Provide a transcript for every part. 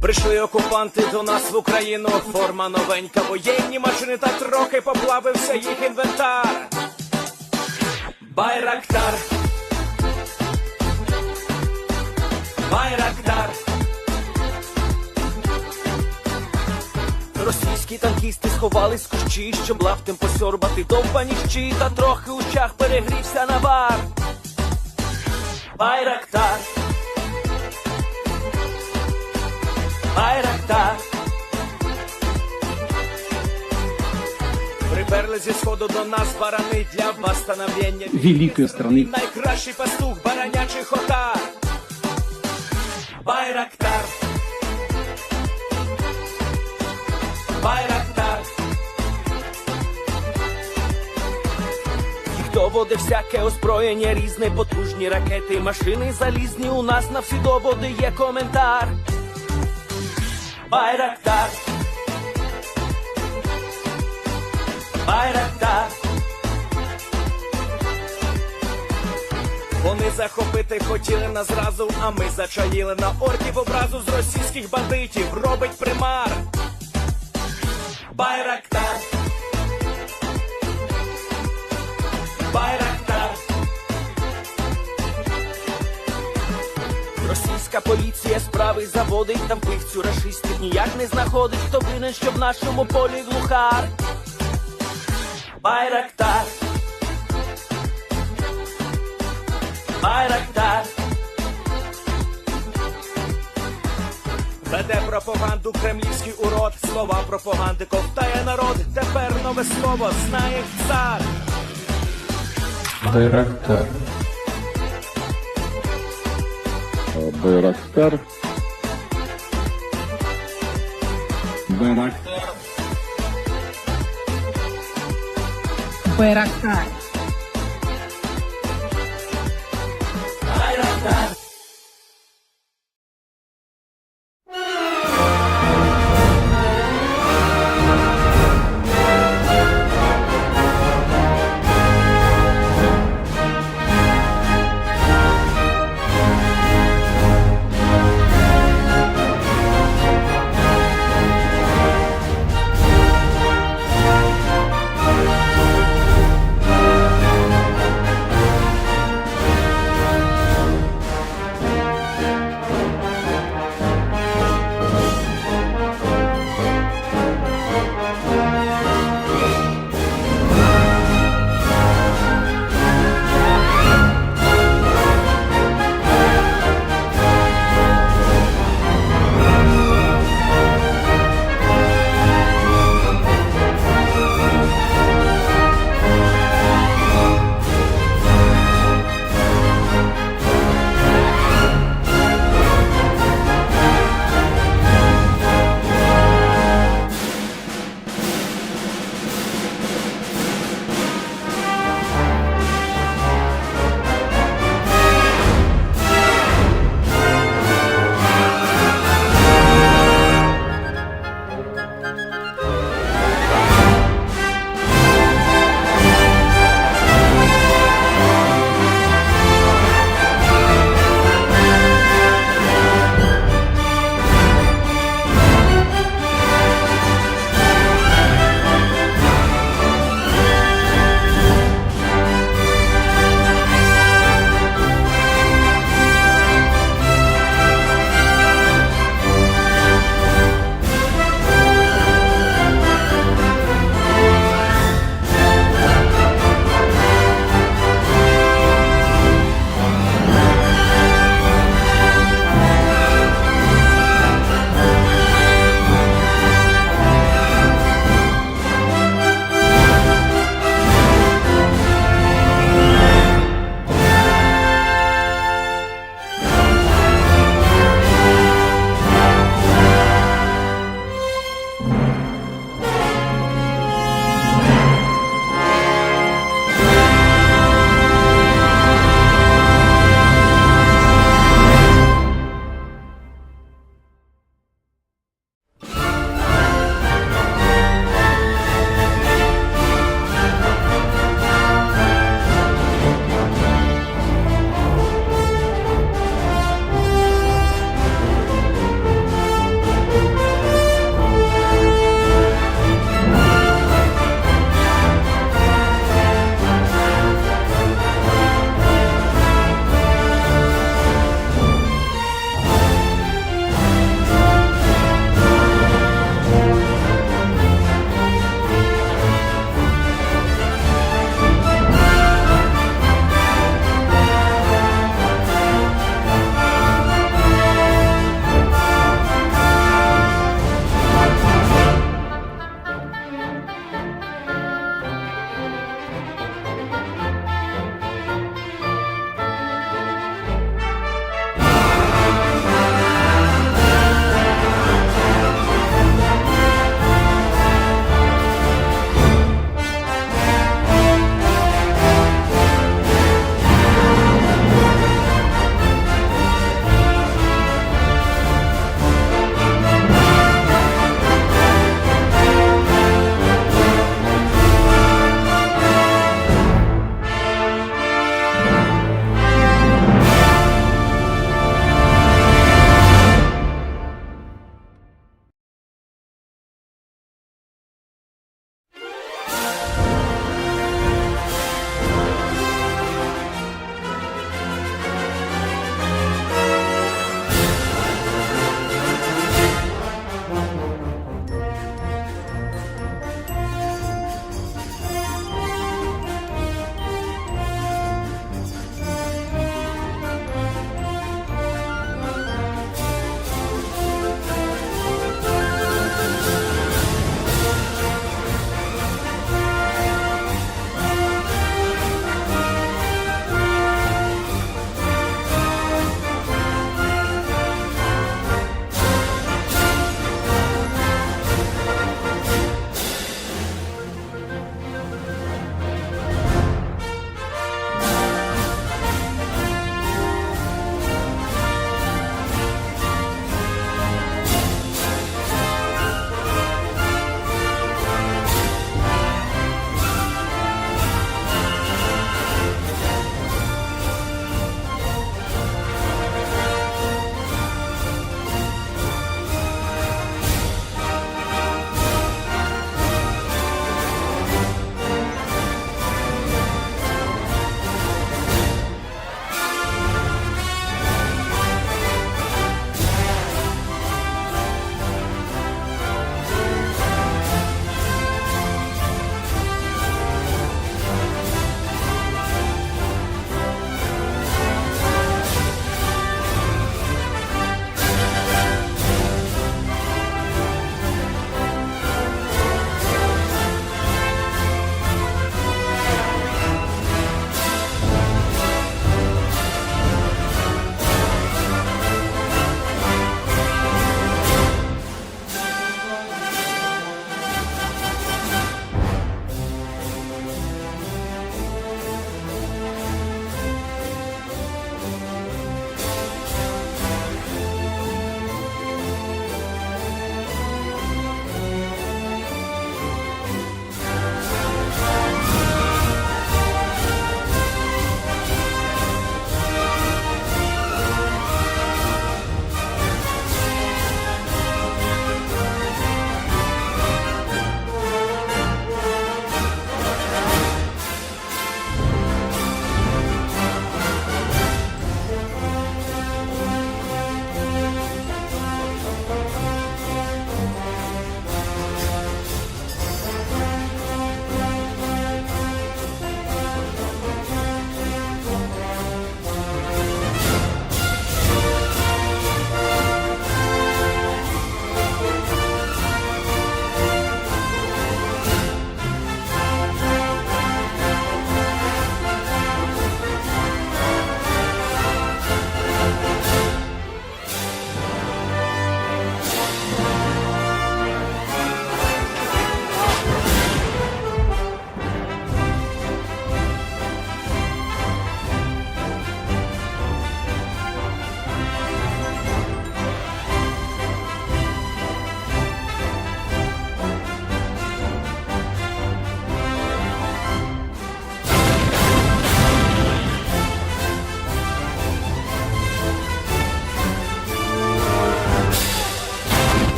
Прийшли окупанти до нас в Україну, форма новенька, воєнні машини та трохи поплавився їх інвентар. Байрактар, Байрактар. Російські танкісти сховались в кущі, щоб лаптем посьорбати довбані щі, та трохи у чах перегрівся навар. Байрактар, Байрактар. Приперли зі сходу до нас барани для восстановлення великої страни. Найкращий пастух баранячих отар. Байрактар, Байрактар. Їх доводи всяке озброєння різне, потужні ракети, машини залізні, у нас на всі доводи є коментар. Байрактар, Байрактар. Вони захопити хотіли нас зразу, а ми зачаїли на орків образу з російських бандитів, робить примар. Байрактар, Байрактар. Російська поліція справи заводить, там пивцю рашистів ніяк не знаходить, хто винен, що в нашому полі глухар. Байрактар, Байрактар. Веде пропаганду кремлівський урод, слова пропаганди ковтає народ, тепер нове слово знає цар. Байрактар. Байрактар. Байрактар. Байрактар. Байрактар.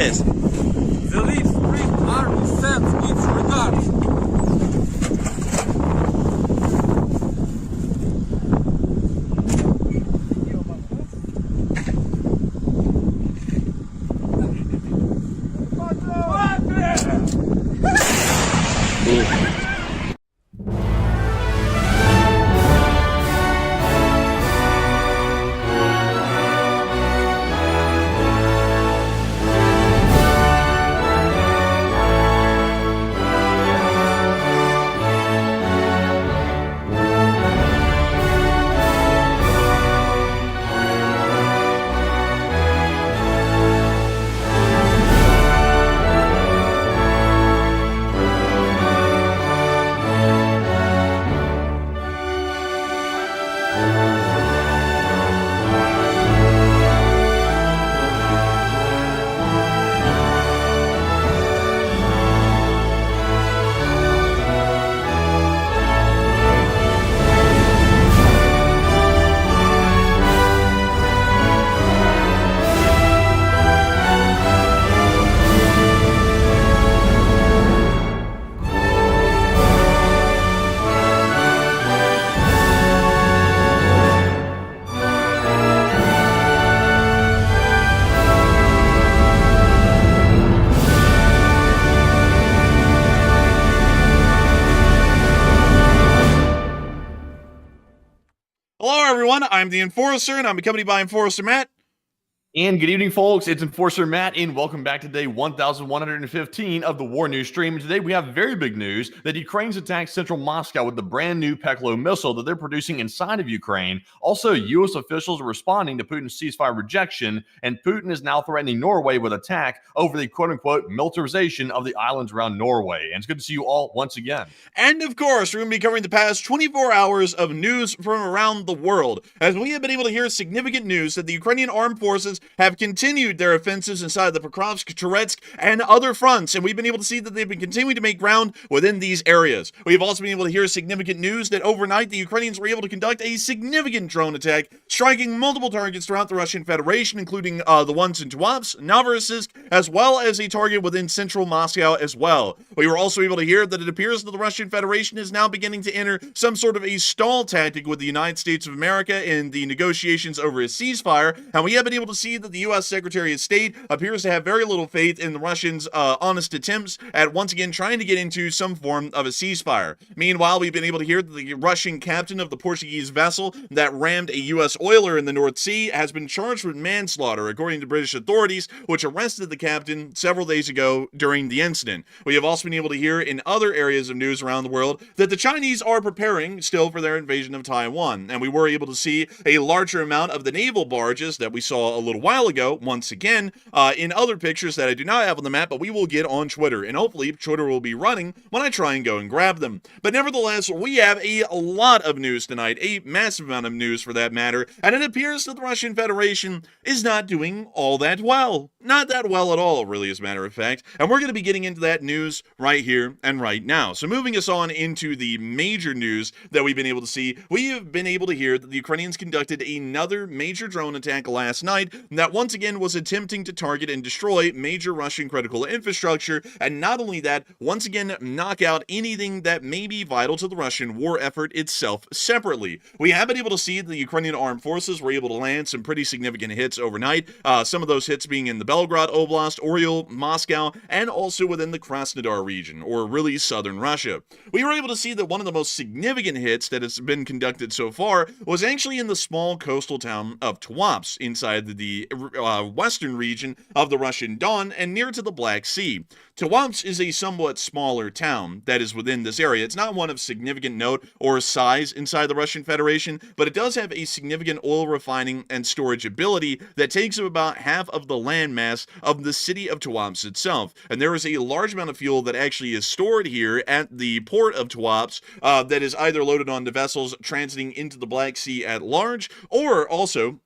Yes. The lead Spring Army sends its regards. Hello, everyone. I'm the Enforcer, and I'm accompanied by Enforcer Matt. And good evening, folks. It's Enforcer Matt, and welcome back to day 1115 of the War News stream. And today we have very big news that Ukraine's attacked central Moscow with the brand new Peklo missile that they're producing inside of Ukraine. Also, U.S. officials are responding to Putin's ceasefire rejection, and Putin is now threatening Norway with attack over the quote-unquote militarization of the islands around Norway. And it's good to see you all once again. And, of course, we're going to be covering the past 24 hours of news from around the world, as we have been able to hear significant news that the Ukrainian armed forces have continued their offensives inside the Pokrovsk, Toretsk, and other fronts, and we've been able to see that they've been continuing to make ground within these areas. We've also been able to hear significant news that overnight the Ukrainians were able to conduct a significant drone attack, striking multiple targets throughout the Russian Federation, including the ones in Tuapse, Novorossiysk, as well as a target within central Moscow as well. We were also able to hear that it appears that the Russian Federation is now beginning to enter some sort of a stall tactic with the United States of America in the negotiations over a ceasefire, and we have been able to see that the U.S. Secretary of State appears to have very little faith in the Russians' honest attempts at once again trying to get into some form of a ceasefire. Meanwhile, we've been able to hear that the Russian captain of the Portuguese vessel that rammed a U.S. oiler in the North Sea has been charged with manslaughter, according to British authorities, which arrested the captain several days ago during the incident. We have also been able to hear in other areas of news around the world that the Chinese are preparing still for their invasion of Taiwan, and we were able to see a larger amount of the naval barges that we saw a little while ago, once again, in other pictures that I do not have on the map, but we will get on Twitter, and hopefully Twitter will be running when I try and go and grab them. But nevertheless, we have a lot of news tonight, a massive amount of news for that matter, and it appears that the Russian Federation is not doing all that well. Not that well at all, really, as a matter of fact, and we're going to be getting into that news right here and right now. So moving us on into the major news that we've been able to see, we have been able to hear that the Ukrainians conducted another major drone attack last night that once again was attempting to target and destroy major Russian critical infrastructure, and not only that, once again knock out anything that may be vital to the Russian war effort itself separately. We have been able to see the Ukrainian armed forces were able to land some pretty significant hits overnight, some of those hits being in the Belgrade Oblast, Oryol, Moscow, and also within the Krasnodar region, or really southern Russia. We were able to see that one of the most significant hits that has been conducted so far was actually in the small coastal town of Tuapse, inside the western region of the Russian Don and near to the Black Sea. Tuapse is a somewhat smaller town that is within this area. It's not one of significant note or size inside the Russian Federation, but it does have a significant oil refining and storage ability that takes up about half of the landmass of the city of Tuapse itself. And there is a large amount of fuel that actually is stored here at the port of Tuapse that is either loaded onto vessels transiting into the Black Sea at large, or also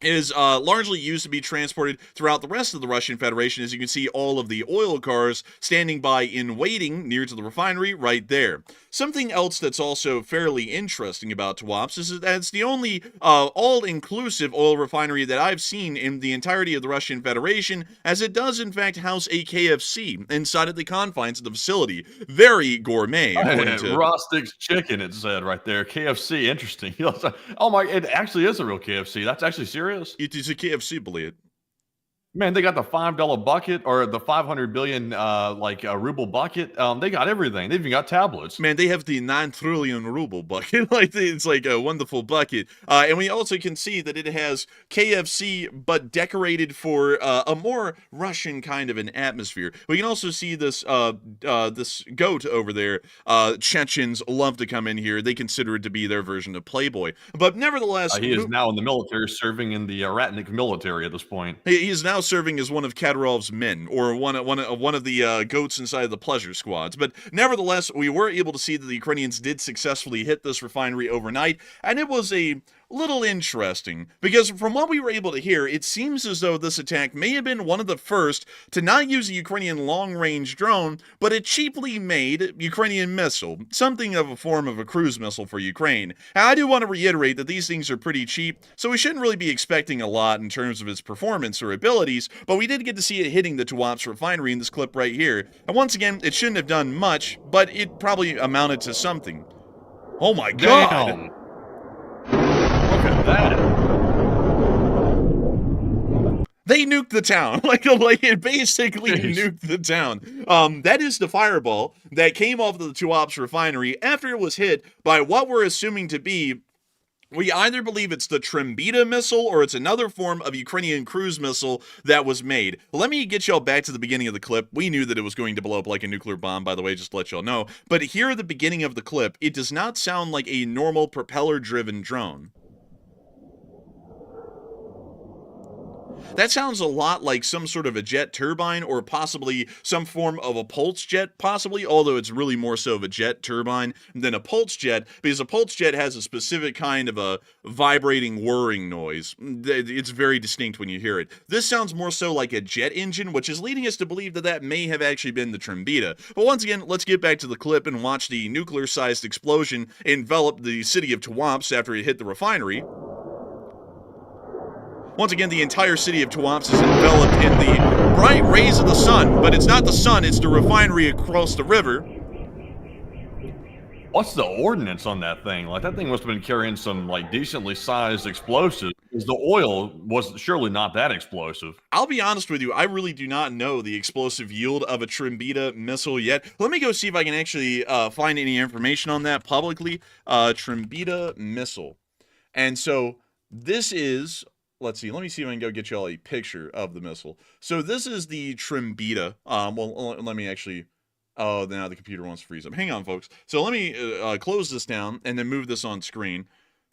is largely used to be transported throughout the rest of the Russian Federation. As you can see, all of the oil cars standing by in waiting near to the refinery right there. Something else that's also fairly interesting about Tuapse is that it's the only all-inclusive oil refinery that I've seen in the entirety of the Russian Federation, as it does in fact house a KFC inside of the confines of the facility. Very gourmet, according to Rostic's Chicken, it said right there. KFC, interesting. Oh my, it actually is a real KFC. That's actually serious. It is a KFC, believe it. Man, they got the $5 bucket or the 500 billion ruble bucket. They got everything. They even got tablets. Man, they have the 9 trillion ruble bucket. It's like a wonderful bucket. And we also can see that it has KFC, but decorated for a more Russian kind of an atmosphere. We can also see this this goat over there. Chechens love to come in here. They consider it to be their version of Playboy. But nevertheless, he is now in the military, serving in the Ratnik military at this point. He is now serving as one of Kadyrov's men, or one of the goats inside the pleasure squads. But nevertheless, we were able to see that the Ukrainians did successfully hit this refinery overnight, and it was a little interesting, because from what we were able to hear, it seems as though this attack may have been one of the first to not use a Ukrainian long-range drone, but a cheaply made Ukrainian missile, something of a form of a cruise missile for Ukraine. Now, I do want to reiterate that these things are pretty cheap, so we shouldn't really be expecting a lot in terms of its performance or abilities, but we did get to see it hitting the Tuapse refinery in this clip right here. And once again, it shouldn't have done much, but it probably amounted to something. Oh my god! Damn. Look at that. They nuked the town. like it basically nuked the town. That is the fireball that came off of the Tuapse refinery after it was hit by what we're assuming to be, we either believe it's the Trembita missile or it's another form of Ukrainian cruise missile that was made. Let me get y'all back to the beginning of the clip. We knew that it was going to blow up like a nuclear bomb, by the way, just to let y'all know. But here at the beginning of the clip, it does not sound like a normal propeller-driven drone. That sounds a lot like some sort of a jet turbine, or possibly some form of a pulse jet, possibly, although it's really more so of a jet turbine than a pulse jet, because a pulse jet has a specific kind of a vibrating whirring noise. It's very distinct when you hear it. This sounds more so like a jet engine, which is leading us to believe that that may have actually been the Trembita. But once again, let's get back to the clip and watch the nuclear-sized explosion envelop the city of Tuapse after it hit the refinery. Once again, the entire city of Tuapse is enveloped in the bright rays of the sun, but it's not the sun, it's the refinery across the river. What's the ordnance on that thing? Like, that thing must have been carrying some, like, decently sized explosives, because the oil was surely not that explosive. I'll be honest with you, I really do not know the explosive yield of a Trembita missile yet. Let me go see if I can actually find any information on that publicly. Trembita missile. And so, this is... Let's see. Let me see if I can go get y'all a picture of the missile. So this is the Trembita. Well, let me actually... Oh, now the computer wants to freeze up. Hang on, folks. So let me close this down and then move this on screen.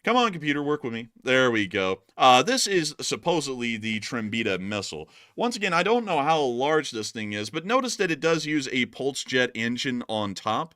Come on, computer, work with me. There we go. This is supposedly the Trembita missile. Once again, I don't know how large this thing is, but notice that it does use a pulse jet engine on top,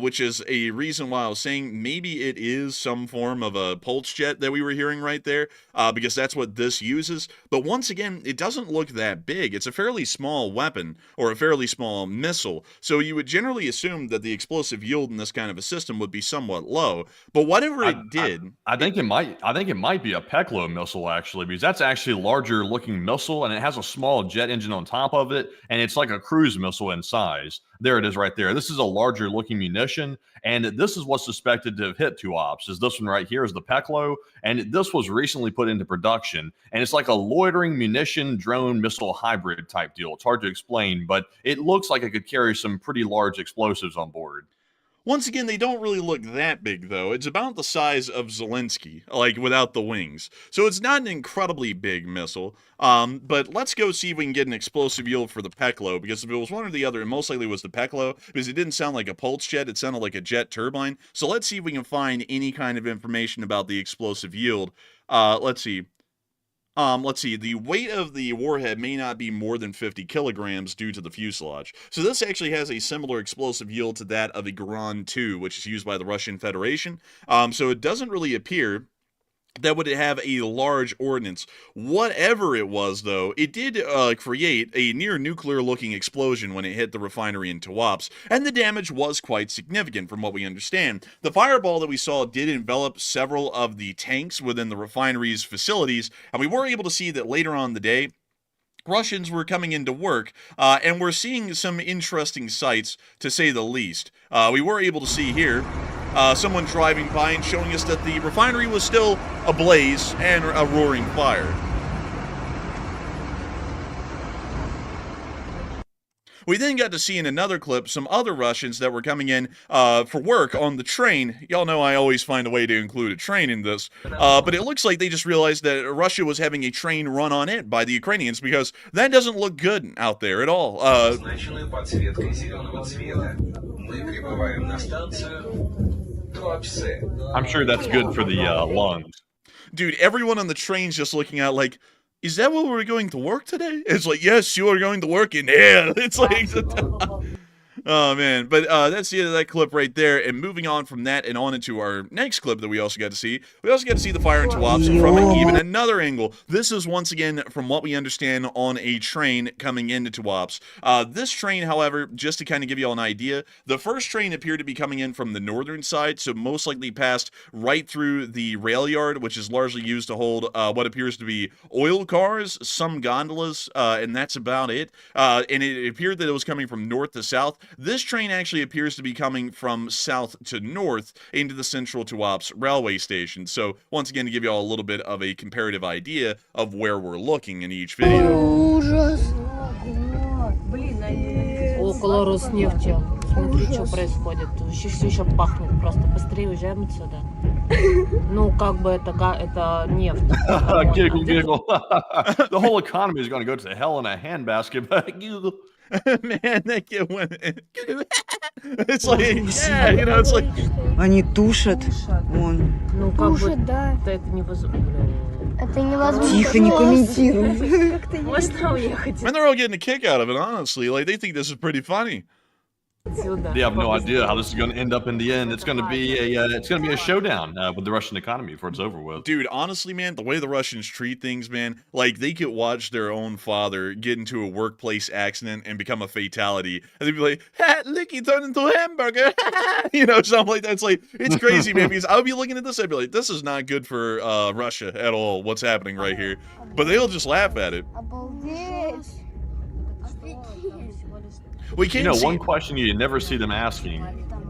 which is a reason why I was saying maybe it is some form of a pulse jet that we were hearing right there, because that's what this uses. But once again, it doesn't look that big. It's a fairly small weapon, or a fairly small missile, so you would generally assume that the explosive yield in this kind of a system would be somewhat low. But whatever it did... I think it might be a Peklo missile actually, because that's actually a larger looking missile and it has a small jet engine on top of it, and it's like a cruise missile in size. There it is right there. This is a larger looking munition, and this is what's suspected to have hit Tuapse. Is this one right here is the Peklo, and this was recently put into production, and it's like a loitering munition drone missile hybrid type deal. It's hard to explain, but it looks like it could carry some pretty large explosives on board. Once again, they don't really look that big, though. It's about the size of Zelenskyy, like without the wings. So it's not an incredibly big missile. But let's go see if we can get an explosive yield for the Peklo, because if it was one or the other, it most likely was the Peklo, because it didn't sound like a pulse jet, it sounded like a jet turbine. So let's see if we can find any kind of information about the explosive yield. Let's see. The weight of the warhead may not be more than 50 kilograms due to the fuselage. So this actually has a similar explosive yield to that of a Garand 2, which is used by the Russian Federation. So it doesn't really appear that would have a large ordnance. Whatever it was, though, it did create a near-nuclear looking explosion when it hit the refinery in Tuapse, and the damage was quite significant from what we understand. The fireball that we saw did envelop several of the tanks within the refinery's facilities, and we were able to see that later on in the day, Russians were coming into work, and we're seeing some interesting sights, to say the least. We were able to see here someone driving by and showing us that the refinery was still ablaze and a roaring fire. We then got to see in another clip some other Russians that were coming in for work on the train. Y'all know I always find a way to include a train in this. But it looks like they just realized that Russia was having a train run on it by the Ukrainians, because that doesn't look good out there at all. I'm sure that's good for the lungs. Dude, everyone on the train's just looking at like, is that what we're going to work today? It's like, yes, you are going to work in here. It's like, oh, man. But that's the end of that clip right there. And moving on from that and on into our next clip that we also got to see. We also got to see the fire in Tuapse from even another angle. This is, once again, from what we understand, on a train coming into Tuapse. This train, however, just to kind of give you all an idea, the first train appeared to be coming in from the northern side, so most likely passed right through the rail yard, which is largely used to hold what appears to be oil cars, some gondolas, and that's about it. And it appeared that it was coming from north to south. This train actually appears to be coming from south to north into the central Tuapse railway station. So, once again, to give you all a little bit of a comparative idea of where we're looking in each video. Около Роснефти. Смотри, что происходит. Все еще пахнет. Просто быстрее уезжаем отсюда. Ну, как бы это нефть. Giggle, giggle. The whole economy is going to go to hell in a handbasket. Giggle. Man, that kid went. It's like, yeah, you know, it's like. Они тушат. Вон. Ну, как бы да. это невозможно. Это невозможно. Тихо, не комментируй. Можно уехать And they're all getting a kick out of it, honestly. Like, they think this is pretty funny. отсюда. They have no idea how this is going to end up in the end. It's going to be a showdown with the Russian economy before it's over with. Dude, honestly, man, the way the Russians treat things, man, like, they could watch their own father get into a workplace accident and become a fatality. And they'd be like, ha, look, he turned into a hamburger. You know, something like that. It's like, it's crazy, man, because I would be looking at this, I'd be like, this is not good for Russia at all, what's happening right here. But they'll just laugh at it. Обалдеть. We can't You know, see. one question you never see them asking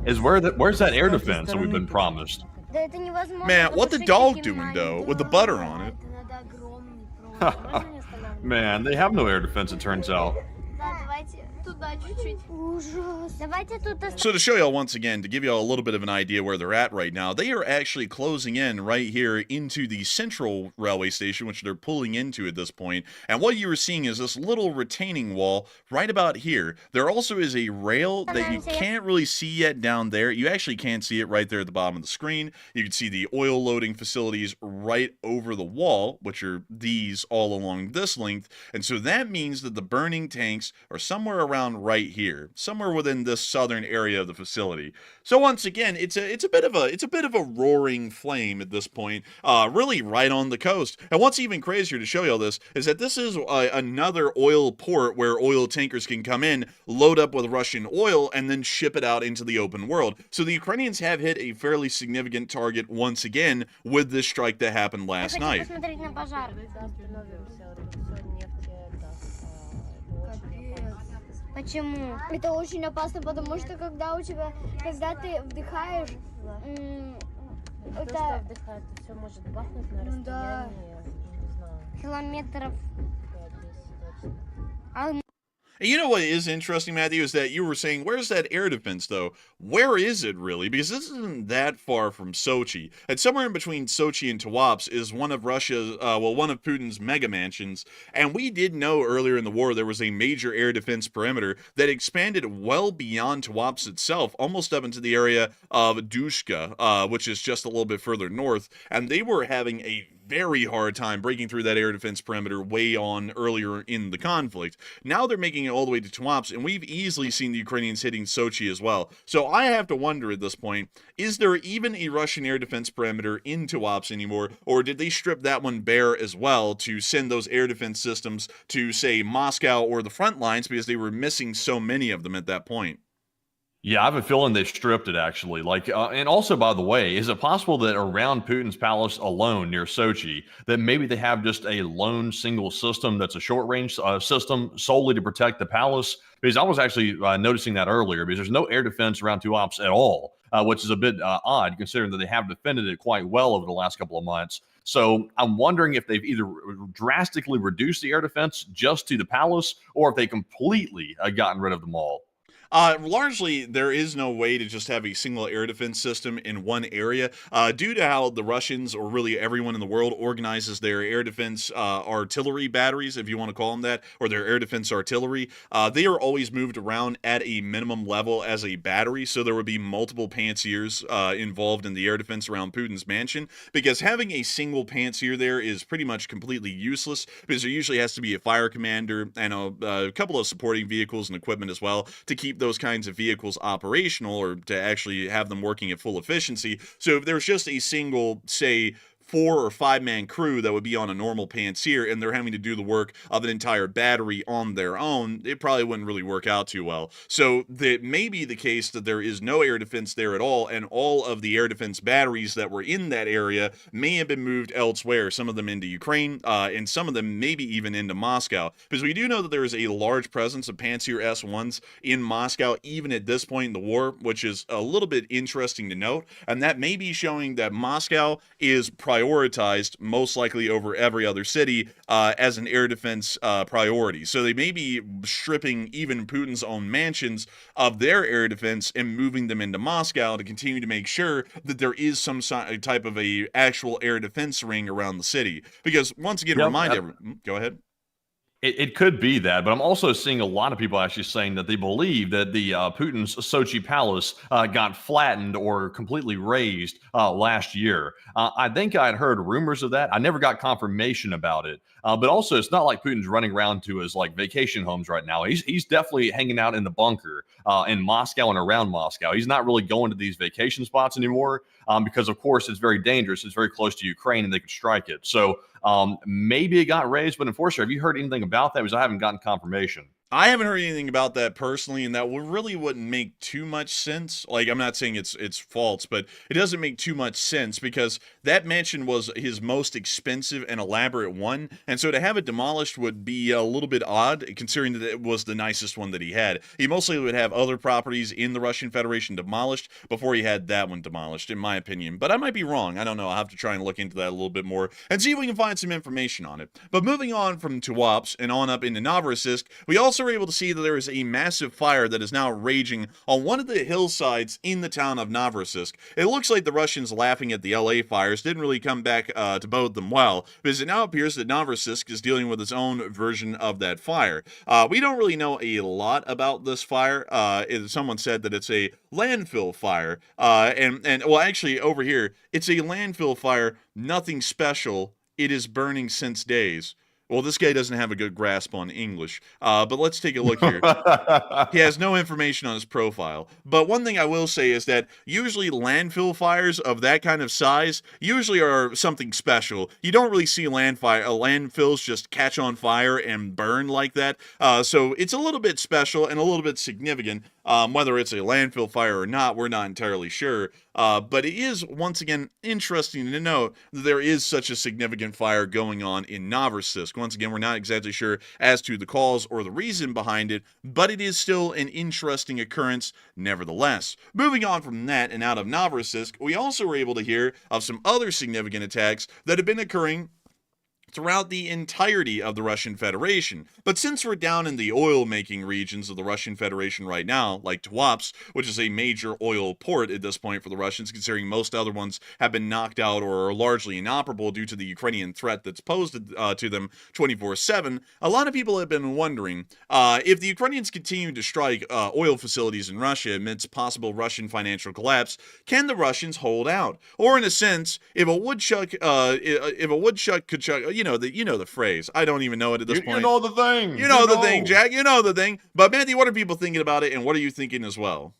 is where's that air defense that we've been promised? Да это невозможно. Man, what the потому что dog такие doing, though, маленькие. with the butter on it? Это надо огромный провод. Можно мне оставлять? Man, they have no air defense, it turns out. Да, давайте туда чуть-чуть. Ужас. Давайте тут So to show y'all once again, to give y'all a little bit of an idea where they're at right now, they are actually closing in right here into the central railway station, which they're pulling into at this point. And what you are seeing is this little retaining wall right about here. There also is a rail that you can't really see yet down there. You actually can't see it right there at the bottom of the screen. You can see the oil loading facilities right over the wall, which are these all along this length. And so that means that the burning tanks are somewhere around around right here, somewhere within this southern area of the facility. So once again, it's a bit of a roaring flame at this point, really right on the coast. And what's even crazier to show you all this is that this is another oil port where oil tankers can come in, load up with Russian oil, and then ship it out into the open world. So the Ukrainians have hit a fairly significant target once again with this strike that happened last night. Почему? Это очень опасно, потому что когда ты вдыхаешь, это вдыхает, все может бахнуть на расстоянии, не знаю, километров. 5-10 And you know what is interesting, Matthew, is that you were saying, where's that air defense, though? Where is it, really? Because this isn't that far from Sochi. And somewhere in between Sochi and Tuapse is one of Russia's, one of Putin's mega mansions. And we did know earlier in the war there was a major air defense perimeter that expanded well beyond Tuapse itself, almost up into the area of Dushka, which is just a little bit further north. And they were having a very hard time breaking through that air defense perimeter way on earlier in the conflict. Now they're making it all the way to Tuapse, and we've easily seen the Ukrainians hitting Sochi as well. So I have to wonder at this point, is there even a Russian air defense perimeter in Tuapse anymore, or did they strip that one bare as well to send those air defense systems to, say, Moscow or the front lines because they were missing so many of them at that point? Yeah, I have a feeling they stripped it actually. And also, by the way, is it possible that around Putin's palace alone near Sochi, that maybe they have just a lone single system that's a short range system solely to protect the palace? Because I was actually noticing that earlier, because there's no air defense around Tuapse at all, which is a bit odd considering that they have defended it quite well over the last couple of months. So I'm wondering if they've either drastically reduced the air defense just to the palace, or if they completely gotten rid of them all. Largely, there is no way to just have a single air defense system in one area due to how the Russians, or really everyone in the world, organizes their air defense artillery batteries, if you want to call them that, or their air defense artillery. They are always moved around at a minimum level as a battery, so there would be multiple pantsiers involved in the air defense around Putin's mansion, because having a single pantsier there is pretty much completely useless, because there usually has to be a fire commander and a couple of supporting vehicles and equipment as well to keep those kinds of vehicles operational, or to actually have them working at full efficiency. So if there's just a single, say, 4 or 5 man crew that would be on a normal pantsier, and they're having to do the work of an entire battery on their own, it probably wouldn't really work out too well. So that may be the case that there is no air defense there at all, and all of the air defense batteries that were in that area may have been moved elsewhere, some of them into Ukraine, and some of them maybe even into Moscow. Because we do know that there is a large presence of Pantsir S-1s in Moscow, even at this point in the war, which is a little bit interesting to note, and that may be showing that Moscow is prioritized most likely over every other city as an air defense priority. So they may be stripping even Putin's own mansions of their air defense and moving them into Moscow to continue to make sure that there is some type of a actual air defense ring around the city. Because once again, remind everyone, go ahead. It could be that, but I'm also seeing a lot of people actually saying that they believe that the Putin's Sochi palace got flattened or completely razed last year. I think I'd heard rumors of that. I never got confirmation about it. But also, it's not like Putin's running around to his vacation homes right now. He's definitely hanging out in the bunker in Moscow and around Moscow. He's not really going to these vacation spots anymore because, of course, it's very dangerous. It's very close to Ukraine, and they could strike it. So maybe it got raised, but unfortunately, have you heard anything about that? Because I haven't gotten confirmation. I haven't heard anything about that personally, and that really wouldn't make too much sense. I'm not saying it's false, but it doesn't make too much sense because that mansion was his most expensive and elaborate one, and so to have it demolished would be a little bit odd, considering that it was the nicest one that he had. He mostly would have other properties in the Russian Federation demolished before he had that one demolished, in my opinion. But I might be wrong. I don't know. I'll have to try and look into that a little bit more and see if we can find some information on it. But moving on from Tuapse and on up into Novorossiysk, we also were able to see that there is a massive fire that is now raging on one of the hillsides in the town of Novorossiysk. It looks like the Russians laughing at the LA fires didn't really come back to bode them well, because it now appears that Novorossiysk is dealing with its own version of that fire. We don't really know a lot about this fire. Someone said that it's a landfill fire, and well, actually over here, it's a landfill fire, nothing special. It is burning since days. Well, this guy doesn't have a good grasp on English, but let's take a look here. He has no information on his profile. But one thing I will say is that usually landfill fires of that kind of size usually are something special. You don't really see landfills just catch on fire and burn like that. So it's a little bit special and a little bit significant. Whether it's a landfill fire or not, we're not entirely sure. But it is, once again, interesting to note that there is such a significant fire going on in Novorossiysk. Once again, we're not exactly sure as to the cause or the reason behind it, but it is still an interesting occurrence nevertheless. Moving on from that and out of Novorossiysk, we also were able to hear of some other significant attacks that have been occurring throughout the entirety of the Russian Federation. But since we're down in the oil-making regions of the Russian Federation right now, like Tuapse, which is a major oil port at this point for the Russians, considering most other ones have been knocked out or are largely inoperable due to the Ukrainian threat that's posed to them 24/7, a lot of people have been wondering if the Ukrainians continue to strike oil facilities in Russia amidst possible Russian financial collapse, can the Russians hold out? Or in a sense, if a woodchuck could chuck, you know the phrase. I don't even know it at this point. You know the thing. You know the thing, Jack. You know the thing. But Matthew, what are people thinking about it, and what are you thinking as well?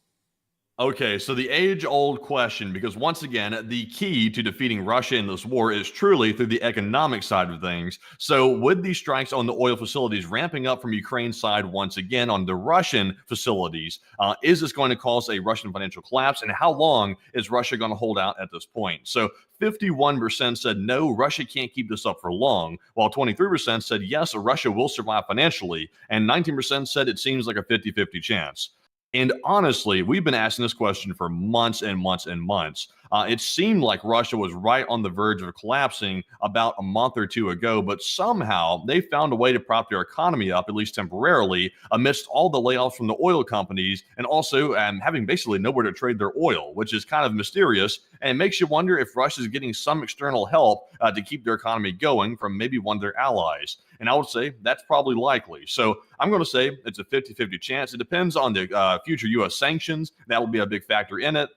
Okay, so the age-old question, because once again, the key to defeating Russia in this war is truly through the economic side of things. So with these strikes on the oil facilities ramping up from Ukraine's side once again on the Russian facilities, is this going to cause a Russian financial collapse? And how long is Russia going to hold out at this point? So 51% said no, Russia can't keep this up for long, while 23% said yes, Russia will survive financially, and 19% said it seems like a 50-50 chance. And honestly, we've been asking this question for months and months and months. It seemed like Russia was right on the verge of collapsing about a month or two ago, but somehow they found a way to prop their economy up, at least temporarily, amidst all the layoffs from the oil companies and also having basically nowhere to trade their oil, which is kind of mysterious and makes you wonder if Russia is getting some external help to keep their economy going from maybe one of their allies. And I would say that's probably likely. So I'm going to say it's a 50-50 chance. It depends on the future U.S. sanctions. That will be a big factor in it.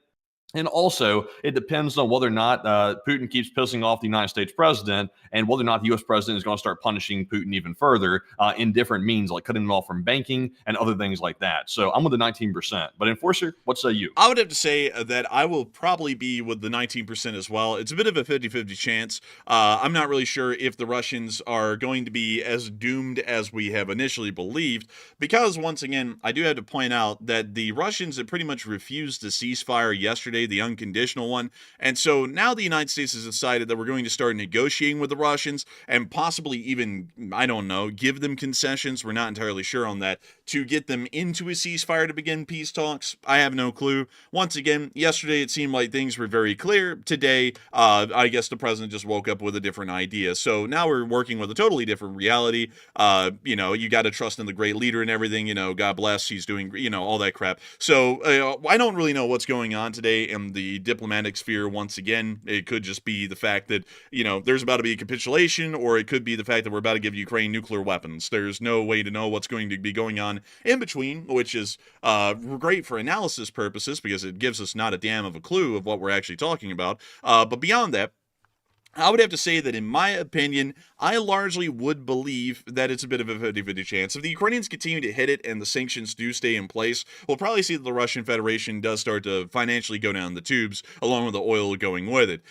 And also, it depends on whether or not Putin keeps pissing off the United States president and whether or not the U.S. president is going to start punishing Putin even further in different means, like cutting him off from banking and other things like that. So I'm with the 19%. But Enforcer, what say you? I would have to say that I will probably be with the 19% as well. It's a bit of a 50-50 chance. I'm not really sure if the Russians are going to be as doomed as we have initially believed, because once again, I do have to point out that the Russians have pretty much refused the ceasefire yesterday, the unconditional one. And so now the United States has decided that we're going to start negotiating with the Russians and possibly even, I don't know, give them concessions. We're not entirely sure on that, to get them into a ceasefire to begin peace talks. I have no clue. Once again, yesterday it seemed like things were very clear. Today, I guess the president just woke up with a different idea. So now we're working with a totally different reality. You got to trust in the great leader and everything. God bless. He's doing, all that crap. So I don't really know what's going on today in the diplomatic sphere. Once again, it could just be the fact that, there's about to be a capitulation, or it could be the fact that we're about to give Ukraine nuclear weapons. There's no way to know what's going to be going on in between, which is great for analysis purposes because it gives us not a damn of a clue of what we're actually talking about. But beyond that, I would have to say that in my opinion, I largely would believe that it's a bit of a 50-50 chance. If the Ukrainians continue to hit it and the sanctions do stay in place, we'll probably see that the Russian Federation does start to financially go down the tubes, along with the oil going with it.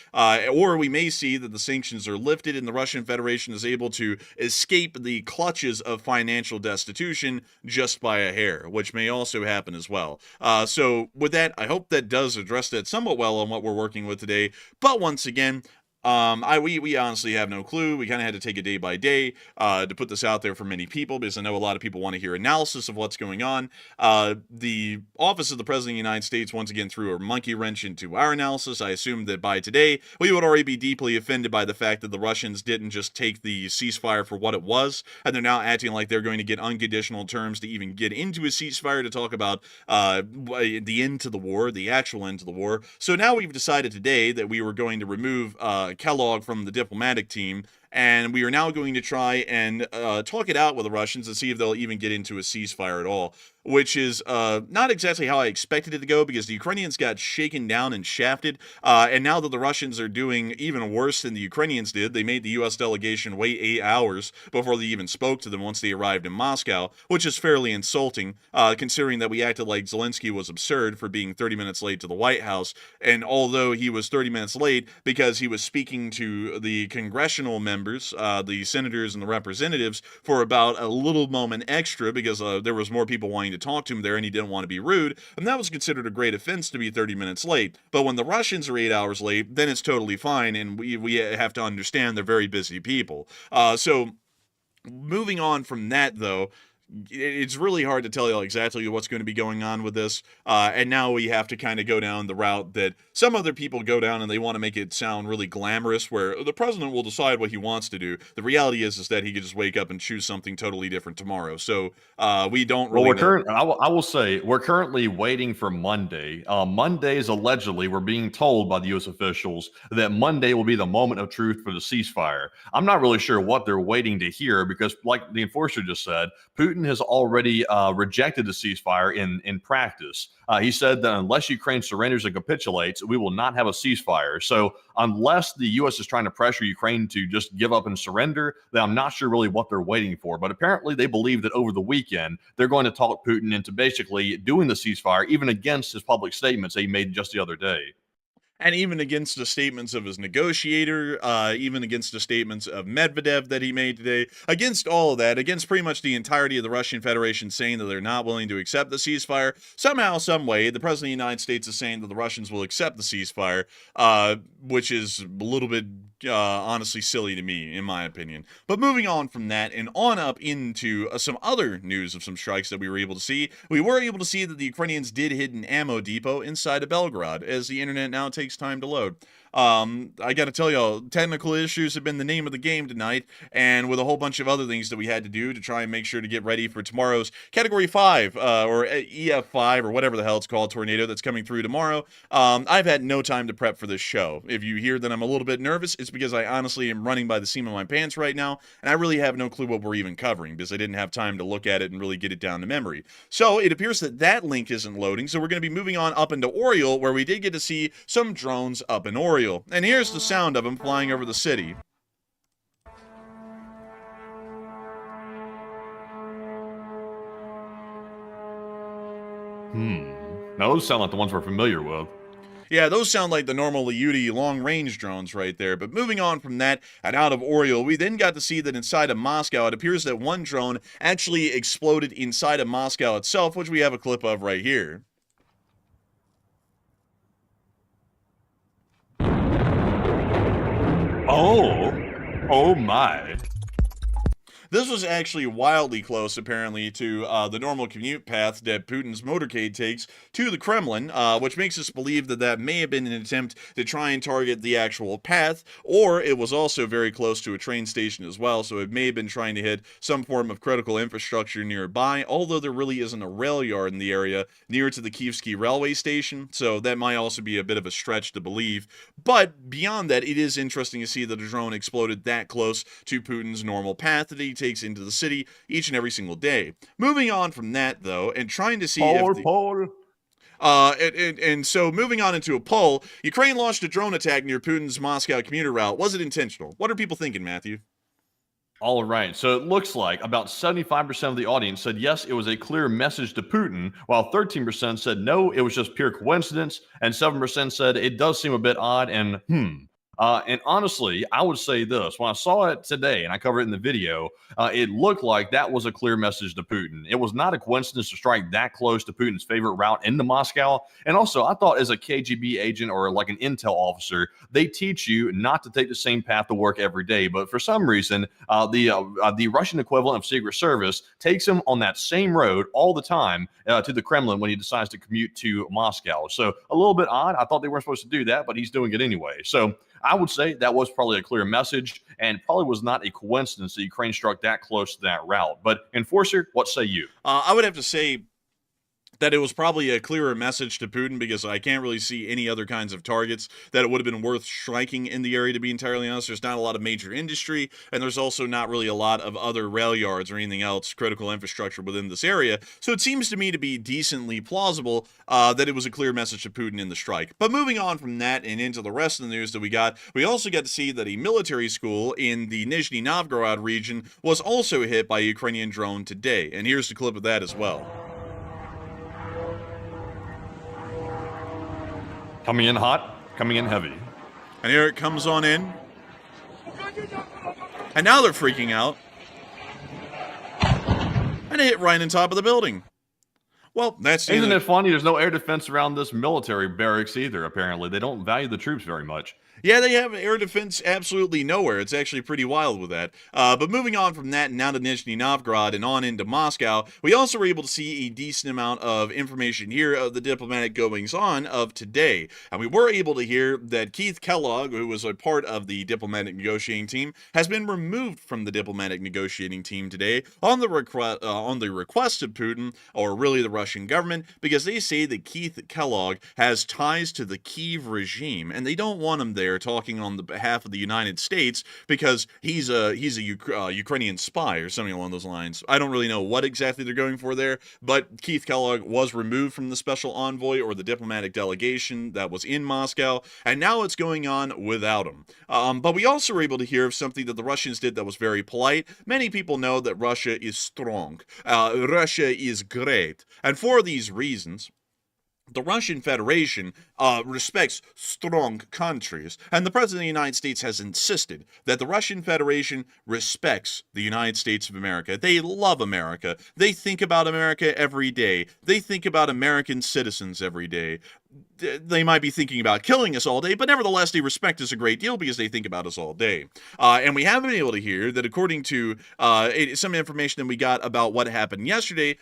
Or we may see that the sanctions are lifted and the Russian Federation is able to escape the clutches of financial destitution just by a hair, which may also happen as well. So with that, I hope that does address that somewhat well on what we're working with today. But once again, we honestly have no clue. We kind of had to take it day by day to put this out there for many people, because I know a lot of people want to hear analysis of what's going on. The office of the President of the United States once again threw a monkey wrench into our analysis. I assumed that by today we would already be deeply offended by the fact that the Russians didn't just take the ceasefire for what it was, and they're now acting like they're going to get unconditional terms to even get into a ceasefire to talk about the end to the war, the actual end to the war. So now we've decided today that we were going to remove Kellogg from the diplomatic team and we are now going to try and talk it out with the Russians and see if they'll even get into a ceasefire at all, which is not exactly how I expected it to go, because the Ukrainians got shaken down and shafted, and now that the Russians are doing even worse than the Ukrainians did, they made the U.S. delegation wait 8 hours before they even spoke to them once they arrived in Moscow, which is fairly insulting, considering that we acted like Zelenskyy was absurd for being 30 minutes late to the White House, and although he was 30 minutes late because he was speaking to the congressional members, the senators and the representatives, for about a little moment extra, because there was more people wanting to talk to him there and he didn't want to be rude, and that was considered a great offense to be 30 minutes late. But when the Russians are 8 hours late, then it's totally fine, and we have to understand they're very busy people. So moving on from that, though, it's really hard to tell you exactly what's going to be going on with this, and now we have to kind of go down the route that some other people go down, and they want to make it sound really glamorous, where the president will decide what he wants to do. The reality is that he could just wake up and choose something totally different tomorrow. So we don't really I will say we're currently waiting for Monday. Mondays, allegedly, we're being told by the U.S. officials that Monday will be the moment of truth for the ceasefire. I'm not really sure what they're waiting to hear, because like the enforcer just said, Putin has already rejected the ceasefire in practice. He said that unless Ukraine surrenders and capitulates, we will not have a ceasefire. So unless the U.S. is trying to pressure Ukraine to just give up and surrender, then I'm not sure really what they're waiting for. But apparently they believe that over the weekend, they're going to talk Putin into basically doing the ceasefire, even against his public statements that he made just the other day. And even against the statements of his negotiator, even against the statements of Medvedev that he made today, against all of that, against pretty much the entirety of the Russian Federation saying that they're not willing to accept the ceasefire, somehow, some way, the President of the United States is saying that the Russians will accept the ceasefire, which is a little bit honestly silly to me, in my opinion. But moving on from that and on up into some other news of some strikes that we were able to see, that the Ukrainians did hit an ammo depot inside of Belgrade, as the internet now takes time to load. I gotta tell y'all, technical issues have been the name of the game tonight, and with a whole bunch of other things that we had to do to try and make sure to get ready for tomorrow's Category 5, or EF5, or whatever the hell it's called, tornado that's coming through tomorrow. I've had no time to prep for this show. If you hear that I'm a little bit nervous, it's because I honestly am running by the seam of my pants right now, and I really have no clue what we're even covering, because I didn't have time to look at it and really get it down to memory. So it appears that that link isn't loading, so we're going to be moving on up into Oriel, where we did get to see some drones up in Oriel. And here's the sound of them flying over the city. Now those sound like the ones we're familiar with. Yeah, those sound like the normal Liudi long-range drones right there. But moving on from that and out of Oriel, we then got to see that inside of Moscow, it appears that one drone actually exploded inside of Moscow itself, which we have a clip of right here. Oh my. This was actually wildly close, apparently, to the normal commute path that Putin's motorcade takes to the Kremlin, which makes us believe that that may have been an attempt to try and target the actual path, or it was also very close to a train station as well, so it may have been trying to hit some form of critical infrastructure nearby, although there really isn't a rail yard in the area near to the Kyivsky railway station, so that might also be a bit of a stretch to believe. But beyond that, it is interesting to see that a drone exploded that close to Putin's normal path that he takes into the city each and every single day. Moving on from that, though, and trying to see so moving on into a poll, Ukraine launched a drone attack near Putin's Moscow commuter route. Was it intentional? What are people thinking, Matthew? All right, so it looks like about 75% of the audience said yes, it was a clear message to Putin, while 13% said no, it was just pure coincidence, and 7% said it does seem a bit odd, and and honestly, I would say this. When I saw it today, and I covered it in the video, it looked like that was a clear message to Putin. It was not a coincidence to strike that close to Putin's favorite route into Moscow. And also, I thought as a KGB agent or like an intel officer, they teach you not to take the same path to work every day. But for some reason, the Russian equivalent of Secret Service takes him on that same road all the time to the Kremlin when he decides to commute to Moscow. So a little bit odd. I thought they weren't supposed to do that, but he's doing it anyway. So I would say that was probably a clear message and probably was not a coincidence that Ukraine struck that close to that route. But Enforcer, what say you? I would have to say that it was probably a clearer message to Putin, because I can't really see any other kinds of targets that it would have been worth striking in the area, to be entirely honest. There's not a lot of major industry, and there's also not really a lot of other rail yards or anything else, critical infrastructure within this area. So it seems to me to be decently plausible that it was a clear message to Putin in the strike. But moving on from that and into the rest of the news that we also got to see that a military school in the Nizhny Novgorod region was also hit by a Ukrainian drone today. And here's the clip of that as well. Coming in hot, coming in heavy. And here it comes on in. And now they're freaking out. And it hit right on top of the building. Well, that's... Isn't it funny? There's no air defense around this military barracks either, apparently. They don't value the troops very much. Yeah, they have air defense absolutely nowhere. It's actually pretty wild with that. But moving on from that, now to Nizhny Novgorod and on into Moscow, we also were able to see a decent amount of information here of the diplomatic goings-on of today. And we were able to hear that Keith Kellogg, who was a part of the diplomatic negotiating team, has been removed from the diplomatic negotiating team today on the request of Putin, or really the Russian government, because they say that Keith Kellogg has ties to the Kyiv regime, and they don't want him there talking on the behalf of the United States because he's a Ukrainian spy or something along those lines. I don't really know what exactly they're going for there, but Keith Kellogg was removed from the special envoy or the diplomatic delegation that was in Moscow, and now it's going on without him. But we also were able to hear of something that the Russians did that was very polite. Many people know that Russia is strong. Russia is great. And for these reasons, the Russian Federation respects strong countries, and the President of the United States has insisted that the Russian Federation respects the United States of America. They love America. They think about America every day. They think about American citizens every day. They might be thinking about killing us all day, but nevertheless, they respect us a great deal because they think about us all day. And we have been able to hear that according to some information that we got about what happened yesterday,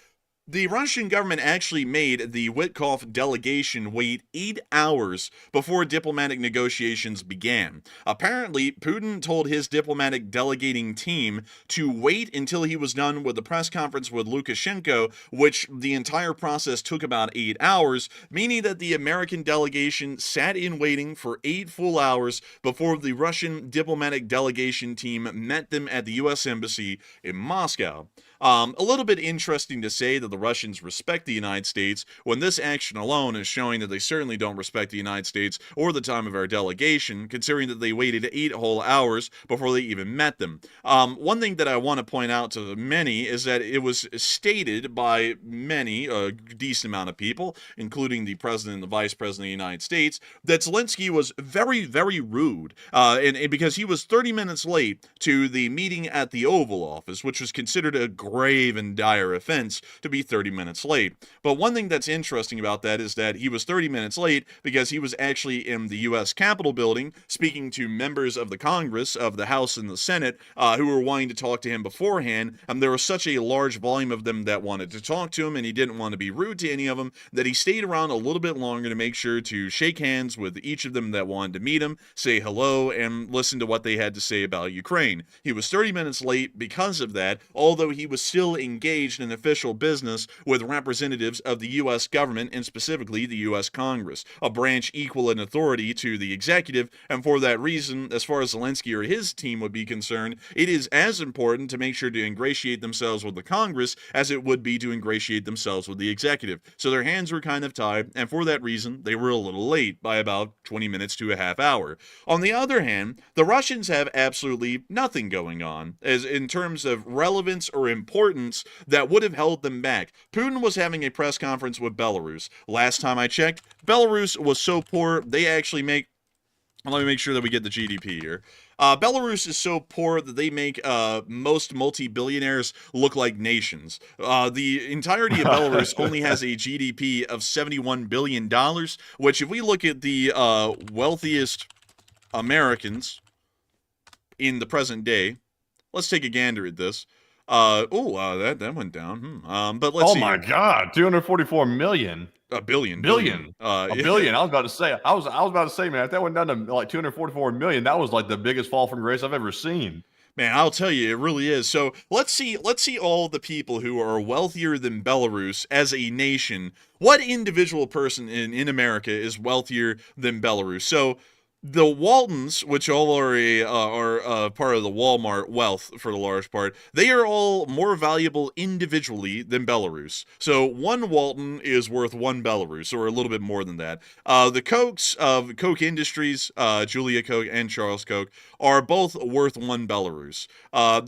the Russian government actually made the Witkoff delegation wait 8 hours before diplomatic negotiations began. Apparently, Putin told his diplomatic delegating team to wait until he was done with the press conference with Lukashenko, which the entire process took about 8 hours, meaning that the American delegation sat in waiting for 8 full hours before the Russian diplomatic delegation team met them at the U.S. Embassy in Moscow. A little bit interesting to say that the Russians respect the United States when this action alone is showing that they certainly don't respect the United States or the time of our delegation, considering that they waited 8 whole hours before they even met them. One thing that I want to point out to many is that it was stated by many, a decent amount of people, including the President and the Vice President of the United States, that Zelenskyy was very, very rude, and because he was 30 minutes late to the meeting at the Oval Office, which was considered a grave and dire offense to be 30 minutes late. But one thing that's interesting about that is that he was 30 minutes late because he was actually in the U.S. Capitol building speaking to members of the Congress, of the House and the Senate, who were wanting to talk to him beforehand, and there was such a large volume of them that wanted to talk to him, and he didn't want to be rude to any of them, that he stayed around a little bit longer to make sure to shake hands with each of them that wanted to meet him, say hello, and listen to what they had to say about Ukraine. He was 30 minutes late because of that, although he was still engaged in official business with representatives of the U.S. government and specifically the U.S. Congress, a branch equal in authority to the executive, and for that reason, as far as Zelenskyy or his team would be concerned, it is as important to make sure to ingratiate themselves with the Congress as it would be to ingratiate themselves with the executive. So their hands were kind of tied, and for that reason, they were a little late by about 20 minutes to a half hour. On the other hand, the Russians have absolutely nothing going on, as in terms of relevance or importance that would have held them back. Putin was having a press conference with Belarus. Last time I checked, Belarus was so poor, they actually make... Let me make sure that we get the GDP here. Belarus is so poor that they make most multi-billionaires look like nations. The entirety of Belarus only has a GDP of $71 billion, which if we look at the wealthiest Americans in the present day, let's take a gander at this. That went down. But let's see. Oh my God, 244 million. A billion. Billion. A billion. I was about to say, man, if that went down to like 244 million, that was like the biggest fall from grace I've ever seen. Man, I'll tell you, it really is. So let's see all the people who are wealthier than Belarus as a nation. What individual person in America is wealthier than Belarus? So the Waltons, which all are part of the Walmart wealth for the large part, they are all more valuable individually than Belarus. So one Walton is worth one Belarus, or a little bit more than that. The Kochs of Koch Industries, Julia Koch and Charles Koch, are both worth one Belarus.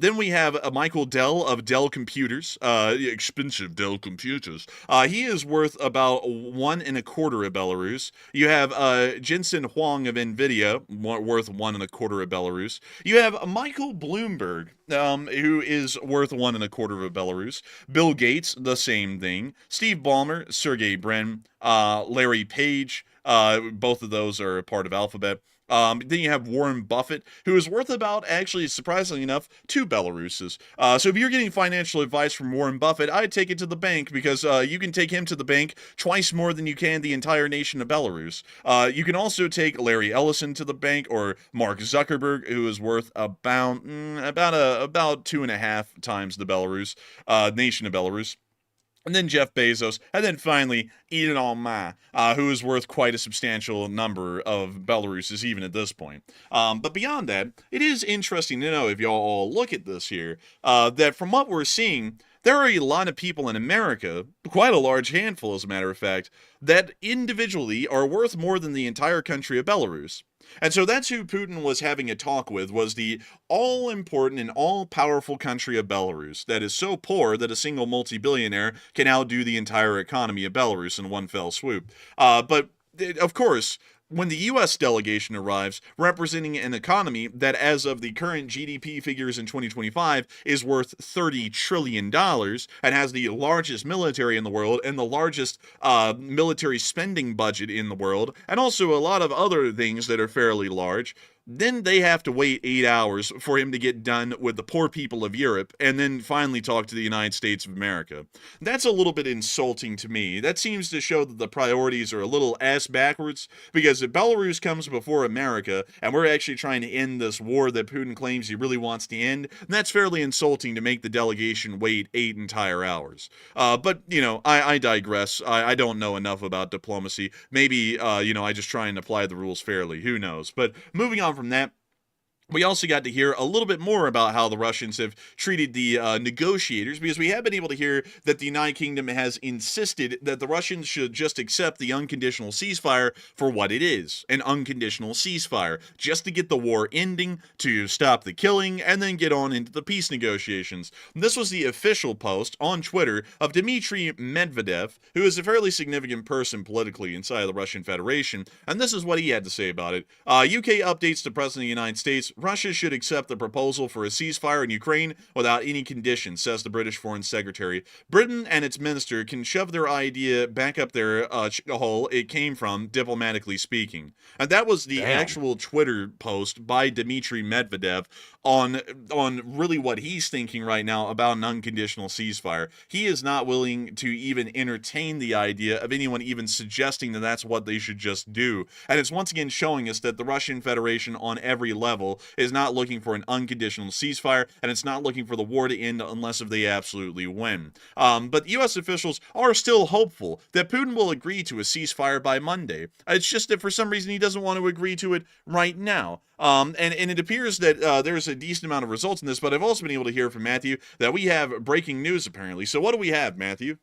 Then we have Michael Dell of Dell Computers, expensive Dell Computers. He is worth about 1.25 of Belarus. You have Jensen Huang of NVIDIA, worth 1.25 of Belarus. You have Michael Bloomberg, who is worth 1.25 of Belarus. Bill Gates, the same thing. Steve Ballmer, Sergey Brin, Larry Page, both of those are a part of Alphabet. Then you have Warren Buffett, who is worth about, actually, surprisingly enough, 2 Belaruses. So if you're getting financial advice from Warren Buffett, I'd take it to the bank, because you can take him to the bank twice more than you can the entire nation of Belarus. You can also take Larry Ellison to the bank, or Mark Zuckerberg, who is worth about 2.5 times the Belarus nation of Belarus. And then Jeff Bezos, and then finally Elon Musk, who is worth quite a substantial number of Belaruses even at this point. But beyond that, it is interesting to know, if y'all all look at this here, that from what we're seeing, there are a lot of people in America, quite a large handful as a matter of fact, that individually are worth more than the entire country of Belarus. And so that's who Putin was having a talk with, was the all-important and all-powerful country of Belarus that is so poor that a single multi-billionaire can outdo the entire economy of Belarus in one fell swoop. But, of course, when the U.S. delegation arrives, representing an economy that, as of the current GDP figures in 2025, is worth $30 trillion and has the largest military in the world and the largest military spending budget in the world, and also a lot of other things that are fairly large, then they have to wait 8 hours for him to get done with the poor people of Europe and then finally talk to the United States of America. That's a little bit insulting to me. That seems to show that the priorities are a little ass backwards, because if Belarus comes before America and we're actually trying to end this war that Putin claims he really wants to end, that's fairly insulting to make the delegation wait 8 entire hours. But, I digress. I don't know enough about diplomacy. Maybe, I just try and apply the rules fairly. Who knows? But moving on from that, we also got to hear a little bit more about how the Russians have treated the negotiators, because we have been able to hear that the United Kingdom has insisted that the Russians should just accept the unconditional ceasefire for what it is, an unconditional ceasefire, just to get the war ending, to stop the killing, and then get on into the peace negotiations. This was the official post on Twitter of Dmitry Medvedev, who is a fairly significant person politically inside of the Russian Federation, and this is what he had to say about it. UK updates to President of the United States: Russia should accept the proposal for a ceasefire in Ukraine without any conditions, says the British Foreign Secretary. Britain and its minister can shove their idea back up their hole it came from, diplomatically speaking. And that was the actual Twitter post by Dmitry Medvedev on really what he's thinking right now about an unconditional ceasefire. He is not willing to even entertain the idea of anyone even suggesting that that's what they should just do. And it's once again showing us that the Russian Federation on every level is not looking for an unconditional ceasefire, and it's not looking for the war to end unless if they absolutely win. But U.S. officials are still hopeful that Putin will agree to a ceasefire by Monday. It's just that for some reason he doesn't want to agree to it right now. And it appears that there's a decent amount of results in this, but I've also been able to hear from Matthew that we have breaking news apparently. So what do we have, Matthew?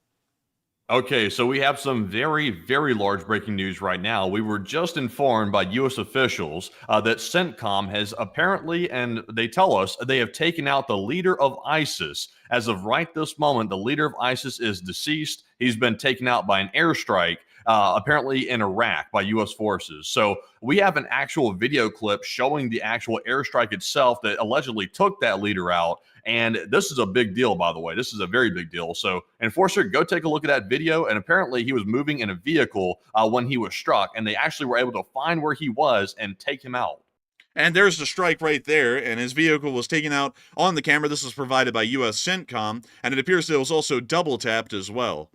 Okay, so we have some very, very large breaking news right now. We were just informed by U.S. officials that CENTCOM has apparently, and they tell us, they have taken out the leader of ISIS. As of right this moment, the leader of ISIS is deceased. He's been taken out by an airstrike, apparently in Iraq by U.S. forces. So we have an actual video clip showing the actual airstrike itself that allegedly took that leader out. And this is a big deal, by the way. This is a very big deal. So, Enforcer, go take a look at that video. And apparently he was moving in a vehicle when he was struck. And they actually were able to find where he was and take him out. And there's the strike right there, and his vehicle was taken out on the camera. This was provided by U.S. CENTCOM, and it appears that it was also double-tapped as well.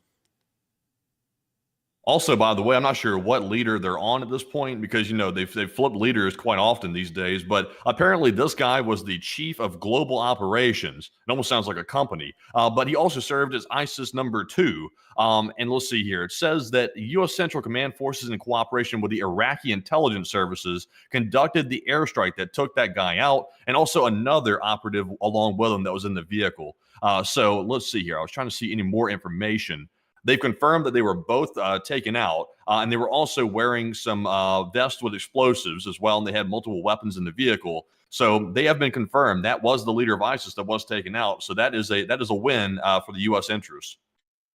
Also, by the way, I'm not sure what leader they're on at this point because, they've flipped leaders quite often these days. But apparently, this guy was the chief of global operations. It almost sounds like a company. But he also served as ISIS #2. And let's see here. It says that U.S. Central Command forces, in cooperation with the Iraqi intelligence services, conducted the airstrike that took that guy out, and also another operative along with him that was in the vehicle. So let's see here. I was trying to see any more information. They've confirmed that they were both taken out, and they were also wearing some vests with explosives as well, and they had multiple weapons in the vehicle. So they have been confirmed that was the leader of ISIS that was taken out. So that is a win for the U.S. interests.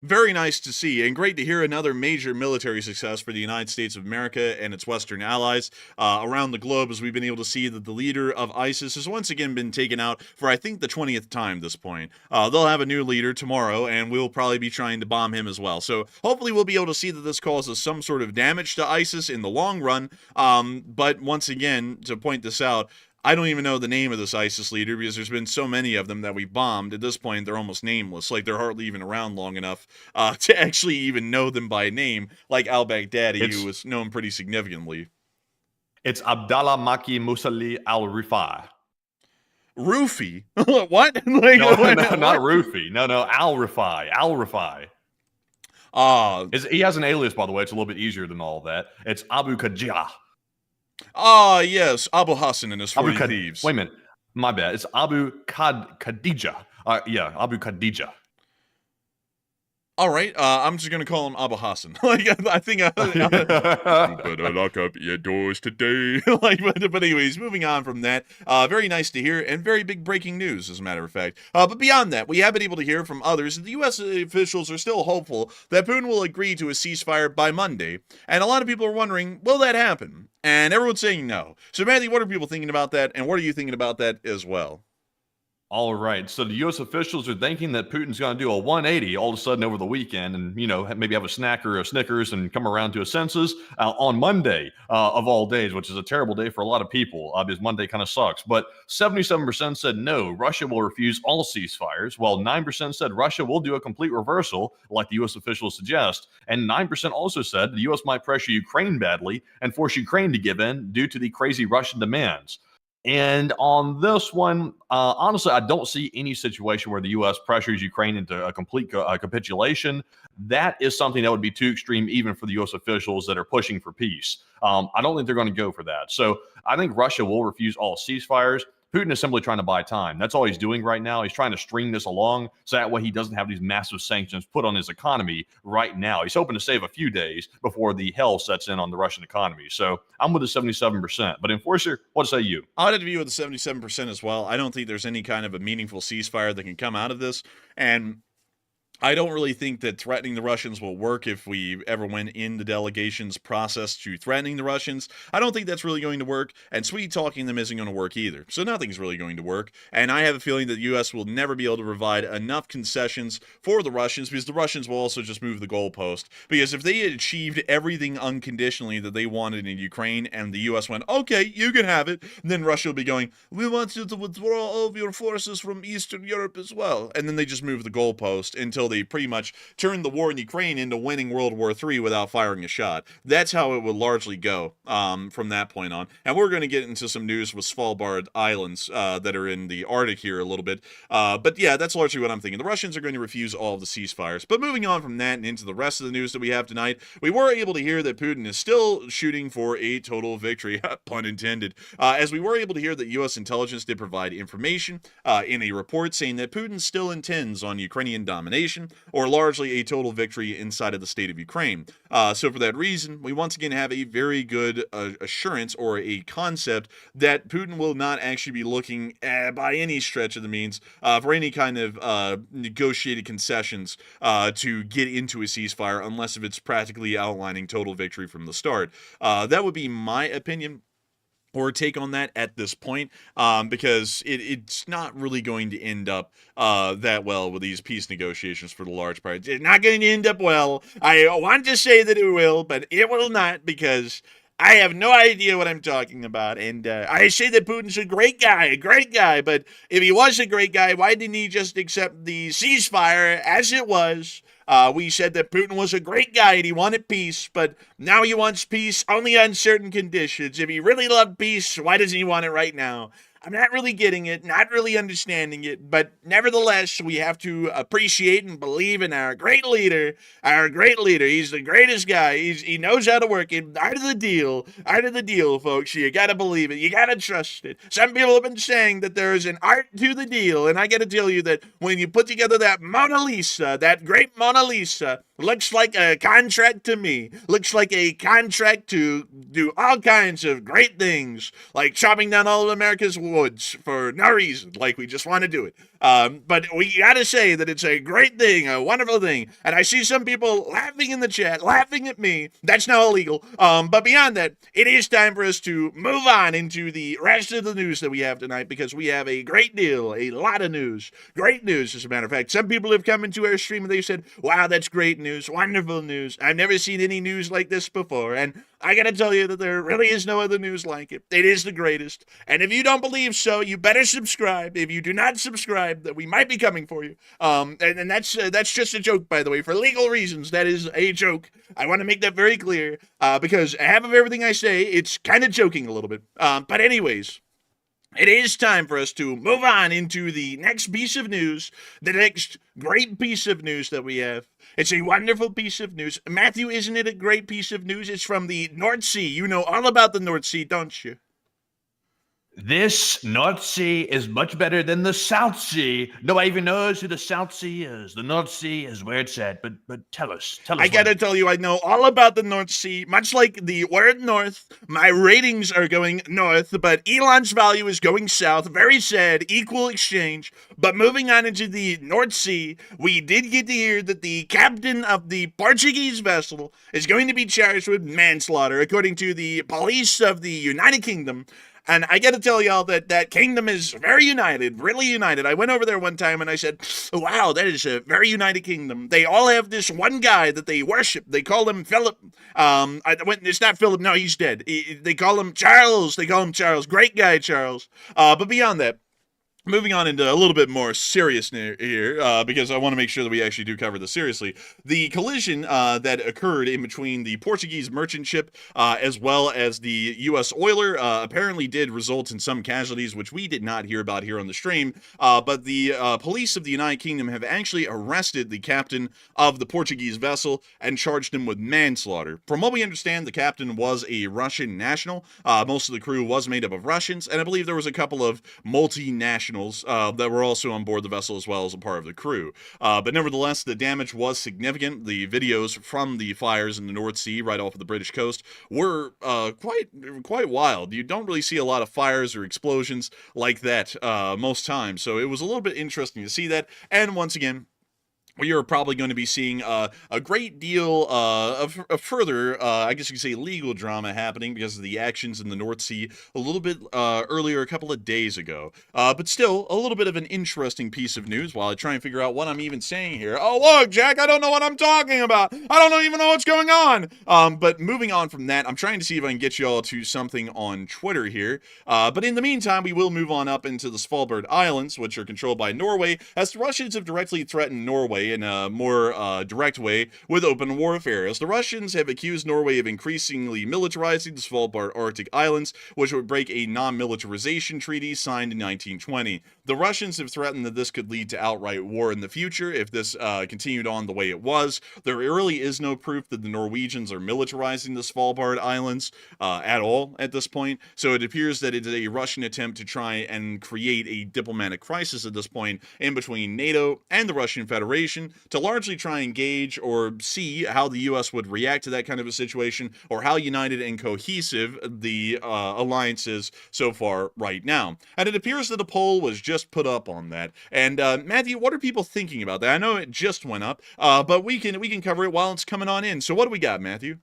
Very nice to see, and great to hear another major military success for the United States of America and its Western allies around the globe, as we've been able to see that the leader of ISIS has once again been taken out for, I think, the 20th time at this point. They'll have a new leader tomorrow, and we'll probably be trying to bomb him as well. So hopefully we'll be able to see that this causes some sort of damage to ISIS in the long run. But once again, to point this out, I don't even know the name of this ISIS leader because there's been so many of them that we bombed. At this point, they're almost nameless. Like, they're hardly even around long enough to actually even know them by name, like al-Baghdadi, who was known pretty significantly. It's Abdallah Maki Musali al-Rifai. Rufy? What? Like, no, not Rufy. No, al-Rifai. Al-Rifai. He has an alias, by the way. It's a little bit easier than all of that. It's Abu Khadija. Yes, Abu Hassan and his 40 thieves. Wait a minute, my bad. It's Abu Khadija. Abu Khadija. All right, I'm just gonna call him Abu Hassan. Like, I think you better lock up your doors today. But anyways, moving on from that, very nice to hear, and very big breaking news, as a matter of fact. But beyond that, we have been able to hear from others that the U.S. officials are still hopeful that Putin will agree to a ceasefire by Monday, and a lot of people are wondering, will that happen? And everyone's saying no. So, Matthew, what are people thinking about that, and what are you thinking about that as well? All right. So the U.S. officials are thinking that Putin's going to do a 180 all of a sudden over the weekend and, maybe have a snack or a Snickers and come around to his senses on Monday of all days, which is a terrible day for a lot of people because Monday kind of sucks. But 77% said no, Russia will refuse all ceasefires, while 9% said Russia will do a complete reversal like the U.S. officials suggest. And 9% also said the U.S. might pressure Ukraine badly and force Ukraine to give in due to the crazy Russian demands. And on this one, honestly, I don't see any situation where the U.S. pressures Ukraine into a complete capitulation. That is something that would be too extreme even for the U.S. officials that are pushing for peace. I don't think they're going to go for that. So I think Russia will refuse all ceasefires. Putin is simply trying to buy time. That's all he's doing right now. He's trying to string this along so that way he doesn't have these massive sanctions put on his economy right now. He's hoping to save a few days before the hell sets in on the Russian economy. So I'm with the 77%. But Enforcer, what say you? I'd have to be with the 77% as well. I don't think there's any kind of a meaningful ceasefire that can come out of this. And I don't really think that threatening the Russians will work if we ever went in the delegation's process to threatening the Russians. I don't think that's really going to work, and sweet-talking them isn't going to work either. So nothing's really going to work, and I have a feeling that the U.S. will never be able to provide enough concessions for the Russians, because the Russians will also just move the goalpost. Because if they had achieved everything unconditionally that they wanted in Ukraine, and the U.S. went, okay, you can have it, then Russia will be going, we want you to withdraw all of your forces from Eastern Europe as well. And then they just move the goalpost until they pretty much turned the war in Ukraine into winning World War III without firing a shot. That's how it would largely go from that point on. And we're going to get into some news with Svalbard Islands that are in the Arctic here a little bit. But yeah, that's largely what I'm thinking. The Russians are going to refuse all of the ceasefires. But moving on from that and into the rest of the news that we have tonight, we were able to hear that Putin is still shooting for a total victory, pun intended, as we were able to hear that U.S. intelligence did provide information in a report saying that Putin still intends on Ukrainian domination, or largely a total victory inside of the state of Ukraine. So for that reason, we once again have a very good assurance or a concept that Putin will not actually be looking by any stretch of the means for any kind of negotiated concessions to get into a ceasefire unless if it's practically outlining total victory from the start. That would be my opinion or take on that at this point, because it's not really going to end up that well with these peace negotiations for the large part. It's not going to end up well. I want to say that it will, but it will not, because I have no idea what I'm talking about. And I say that Putin's a great guy, but if he was a great guy, why didn't he just accept the ceasefire as it was We said that Putin was a great guy and he wanted peace, but now he wants peace only on certain conditions. If he really loved peace, why doesn't he want it right now? I'm not really getting it, not really understanding it, but nevertheless, we have to appreciate and believe in our great leader. Our great leader. He's the greatest guy. He knows how to work it. Art of the deal, folks. You gotta believe it. You gotta trust it. Some people have been saying that there is an art to the deal, and I gotta tell you that when you put together that Mona Lisa, that great Mona Lisa, looks like a contract to me. Looks like a contract to do all kinds of great things, like chopping down all of America's woods for no reason, like we just want to do it. But we gotta say that it's a great thing, a wonderful thing. And I see some people laughing in the chat, laughing at me. That's now illegal. But beyond that, it is time for us to move on into the rest of the news that we have tonight, because we have a great deal, a lot of news. Great news, as a matter of fact. Some people have come into our stream and they said, wow, that's great news, wonderful news. I've never seen any news like this before. And I gotta tell you that there really is no other news like it. It is the greatest. And if you don't believe so, you better subscribe. If you do not subscribe, that we might be coming for you. And that's just a joke, by the way. For legal reasons, that is a joke. I want to make that very clear, because half of everything I say, it's kind of joking a little bit. But anyways, it is time for us to move on into the next piece of news, the next great piece of news that we have. It's a wonderful piece of news. Matthew, isn't it a great piece of news? It's from the North Sea. You know all about the North Sea, don't you? This North Sea is much better than the South Sea. Nobody even knows who the South Sea is. The North Sea is where it's at. But tell us. I gotta tell you, I know all about the North Sea. Much like the word north, my ratings are going north, but Elon's value is going south. Very sad, equal exchange. But moving on into the North Sea, we did get to hear that the captain of the Portuguese vessel is going to be charged with manslaughter, according to the police of the United Kingdom. And I got to tell y'all that that kingdom is very united, really united. I went over there one time and I said, wow, that is a very united kingdom. They all have this one guy that they worship. They call him Philip. It's not Philip. No, he's dead. They call him Charles. Great guy, Charles. But beyond that, moving on into a little bit more serious here, because I want to make sure that we actually do cover this seriously. The collision that occurred in between the Portuguese merchant ship as well as the U.S. oiler apparently did result in some casualties, which we did not hear about here on the stream. But the police of the United Kingdom have actually arrested the captain of the Portuguese vessel and charged him with manslaughter. From what we understand, the captain was a Russian national. Most of the crew was made up of Russians, and I believe there was a couple of multinational that were also on board the vessel as well as a part of the crew. But nevertheless, the damage was significant. The videos from the fires in the North Sea right off of the British coast were quite wild. You don't really see a lot of fires or explosions like that most times, so it was a little bit interesting to see that. And once again, we are probably going to be seeing a great deal of further, I guess you could say, legal drama happening because of the actions in the North Sea a little bit earlier, a couple of days ago. But still, a little bit of an interesting piece of news while I try and figure out what I'm even saying here. Oh, look, Jack, I don't know what I'm talking about. I don't even know what's going on. But moving on from that, I'm trying to see if I can get you all to something on Twitter here. But in the meantime, we will move on up into the Svalbard Islands, which are controlled by Norway, as the Russians have directly threatened Norway in a more direct way with open warfare, as the Russians have accused Norway of increasingly militarizing the Svalbard Arctic Islands, which would break a non-militarization treaty signed in 1920. The Russians have threatened that this could lead to outright war in the future if this continued on the way it was. There really is no proof that the Norwegians are militarizing the Svalbard Islands at all at this point, so it appears that it is a Russian attempt to try and create a diplomatic crisis at this point in between NATO and the Russian Federation to largely try and gauge or see how the U.S. would react to that kind of a situation, or how united and cohesive the alliance is so far right now. And it appears that a poll was just put up on that. And Matthew, what are people thinking about that? I know it just went up, but we can cover it while it's coming on in. So what do we got, Matthew?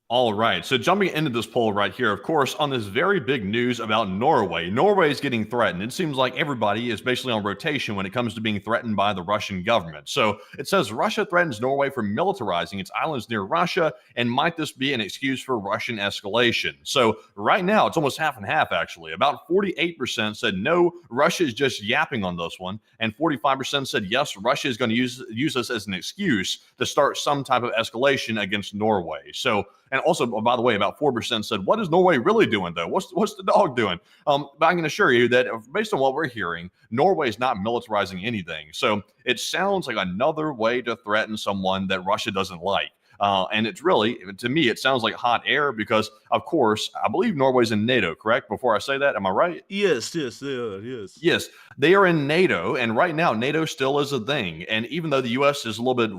All right. So jumping into this poll right here, of course, on this very big news about Norway. Norway is getting threatened. It seems like everybody is basically on rotation when it comes to being threatened by the Russian government. So it says Russia threatens Norway for militarizing its islands near Russia, and might this be an excuse for Russian escalation? So right now, it's almost half and half, actually. About 48% said no, Russia is just yapping on this one, and 45% said yes, Russia is going to use this as an excuse to start some type of escalation against Norway. So, and also, by the way, about 4% said, what is Norway really doing, though? What's the dog doing? But I can assure you that based on what we're hearing, Norway is not militarizing anything. So it sounds like another way to threaten someone that Russia doesn't like. And it's really, to me, it sounds like hot air because, of course, I believe Norway's in NATO, correct? Before I say that, am I right? Yes, yes, they are, yes. Yes, they are in NATO, and right now NATO still is a thing. And even though the U.S. is a little bit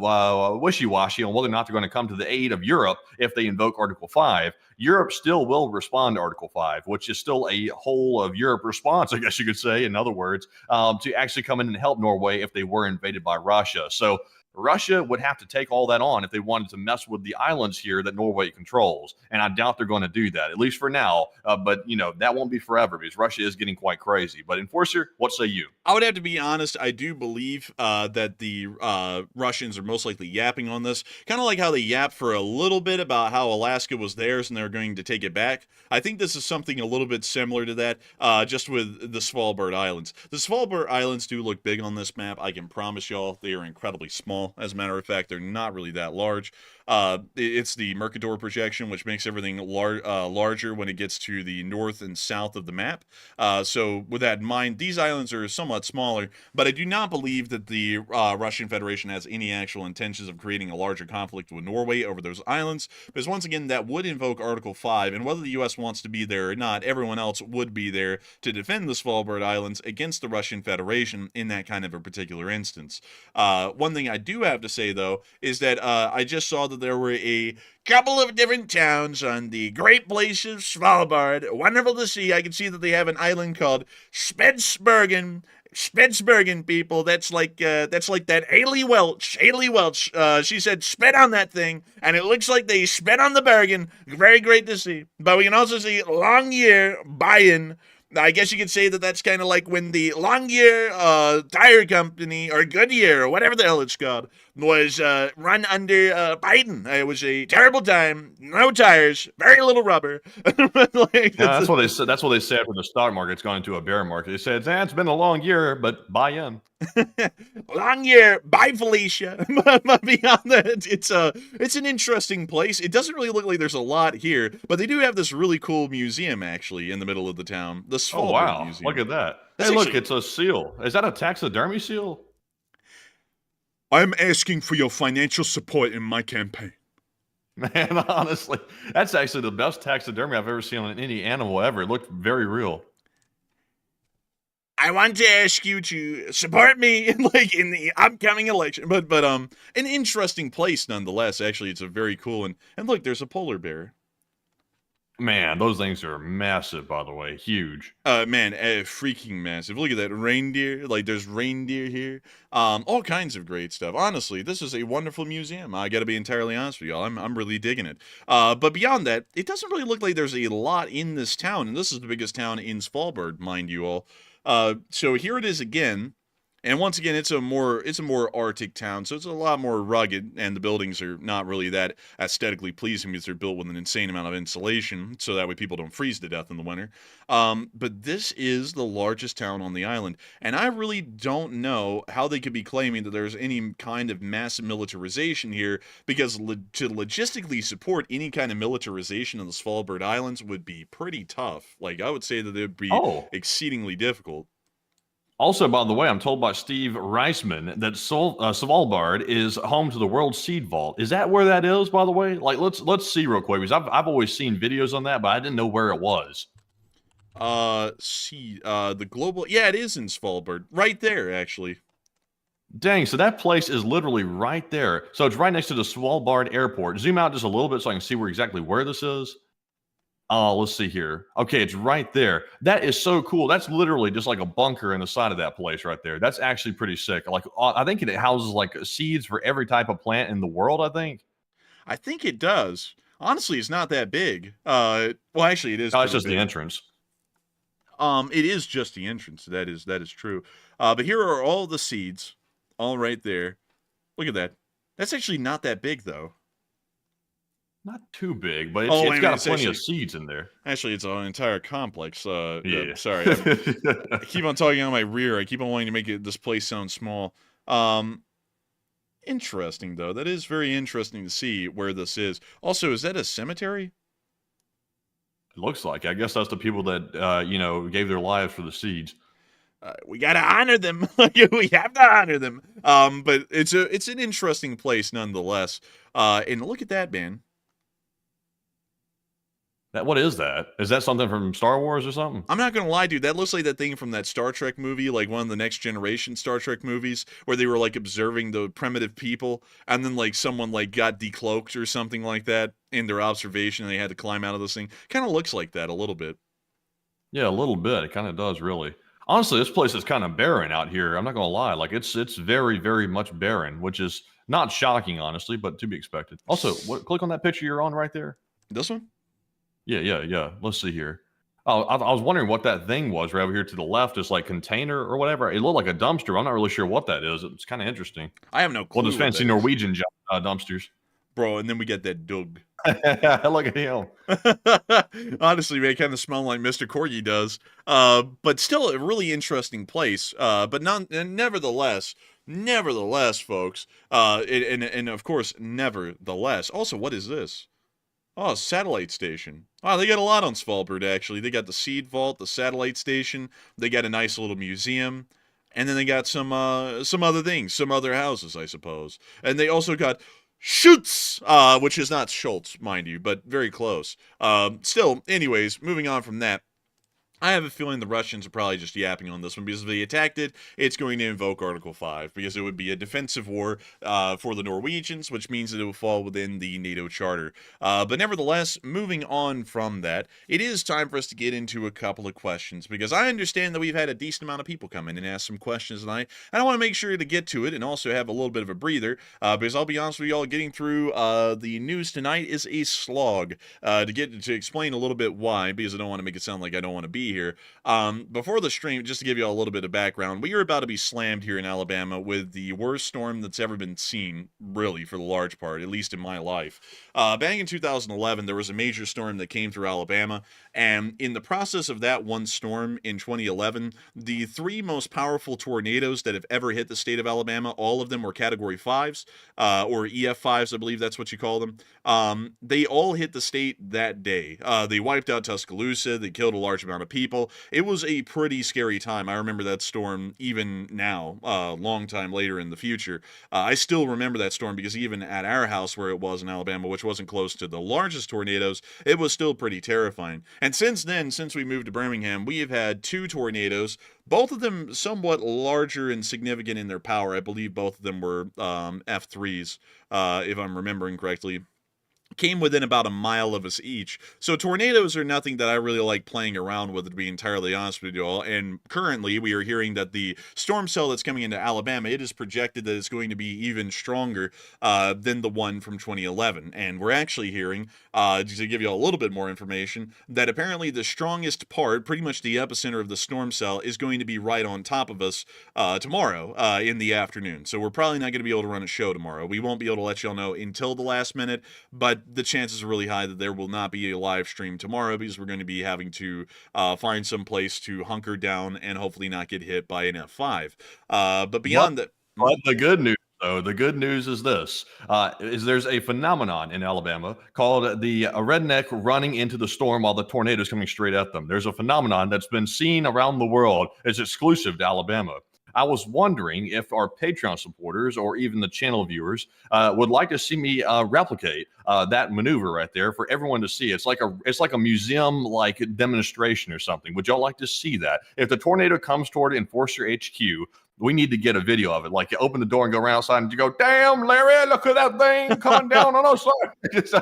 wishy-washy on whether or not they're going to come to the aid of Europe if they invoke Article 5, Europe still will respond to Article 5, which is still a whole of Europe response, I guess you could say, in other words, to actually come in and help Norway if they were invaded by Russia. So Russia would have to take all that on if they wanted to mess with the islands here that Norway controls. And I doubt they're going to do that, at least for now. But, that won't be forever because Russia is getting quite crazy. But Enforcer, what say you? I would have to be honest. I do believe that the Russians are most likely yapping on this. Kind of like how they yapped for a little bit about how Alaska was theirs and they're going to take it back. I think this is something a little bit similar to that, just with the Svalbard Islands. The Svalbard Islands do look big on this map. I can promise y'all they are incredibly small. As a matter of fact, they're not really that large. It's the Mercator projection, which makes everything larger when it gets to the north and south of the map. So with that in mind, these islands are somewhat smaller, but I do not believe that the Russian Federation has any actual intentions of creating a larger conflict with Norway over those islands, because once again, that would invoke Article 5, and whether the U.S. wants to be there or not, everyone else would be there to defend the Svalbard Islands against the Russian Federation in that kind of a particular instance. One thing I do have to say, though, is that I just saw that there were a couple of different towns on the great place of Svalbard. Wonderful to see. I can see that they have an island called Spitsbergen. Spitsbergen, people. That's like that Haley Welch. Haley Welch. She said spit on that thing, and it looks like they spit on the Bergen. Very great to see. But we can also see Longyear Bayern. I guess you could say that that's kind of like when the Longyear tire company, or Goodyear, or whatever the hell it's called, was run under Biden. It was a terrible time. No tires, very little rubber. That's what they said. That's what they said when the stock market's gone into a bear market. They said, it's been a long year, but buy in. Long year, bye Felicia. But beyond that, it's an interesting place. It doesn't really look like there's a lot here, but they do have this really cool museum actually in the middle of the town. The Svalbard Museum. Look at that. That's Hey, look, actually- it's a seal. Is that a taxidermy seal? I'm asking for your financial support in my campaign. Man, honestly, that's actually the best taxidermy I've ever seen on any animal ever. It looked very real. I want to ask you to support me in the upcoming election. But an interesting place nonetheless. Actually, it's a very cool and look, there's a polar bear. Man, those things are massive, by the way. Huge. Freaking massive. Look at that reindeer. Like, there's reindeer here. All kinds of great stuff. Honestly, this is a wonderful museum. I gotta be entirely honest with y'all. I'm really digging it. But beyond that, it doesn't really look like there's a lot in this town. And this is the biggest town in Svalbard, mind you all. So here it is again. And once again, it's a more Arctic town, so it's a lot more rugged, and the buildings are not really that aesthetically pleasing because they're built with an insane amount of insulation, so that way people don't freeze to death in the winter. But this is the largest town on the island, and I really don't know how they could be claiming that there's any kind of massive militarization here, because to logistically support any kind of militarization of the Svalbard Islands would be pretty tough. Like, I would say that it would be exceedingly difficult. Also, by the way, I'm told by Steve Reisman that Svalbard is home to the World Seed Vault. Is that where that is, by the way? Like, let's see real quick, because I've always seen videos on that, but I didn't know where it was. The global... Yeah, it is in Svalbard. Right there, actually. Dang, so that place is literally right there. So it's right next to the Svalbard Airport. Zoom out just a little bit so I can see exactly where this is. Let's see here. Okay, it's right there. That is so cool. That's literally just like a bunker in the side of that place right there. That's actually pretty sick. Like, I think it houses like seeds for every type of plant in the world, I think. I think it does. Honestly, it's not that big. Well, actually, it is. No, it's pretty just the big. entrance. It is just the entrance. That is true. But here are all the seeds, all right there. Look at that. That's actually not that big, though. Not too big, but Oh, wait it's a got minute, plenty it's of seeds in there. Actually, it's an entire complex. Yeah. Sorry, I keep on talking on my rear. I keep on wanting to make this place sound small. Interesting, though. That is very interesting to see where this is. Also, is that a cemetery? It looks like. I guess that's the people that gave their lives for the seeds. We gotta honor them. We have to honor them. But it's an interesting place nonetheless. And look at that, man. What is that? Is that something from Star Wars or something? I'm not gonna lie, dude. That looks like that thing from that Star Trek movie, like one of the Next Generation Star Trek movies, where they were like observing the primitive people, and then like someone like got decloaked or something like that in their observation, and they had to climb out of this thing. Kind of looks like that a little bit. Yeah, a little bit. It kind of does, really. Honestly, this place is kind of barren out here. I'm not gonna lie. Like it's very, very much barren, which is not shocking, honestly, but to be expected. Also, click on that picture you're on right there. This one? Yeah. Let's see here. Oh, I was wondering what that thing was right over here to the left. It's like container or whatever. It looked like a dumpster. I'm not really sure what that is. It's kind of interesting. I have no clue. Well, those fancy Norwegian dumpsters. Bro, and then we get that Doug. Look at him. Honestly, man, kind of smell like Mr. Corgi does. But still a really interesting place. But nevertheless, folks. And of course, nevertheless. Also, what is this? Oh, satellite station. Oh, they got a lot on Svalbard, actually. They got the seed vault, the satellite station. They got a nice little museum. And then they got some other things, some other houses, I suppose. And they also got Schutz, which is not Schultz, mind you, but very close. Still, anyways, moving on from that. I have a feeling the Russians are probably just yapping on this one, because if they attacked it, it's going to invoke Article 5, because it would be a defensive war for the Norwegians, which means that it will fall within the NATO charter. But nevertheless, moving on from that, it is time for us to get into a couple of questions, because I understand that we've had a decent amount of people come in and ask some questions tonight, and I want to make sure to get to it and also have a little bit of a breather, because I'll be honest with you all, getting through the news tonight is a slog. To explain a little bit why, because I don't want to make it sound like I don't want to be here. Before the stream, just to give you all a little bit of background, we are about to be slammed here in Alabama with the worst storm that's ever been seen, really, for the large part, at least in my life. Back in 2011, there was a major storm that came through Alabama, and in the process of that one storm in 2011, the three most powerful tornadoes that have ever hit the state of Alabama, all of them were Category 5s, or EF5s, I believe that's what you call them. They all hit the state that day. They wiped out Tuscaloosa, they killed a large amount of people. It was a pretty scary time. I remember that storm even now, long time later in the future. I still remember that storm because even at our house where it was in Alabama, which wasn't close to the largest tornadoes, it was still pretty terrifying. And since then, since we moved to Birmingham, we have had two tornadoes, both of them somewhat larger and significant in their power. I believe both of them were F3s, if I'm remembering correctly. Came within about a mile of us each. So tornadoes are nothing that I really like playing around with, to be entirely honest with you all. And currently we are hearing that the storm cell that's coming into Alabama, it is projected that it's going to be even stronger than the one from 2011. And we're actually hearing, to give you a little bit more information, that apparently the strongest part, pretty much the epicenter of the storm cell, is going to be right on top of us tomorrow in the afternoon. So we're probably not going to be able to run a show tomorrow. We won't be able to let y'all know until the last minute, but the chances are really high that there will not be a live stream tomorrow, because we're going to be having to find some place to hunker down and hopefully not get hit by an F5. But beyond that... But the good news, though, the good news is this, is there's a phenomenon in Alabama called the redneck running into the storm while the tornado is coming straight at them. There's a phenomenon that's been seen around the world. It's exclusive to Alabama. I was wondering if our Patreon supporters or even the channel viewers would like to see me replicate that maneuver right there for everyone to see. It's like a museum like demonstration or something. Would y'all like to see that? If the tornado comes toward Enforcer HQ, we need to get a video of it. Like you open the door and go around outside and you go, "Damn, Larry, look at that thing coming down on us."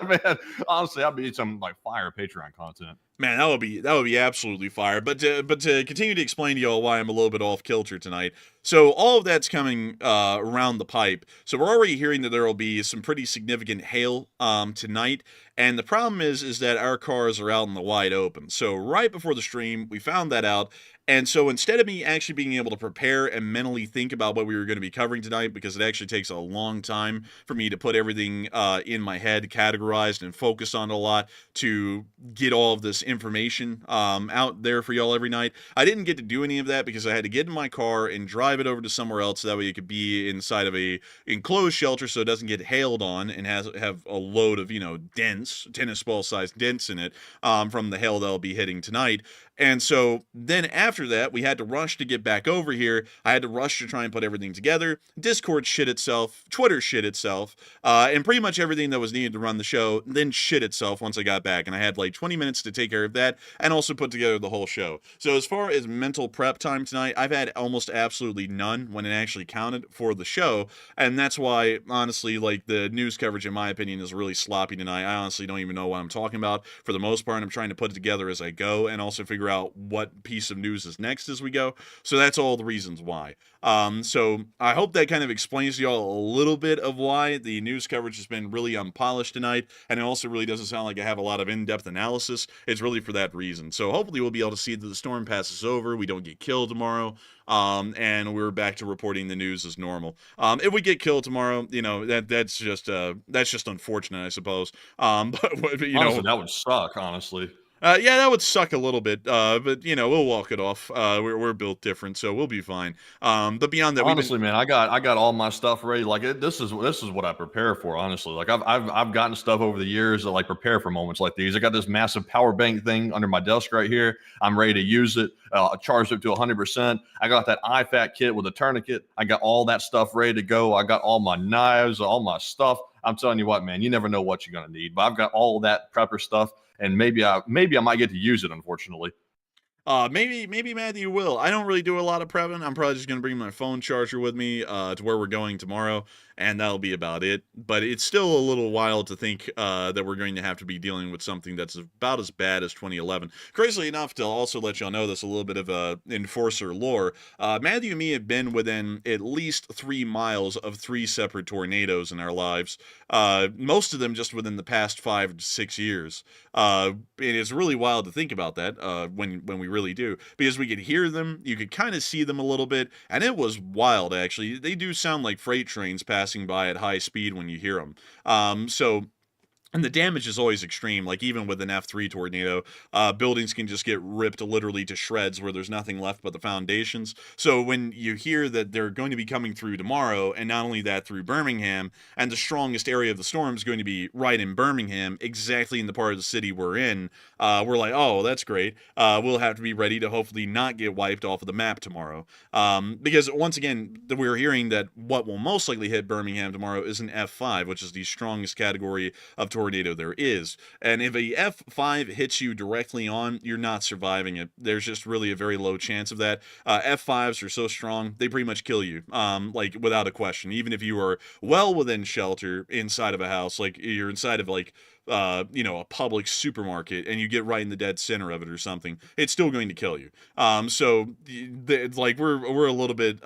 Man, honestly, that'd be some like fire Patreon content. Man, that would be absolutely fire. But to continue to explain to y'all why I'm a little bit off kilter tonight. So all of that's coming around the pipe. So we're already hearing that there will be some pretty significant hail tonight. And the problem is that our cars are out in the wide open. So right before the stream, we found that out. And so instead of me actually being able to prepare and mentally think about what we were going to be covering tonight, because it actually takes a long time for me to put everything in my head, categorized and focus on it a lot to get all of this information out there for y'all every night, I didn't get to do any of that because I had to get in my car and drive it over to somewhere else so that way it could be inside of a enclosed shelter so it doesn't get hailed on and have a load of, dents, tennis ball sized dents in it from the hail that'll be hitting tonight. And so then after that, we had to rush to get back over here. I had to rush to try and put everything together. Discord shit itself. Twitter shit itself. And pretty much everything that was needed to run the show then shit itself once I got back. And I had like 20 minutes to take care of that and also put together the whole show. So as far as mental prep time tonight, I've had almost absolutely none when it actually counted for the show. And that's why, honestly, like the news coverage, in my opinion, is really sloppy tonight. I honestly don't even know what I'm talking about. For the most part, I'm trying to put it together as I go and also figure out what piece of news is next as we go. So that's all the reasons why. So I hope that kind of explains to y'all a little bit of why the news coverage has been really unpolished tonight. And it also really doesn't sound like I have a lot of in-depth analysis. It's really for that reason. So hopefully we'll be able to see that the storm passes over. We don't get killed tomorrow. And we're back to reporting the news as normal. If we get killed tomorrow, that's just unfortunate, I suppose. But Honestly, that would suck, honestly. Yeah, that would suck a little bit, but we'll walk it off. We're built different, so we'll be fine. But beyond that, honestly, man, I got all my stuff ready. Like this is what I prepare for. Honestly, like I've gotten stuff over the years that like prepare for moments like these. I got this massive power bank thing under my desk right here. I'm ready to use it. Charged up to 100%. I got that IFAK kit with a tourniquet. I got all that stuff ready to go. I got all my knives, all my stuff. I'm telling you what, man, you never know what you're gonna need. But I've got all that prepper stuff. And maybe I might get to use it, unfortunately. Maybe Matthew will. I don't really do a lot of prepping. I'm probably just going to bring my phone charger with me to where we're going tomorrow, and that'll be about it. But it's still a little wild to think that we're going to have to be dealing with something that's about as bad as 2011. Crazily enough, to also let y'all know this, a little bit of enforcer lore, Matthew and me have been within at least 3 miles of 3 separate tornadoes in our lives, most of them just within the past 5 to 6 years. And it's really wild to think about that when we really do, because we could hear them, you could kind of see them a little bit, and it was wild, actually. They do sound like freight trains passing by at high speed when you hear them. And the damage is always extreme. Like even with an F3 tornado, buildings can just get ripped literally to shreds where there's nothing left but the foundations. So when you hear that they're going to be coming through tomorrow, and not only that, through Birmingham, and the strongest area of the storm is going to be right in Birmingham, exactly in the part of the city we're in, we're like, oh, that's great. We'll have to be ready to hopefully not get wiped off of the map tomorrow. Because once again, we're hearing that what will most likely hit Birmingham tomorrow is an F5, which is the strongest category of tornado there is. And if a F5 hits you directly on, you're not surviving it. There's just really a very low chance of that. F5s are so strong, they pretty much kill you, like without a question. Even if you are well within shelter inside of a house, like you're inside of like a public supermarket and you get right in the dead center of it or something, it's still going to kill you. So like we're a little bit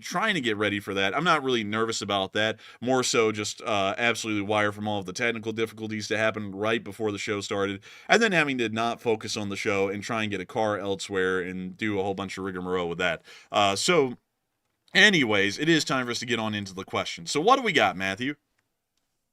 trying to get ready for that. I'm not really nervous about that, more so just absolutely wire from all of the technical difficulties to happen right before the show started, and then having to not focus on the show and try and get a car elsewhere and do a whole bunch of rigmarole with that. So anyways, it is time for us to get on into the questions. So what do we got, Matthew?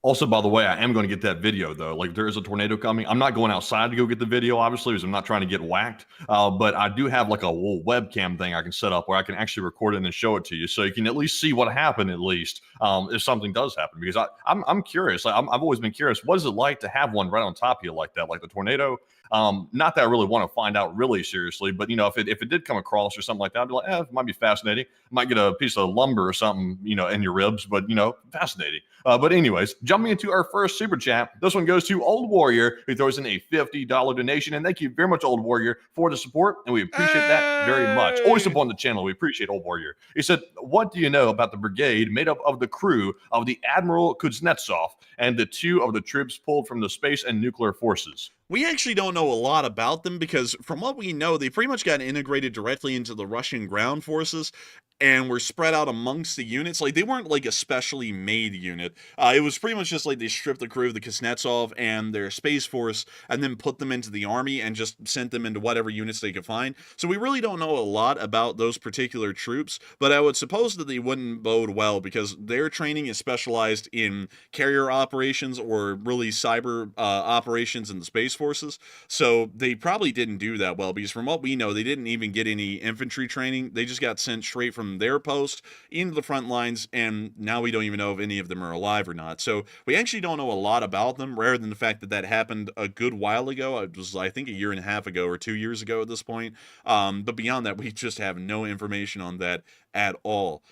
Also, by the way, I am going to get that video, though. Like, there is a tornado coming. I'm not going outside to go get the video, obviously, because I'm not trying to get whacked. But I do have, like, a little webcam thing I can set up where I can actually record it and show it to you. So you can at least see what happened, at least, if something does happen. Because I'm curious. I've always been curious. What is it like to have one right on top of you like that, like the tornado? Not that I really want to find out really seriously, but, if it did come across or something like that, I'd be like, it might be fascinating. Might get a piece of lumber or something, in your ribs, but, fascinating. But anyways, jumping into our first super chat, this one goes to Old Warrior, who throws in a $50 donation. And thank you very much, Old Warrior, for the support. And we appreciate that very much. Always support the channel. We appreciate Old Warrior. He said, what do you know about the brigade made up of the crew of the Admiral Kuznetsov and the 2 of the troops pulled from the space and nuclear forces? We actually don't know a lot about them because from what we know, they pretty much got integrated directly into the Russian ground forces and were spread out amongst the units. Like, they weren't like a specially made unit. It was pretty much just like they stripped the crew of the Kuznetsov and their Space Force and then put them into the army and just sent them into whatever units they could find. So we really don't know a lot about those particular troops, but I would suppose that they wouldn't bode well because their training is specialized in carrier operations or really cyber operations in the Space Forces. So they probably didn't do that well because from what we know, they didn't even get any infantry training. They just got sent straight from their post into the front lines, and now we don't even know if any of them are alive or not. So we actually don't know a lot about them, rather than the fact that that happened a good while ago. It was, I think, a year and a half ago or 2 years ago at this point. But beyond that, we just have no information on that at all.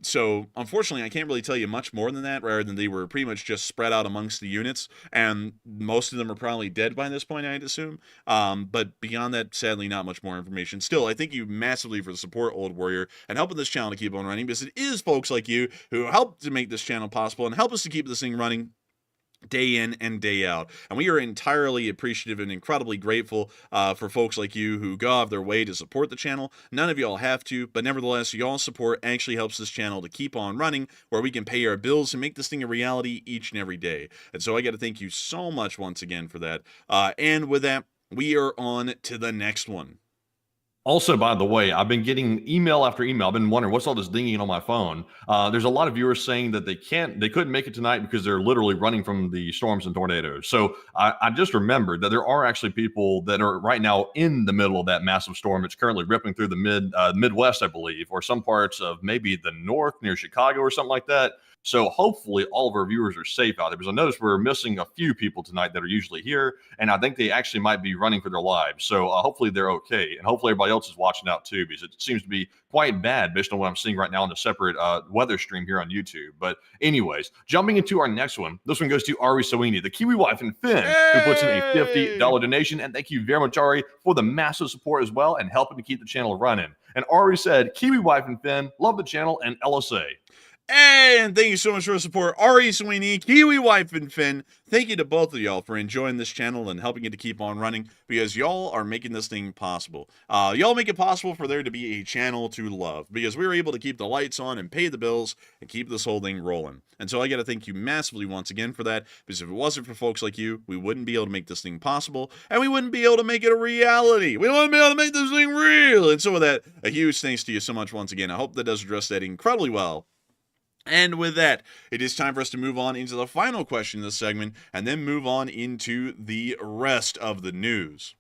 So unfortunately, I can't really tell you much more than that, rather than they were pretty much just spread out amongst the units, and most of them are probably dead by this point, I'd assume. But beyond that, sadly, not much more information. Still, I thank you massively for the support, Old Warrior, and helping this channel to keep on running, because it is folks like you who help to make this channel possible and help us to keep this thing running day in and day out. And we are entirely appreciative and incredibly grateful for folks like you who go out of their way to support the channel. None of y'all have to, but nevertheless, y'all's support actually helps this channel to keep on running, where we can pay our bills and make this thing a reality each and every day. And so I got to thank you so much once again for that. And with that, we are on to the next one. Also, by the way, I've been getting email after email. I've been wondering what's all this dinging on my phone. There's a lot of viewers saying that they couldn't make it tonight because they're literally running from the storms and tornadoes. So I just remembered that there are actually people that are right now in the middle of that massive storm. It's currently ripping through the Midwest, I believe, or some parts of maybe the north near Chicago or something like that. So hopefully all of our viewers are safe out there, because I noticed we're missing a few people tonight that are usually here, and I think they actually might be running for their lives. So hopefully they're okay, and hopefully everybody else is watching out too, because it seems to be quite bad based on what I'm seeing right now on the separate weather stream here on YouTube. But anyways, jumping into our next one, this one goes to Ari Soini, the Kiwi wife and Finn, who puts in a $50 donation, and thank you very much, Ari, for the massive support as well and helping to keep the channel running. And Ari said, Kiwi wife and Finn, love the channel and LSA. And thank you so much for the support, Ari Sweeney, Kiwi Wife, and Finn. Thank you to both of y'all for enjoying this channel and helping it to keep on running, because y'all are making this thing possible. Y'all make it possible for there to be a channel to love, because we were able to keep the lights on and pay the bills and keep this whole thing rolling. And so I got to thank you massively once again for that, because if it wasn't for folks like you, we wouldn't be able to make this thing possible, and we wouldn't be able to make it a reality. We wouldn't be able to make this thing real. And so with that, a huge thanks to you so much once again. I hope that does address that incredibly well. And with that, it is time for us to move on into the final question of this segment, and then move on into the rest of the news.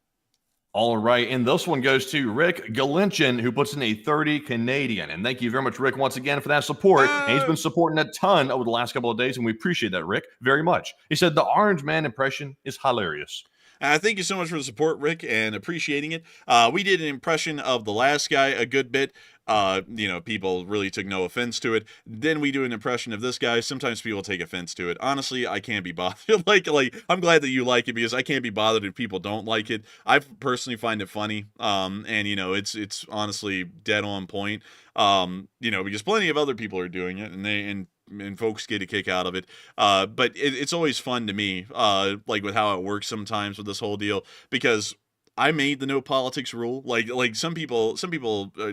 All right, and this one goes to Rick Galinchin, who puts in a 30 Canadian. And thank you very much, Rick, once again for that support. And he's been supporting a ton over the last couple of days, and we appreciate that, Rick, very much. He said the Orange Man impression is hilarious. Thank you so much for the support, Rick, and appreciating it. We did an impression of the last guy a good bit. People really took no offense to it. Then we do an impression of this guy. Sometimes people take offense to it. Honestly, I can't be bothered. like, I'm glad that you like it, because I can't be bothered if people don't like it. I personally find it funny. It's honestly dead on point. Because plenty of other people are doing it, and folks get a kick out of it. But it's always fun to me, with how it works sometimes with this whole deal, because I made the no politics rule. Like some people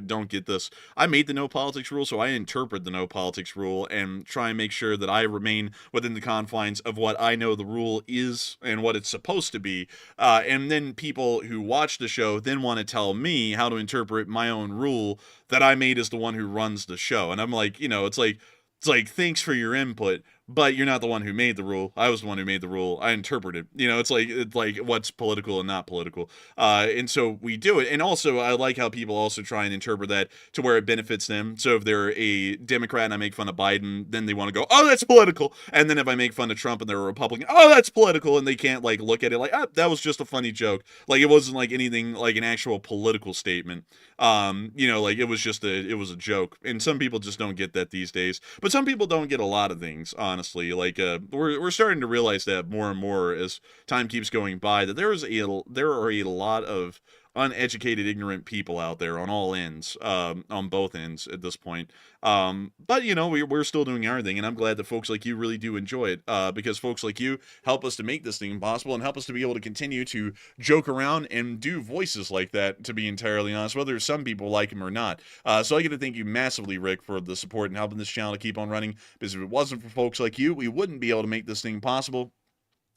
don't get this. I made the no politics rule, so I interpret the no politics rule and try and make sure that I remain within the confines of what I know the rule is and what it's supposed to be. And then people who watch the show then want to tell me how to interpret my own rule that I made as the one who runs the show. And I'm like, it's like, thanks for your input, but you're not the one who made the rule. I was the one who made the rule. I interpret it. It's like what's political and not political. And so we do it. And also, I like how people also try and interpret that to where it benefits them. So if they're a Democrat and I make fun of Biden, then they want to go, oh, that's political. And then if I make fun of Trump and they're a Republican, oh, that's political. And they can't look at it like, that was just a funny joke. It wasn't like anything like an actual political statement. It was just it was a joke. And some people just don't get that these days. But some people don't get a lot of things, honestly. We're starting to realize that more and more as time keeps going by, that there are a lot of uneducated, ignorant people out there on all ends, on both ends at this point. But you know, we're still doing our thing, and I'm glad that folks like you really do enjoy it, because folks like you help us to make this thing possible and help us to be able to continue to joke around and do voices like that, to be entirely honest, whether some people like them or not. So I get to thank you massively, Rick, for the support and helping this channel to keep on running, because if it wasn't for folks like you, we wouldn't be able to make this thing possible,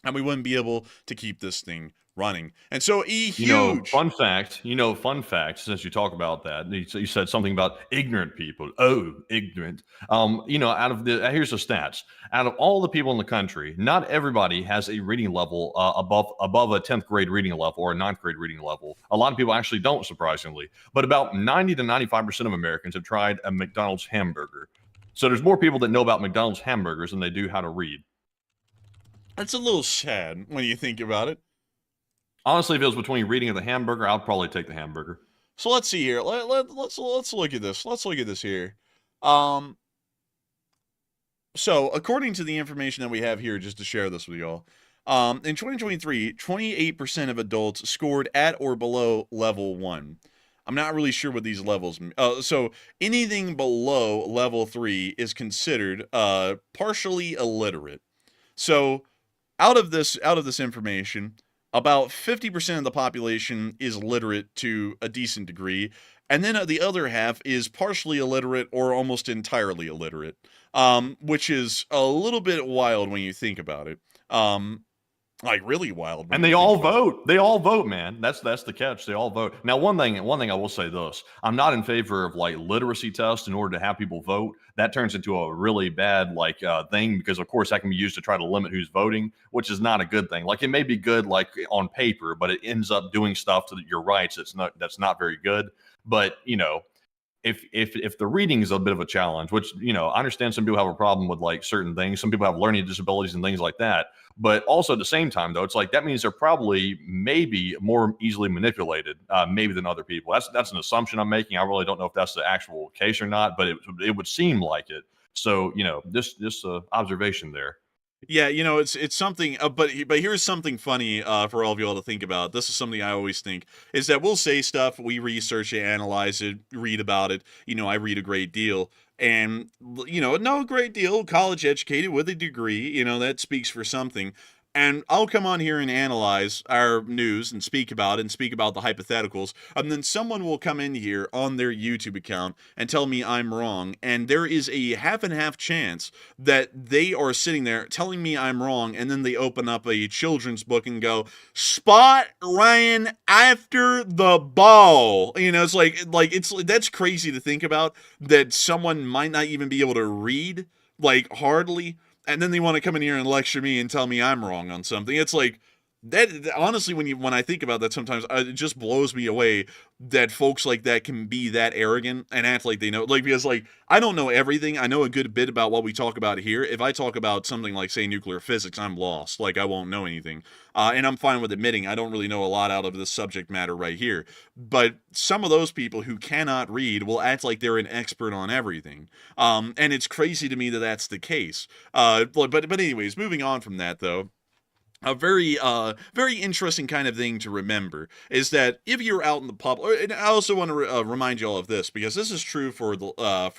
and we wouldn't be able to keep this thing running. And so huge fun fact, since you talk about that, you said something about ignorant people. Oh, ignorant. Here's the stats. Out of all the people in the country, not everybody has a reading level above a 10th grade reading level or a 9th grade reading level. A lot of people actually don't, surprisingly. But about 90 to 95% of Americans have tried a McDonald's hamburger. So there's more people that know about McDonald's hamburgers than they do how to read. That's a little sad when you think about it. Honestly, if it was between reading and the hamburger, I'd probably take the hamburger. So let's see here. Let's look at this. Let's look at this here. So according to the information that we have here, just to share this with y'all, in 2023, 28% of adults scored at or below level 1. I'm not really sure what these levels mean. So anything below level 3 is considered partially illiterate. So out of this information, about 50% of the population is literate to a decent degree, and then the other half is partially illiterate or almost entirely illiterate, which is a little bit wild when you think about it. Like really wild. And they all vote. They all vote, man. That's the catch. They all vote. Now, one thing I will say this: I'm not in favor of like literacy tests in order to have people vote. That turns into a really bad thing, because of course that can be used to try to limit who's voting, which is not a good thing. Like, it may be good like on paper, but it ends up doing stuff to your rights that's not very good. But you know, if the reading is a bit of a challenge, which, you know, I understand some people have a problem with like certain things. Some people have learning disabilities and things like that. But also at the same time, though, it's like that means they're probably maybe more easily manipulated, maybe than other people. That's an assumption I'm making. I really don't know if that's the actual case or not, but it would seem like it. So, you know, this observation there. Yeah, you know, it's something, but here's something funny for all of you all to think about. This is something I always think, is that we'll say stuff, we research it, analyze it, read about it. You know, I read a great deal, and, you know, no great deal, college educated with a degree, you know, that speaks for something. And I'll come on here and analyze our news and speak about it and speak about the hypotheticals. And then someone will come in here on their YouTube account and tell me I'm wrong. And there is a half and half chance that they are sitting there telling me I'm wrong. And then they open up a children's book and go, "Spot Ryan after the ball." You know, it's that's crazy to think about, that someone might not even be able to read, like hardly. And then they want to come in here and lecture me and tell me I'm wrong on something. It's like, that honestly, when I think about that, sometimes it just blows me away that folks like that can be that arrogant and act like they know. Like, because like, I don't know everything. I know a good bit about what we talk about here. If I talk about something like, say, nuclear physics, I'm lost. Like, I won't know anything. And I'm fine with admitting I don't really know a lot out of this subject matter right here. But some of those people who cannot read will act like they're an expert on everything. And it's crazy to me that that's the case. But anyways, moving on from that, though. A very interesting kind of thing to remember is that if you're out in the public, and I also want to remind you all of this, because this is true for the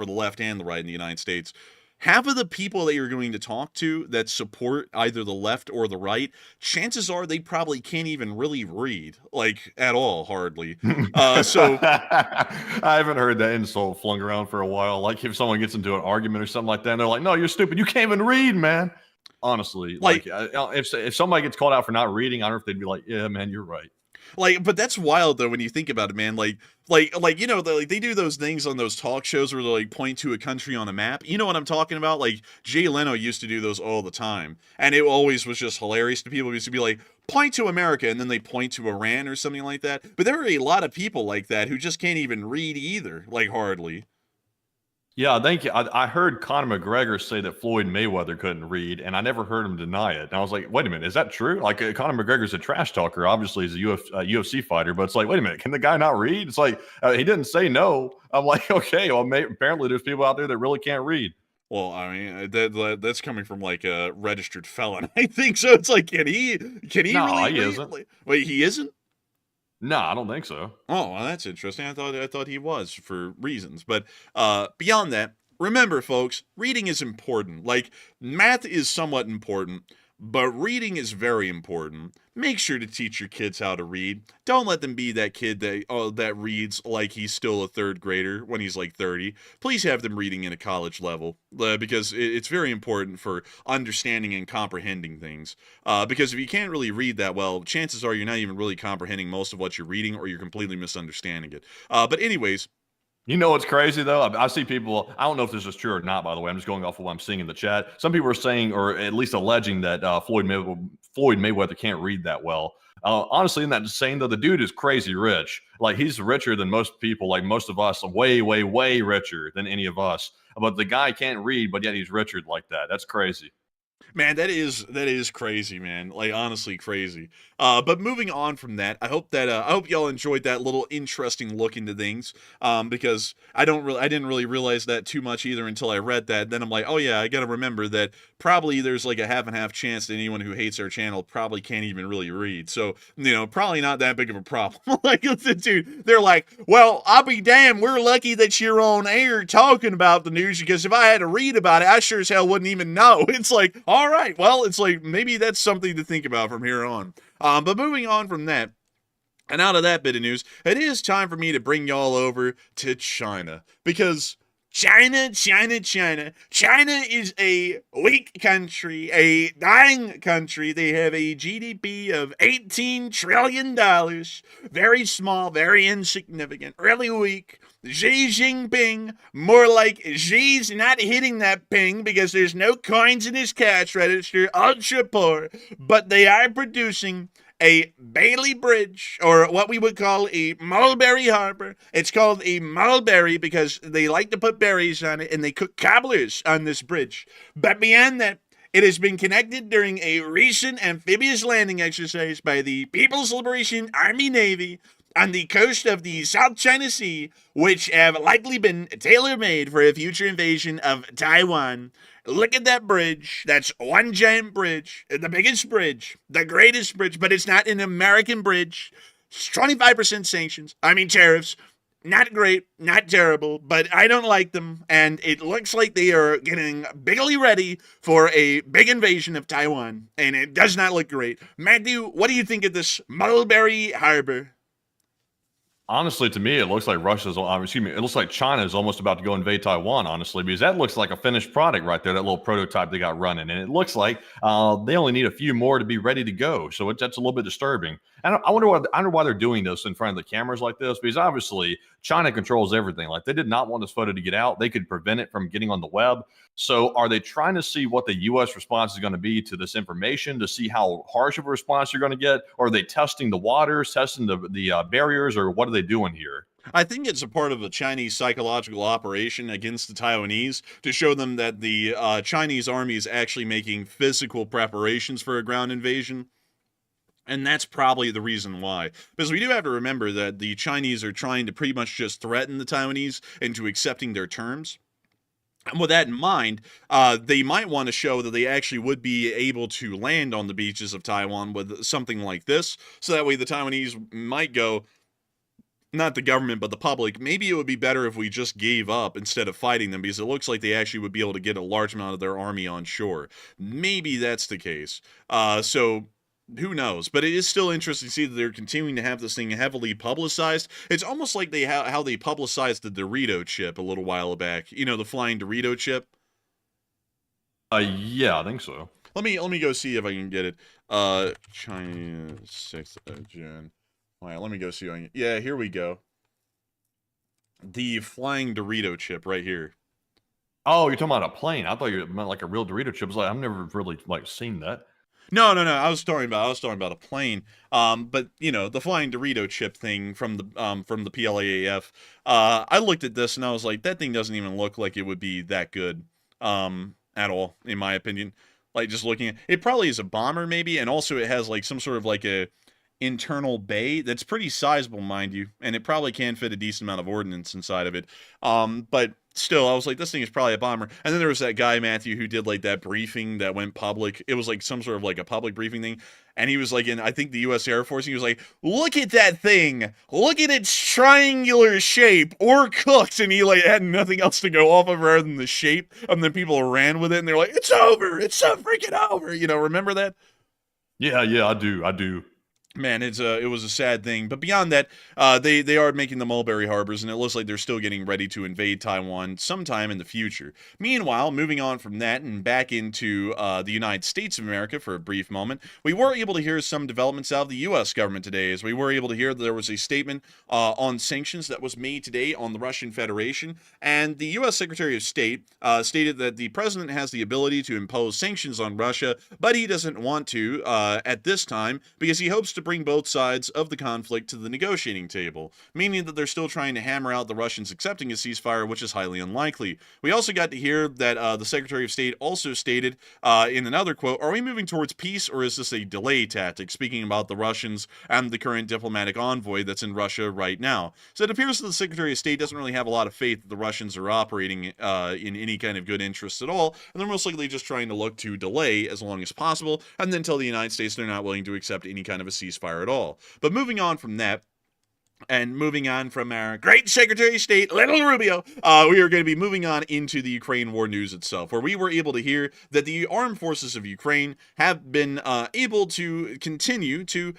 left and the right in the United States. Half of the people that you're going to talk to that support either the left or the right, chances are they probably can't even really read, like, at all, hardly. So I haven't heard that insult flung around for a while. Like, if someone gets into an argument or something like that, and they're like, "No, you're stupid. You can't even read, man." Honestly, like if somebody gets called out for not reading, I don't know if they'd be like, "Yeah, man, you're right." Like, but that's wild though when you think about it, man. Like you know, they do those things on those talk shows where they like point to a country on a map. You know what I'm talking about? Like, Jay Leno used to do those all the time, and it always was just hilarious to people. It used to be like, point to America, and then they point to Iran or something like that. But there are a lot of people like that who just can't even read either, like hardly. Yeah, I think I heard Conor McGregor say that Floyd Mayweather couldn't read, and I never heard him deny it. And I was like, wait a minute, is that true? Like, Conor McGregor's a trash talker, obviously he's a UFC fighter, but it's like, wait a minute, can the guy not read? It's like, he didn't say no. I'm like, okay, well, apparently there's people out there that really can't read. Well, I mean, that's coming from like a registered felon, I think. So it's like, can he No, really he read? isn't. Wait, he isn't? No, I don't think so. Oh, well, that's interesting. I thought he was for reasons. But beyond that, remember, folks, reading is important. Like, math is somewhat important, but reading is very important. Make sure to teach your kids how to read. Don't let them be that kid that reads like he's still a third grader when he's like 30. Please have them reading in a college level because it's very important for understanding and comprehending things. Because if you can't really read that well, chances are you're not even really comprehending most of what you're reading, or you're completely misunderstanding it. But anyways, You know what's crazy though? I see people. I don't know if this is true or not. By the way, I'm just going off of what I'm seeing in the chat. Some people are saying, or at least alleging, that Floyd Mayweather can't read that well. Honestly, in that saying though, the dude is crazy rich. Like, he's richer than most people. Like most of us, way, way, way richer than any of us. But the guy can't read, but yet he's richer like that. That's crazy. man, that is crazy, man. Like, honestly crazy. But moving on from that, I hope y'all enjoyed that little interesting look into things. Because I didn't really realize that too much either until I read that. Then I'm like, oh yeah, I gotta remember that probably there's like a half and half chance that anyone who hates our channel probably can't even really read. So, probably not that big of a problem. Like, dude, they're like, well, I'll be damned, we're lucky that you're on air talking about the news, because if I had to read about it, I sure as hell wouldn't even know. It's like, all right, well, it's like, maybe that's something to think about from here on. But moving on from that, and out of that bit of news, it is time for me to bring y'all over to China. Because China is a weak country, a dying country. They have a GDP of $18 trillion. Very small, very insignificant, really weak. Xi Jinping, more like Xi's not hitting that ping because there's no coins in his cash register, ultra poor, but they are producing a Bailey Bridge, or what we would call a mulberry harbor. It's called a mulberry because they like to put berries on it, and they cook cobblers on this bridge. But beyond that, it has been connected during a recent amphibious landing exercise by the People's Liberation Army Navy on the coast of the South China Sea, which have likely been tailor-made for a future invasion of Taiwan. Look at that bridge. That's one giant bridge, the biggest bridge, the greatest bridge, but it's not an American bridge. It's 25% sanctions. I mean, tariffs. Not great, not terrible, but I don't like them, and it looks like they are getting bigly ready for a big invasion of Taiwan, and it does not look great. Matthew, what do you think of this Mulberry Harbor? Honestly, to me, it looks like it looks like China is almost about to go invade Taiwan, honestly, because that looks like a finished product right there, that little prototype they got running. And it looks like they only need a few more to be ready to go. So that's a little bit disturbing. And I wonder why they're doing this in front of the cameras like this, because obviously China controls everything. Like, they did not want this photo to get out. They could prevent it from getting on the web. So are they trying to see what the U.S. response is going to be to this information, to see how harsh of a response you're going to get? Or are they testing the waters, testing the barriers, or what are they doing here? I think it's a part of a Chinese psychological operation against the Taiwanese to show them that the Chinese army is actually making physical preparations for a ground invasion. And that's probably the reason why. Because we do have to remember that the Chinese are trying to pretty much just threaten the Taiwanese into accepting their terms. And with that in mind, they might want to show that they actually would be able to land on the beaches of Taiwan with something like this. So that way the Taiwanese might go, not the government, but the public, maybe it would be better if we just gave up instead of fighting them, because it looks like they actually would be able to get a large amount of their army on shore. Maybe that's the case. So who knows? But it is still interesting to see that they're continuing to have this thing heavily publicized. It's almost like how they publicized the Dorito chip a little while back. You know, the flying Dorito chip? Yeah, I think so. Let me go see if I can get it. China 6th of June. All right, let me go see if I can... Yeah, here we go. The flying Dorito chip right here. Oh, you're talking about a plane. I thought you meant like a real Dorito chip. I was like, I've never really seen that. No. I was talking about a plane. But you know, the flying Dorito chip thing from the PLAAF. I looked at this and I was like, that thing doesn't even look like it would be that good, at all, in my opinion. Like, just looking at it, probably is a bomber maybe, and also it has like some sort of like a internal bay that's pretty sizable, mind you, and it probably can fit a decent amount of ordnance inside of it. But still, I was like, this thing is probably a bomber. And then there was that guy, Matthew, who did like that briefing that went public. It was like some sort of like a public briefing thing. And he was like in, I think, the U.S. Air Force. He was like, look at that thing. Look at its triangular shape, or cooked. And he like had nothing else to go off of rather than the shape. And then people ran with it and they're like, it's over. It's so freaking over. You know, remember that? Yeah, I do. Man, it was a sad thing. But beyond that, they are making the mulberry harbors, and it looks like they're still getting ready to invade Taiwan sometime in the future. Meanwhile, moving on from that and back into the United States of America for a brief moment, we were able to hear some developments out of the U.S. government today, as we were able to hear that there was a statement on sanctions that was made today on the Russian Federation, and the U.S. Secretary of State stated that the president has the ability to impose sanctions on Russia, but he doesn't want to at this time because he hopes to bring both sides of the conflict to the negotiating table, meaning that they're still trying to hammer out the Russians accepting a ceasefire, which is highly unlikely. We also got to hear that the Secretary of State also stated in another quote, are we moving towards peace or is this a delay tactic, speaking about the Russians and the current diplomatic envoy that's in Russia right now. So it appears that the Secretary of State doesn't really have a lot of faith that the Russians are operating in any kind of good interest at all, and they're most likely just trying to look to delay as long as possible, and then tell the United States they're not willing to accept any kind of a ceasefire at all. But moving on from that, and moving on from our great Secretary of State, Little Rubio, we are going to be moving on into the Ukraine war news itself, where we were able to hear that the armed forces of Ukraine have been able to continue to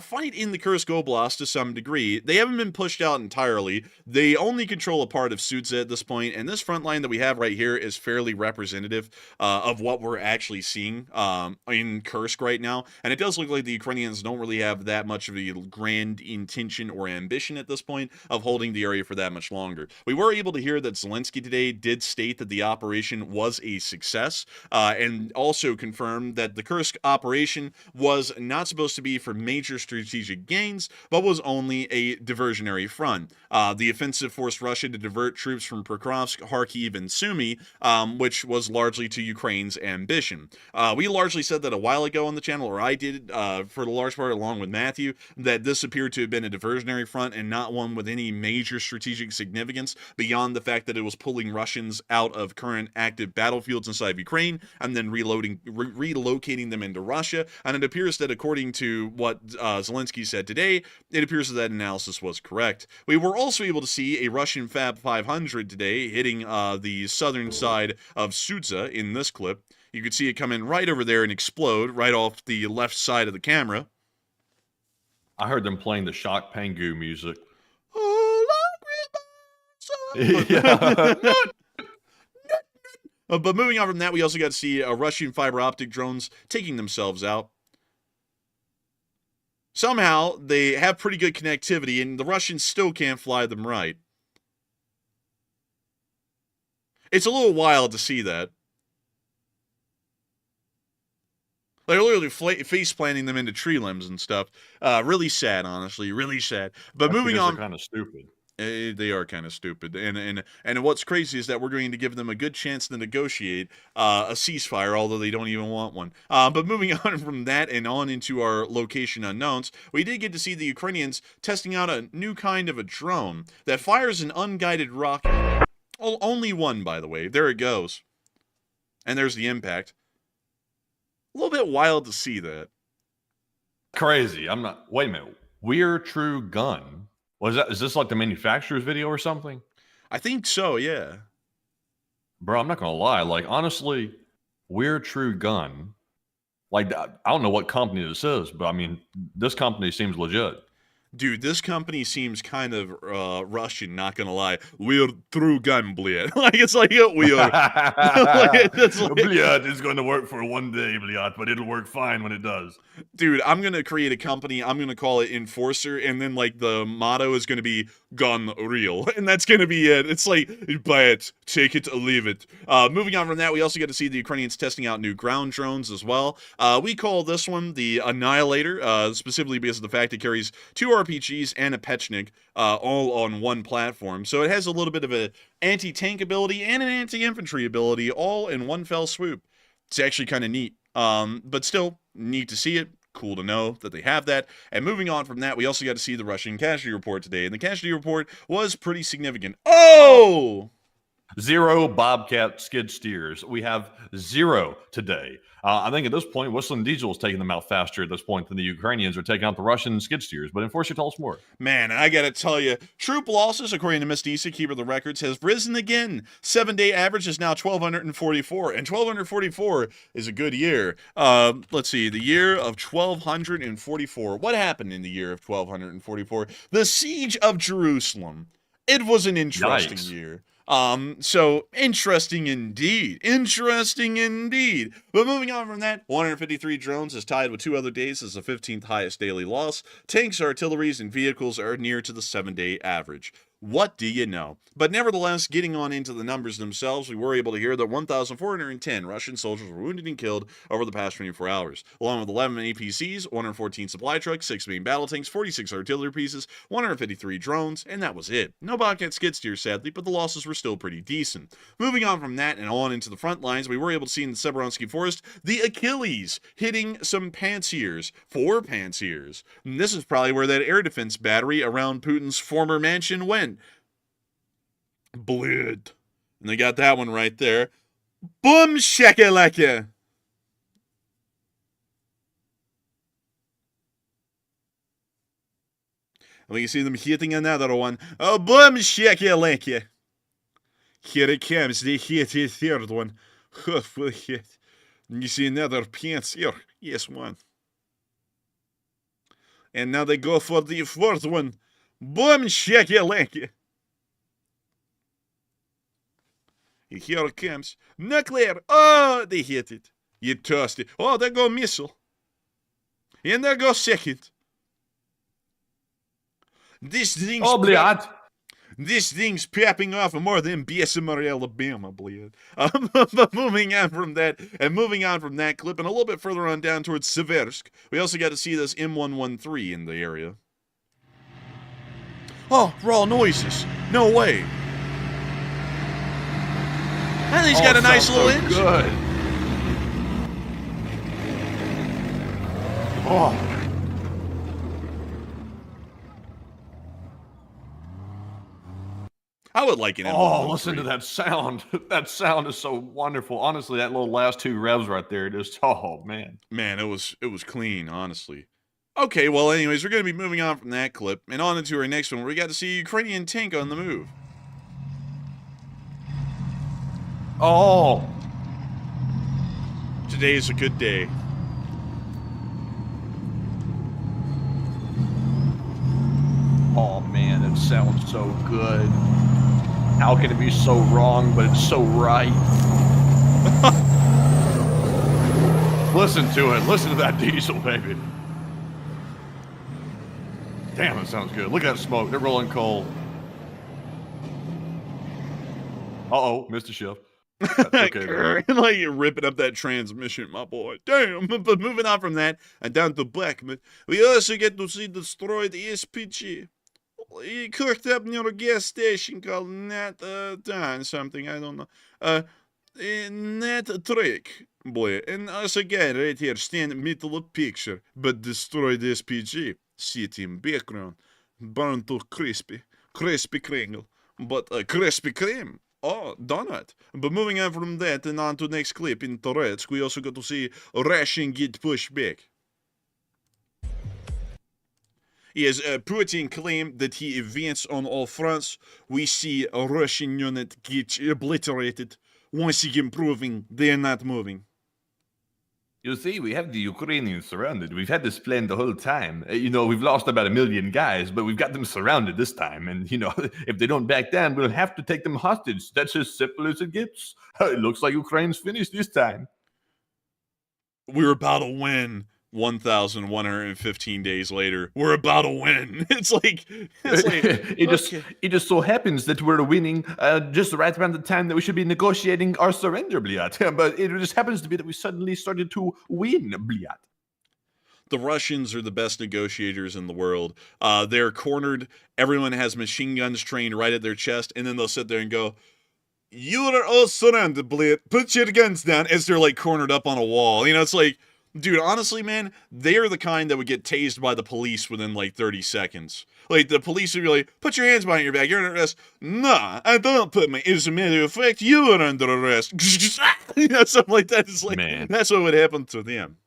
fight in the Kursk Oblast to some degree. They haven't been pushed out entirely. They only control a part of Sudzha at this point, and this front line that we have right here is fairly representative of what we're actually seeing in Kursk right now, and it does look like the Ukrainians don't really have that much of a grand intention or ambition at this point of holding the area for that much longer. We were able to hear that Zelenskyy today did state that the operation was a success, and also confirmed that the Kursk operation was not supposed to be for major strategic gains, but was only a diversionary front. The offensive forced Russia to divert troops from Pokrovsk, Kharkiv, and Sumy, which was largely to Ukraine's ambition. We largely said that a while ago on the channel, or I did for the large part along with Matthew, that this appeared to have been a diversionary front and not one with any major strategic significance beyond the fact that it was pulling Russians out of current active battlefields inside Ukraine and then relocating them into Russia. And it appears that according to what Zelenskyy said today, it appears that analysis was correct. We were also able to see a Russian Fab 500 today hitting the southern side of Sudzha in this clip. You could see it come in right over there and explode right off the left side of the camera. I heard them playing the Shock Pangu music. Yeah. But moving on from that, we also got to see Russian fiber optic drones taking themselves out. Somehow, they have pretty good connectivity, and the Russians still can't fly them right. It's a little wild to see that. They're literally face planting them into tree limbs and stuff. Really sad, honestly. Really sad. But moving on. They're kind of stupid. They are kind of stupid, and what's crazy is that we're going to give them a good chance to negotiate a ceasefire, although they don't even want one. But moving on from that and on into our location unknowns, we did get to see the Ukrainians testing out a new kind of a drone that fires an unguided rocket. Oh, only one, by the way. There it goes, and there's the impact. A little bit wild to see that. Crazy. I'm not. Wait a minute. Weird True Gun. Is this like the manufacturer's video or something? I think so, yeah. Bro, I'm not gonna lie. Like, honestly, Weird True Gun. Like, I don't know what company this is, but I mean, this company seems legit. Dude, this company seems kind of Russian, not gonna lie. We're True Gun, bled. Like, it's like, we are. Bled is going to work for one day, bled, but it'll work fine when it does. Dude, I'm gonna create a company. I'm gonna call it Enforcer, and then, like, the motto is gonna be Gun Real. And that's gonna be it. It's like, buy it, take it, leave it. Moving on from that, we also get to see the Ukrainians testing out new ground drones as well. We call this one the Annihilator, specifically because of the fact it carries 2 RPGs and a Pechnik, all on one platform. So it has a little bit of an anti-tank ability and an anti-infantry ability all in one fell swoop. It's actually kind of neat. But still, neat to see it. cool to know that they have that. And moving on from that, we also got to see the Russian casualty report today, and the casualty report was pretty significant. Oh! 0 Bobcat skid steers. We have 0 today. I think at this point, Whistling Diesel is taking them out faster at this point than the Ukrainians are taking out the Russian skid steers. But Enforcer, tell us more. Man, I gotta tell you, troop losses, according to Miss Disa, keeper of the records, has risen again. 7-day average is now 1,244, and 1,244 is a good year. Let's see, the year of 1,244. What happened in the year of 1,244? The Siege of Jerusalem. It was an interesting year. So interesting indeed. Interesting indeed. But moving on from that, 153 drones is tied with 2 other days as the 15th highest daily loss. Tanks, artilleries, and vehicles are near to the 7-day average. What do you know? But nevertheless, getting on into the numbers themselves, we were able to hear that 1,410 Russian soldiers were wounded and killed over the past 24 hours, along with 11 APCs, 114 supply trucks, 6 main battle tanks, 46 artillery pieces, 153 drones, and that was it. No Bobcat skid steers, sadly, but the losses were still pretty decent. Moving on from that and on into the front lines, we were able to see in the Svalbard forest the Achilles hitting some pantsiers, 4 pantsiers. And this is probably where that air defense battery around Putin's former mansion went. Blood. And they got that one right there. Boom shakalaka. And we can see them hitting another one. Oh, boom shakalaka. Here it comes. They hit the third one. You see another pants here. Yes, one. And now they go for the fourth one. Boom shakalaka. Here it comes. Nuclear. Oh, they hit it. You tossed it. Oh, there go missile. And there go second. This thing's this thing's popping off more than Bessemer, Alabama, bleed. But moving on from that clip, and a little bit further on down towards Seversk, we also got to see this M113 in the area. Oh, raw noises. No way. And he's got a nice little engine. Good. Oh. I would like an M113. Oh, listen to that sound. That sound is so wonderful. Honestly, that little last 2 revs right there, just, oh, man. Man, it was clean, honestly. Okay, well, anyways, we're going to be moving on from that clip and on into our next one where we got to see a Ukrainian tank on the move. Oh. Today is a good day. Oh, man, it sounds so good. How can it be so wrong, but it's so right? Listen to it. Listen to that diesel, baby. Damn, it sounds good. Look at that smoke. They're rolling coal. Uh-oh, missed a shift. That's okay, like you're ripping up that transmission, my boy. Damn. But moving on from that and down to Blackman, we also get to see destroyed SPG. He cooked up near a gas station called Nat something, I don't know. Nat Trick, boy. And us again right here, stand middle of picture, but destroyed SPG. City in background, burned to crispy kringle, but crispy cream. Oh, donut. But moving on from that and on to next clip in Toretsk, we also got to see Russian get pushed back. Yes, Putin claimed that he advanced on all fronts. We see a Russian unit get obliterated. Once again proving they're not moving. You see, we have the Ukrainians surrounded. We've had this plan the whole time. We've lost about 1 million guys, but we've got them surrounded this time. And, if they don't back down, we'll have to take them hostage. That's as simple as it gets. It looks like Ukraine's finished this time. We're about to win. 1,115 days later, we're about to win. It's like it just so happens that we're winning just right around the time that we should be negotiating our surrender, bliat. But it just happens to be that we suddenly started to win, bliat. The Russians are the best negotiators in the world. They're cornered. Everyone has machine guns trained right at their chest, and then they'll sit there and go, "You are all surrounded, bliat. Put your guns down," as they're like cornered up on a wall. It's like, Dude, honestly, man, they are the kind that would get tased by the police within like 30 seconds. Like, the police would be like, put your hands behind your back, you're under arrest. Nah, I don't put my, as a matter of fact, you are under arrest. You know, something like that. It's like, Man. that's what would happen to them.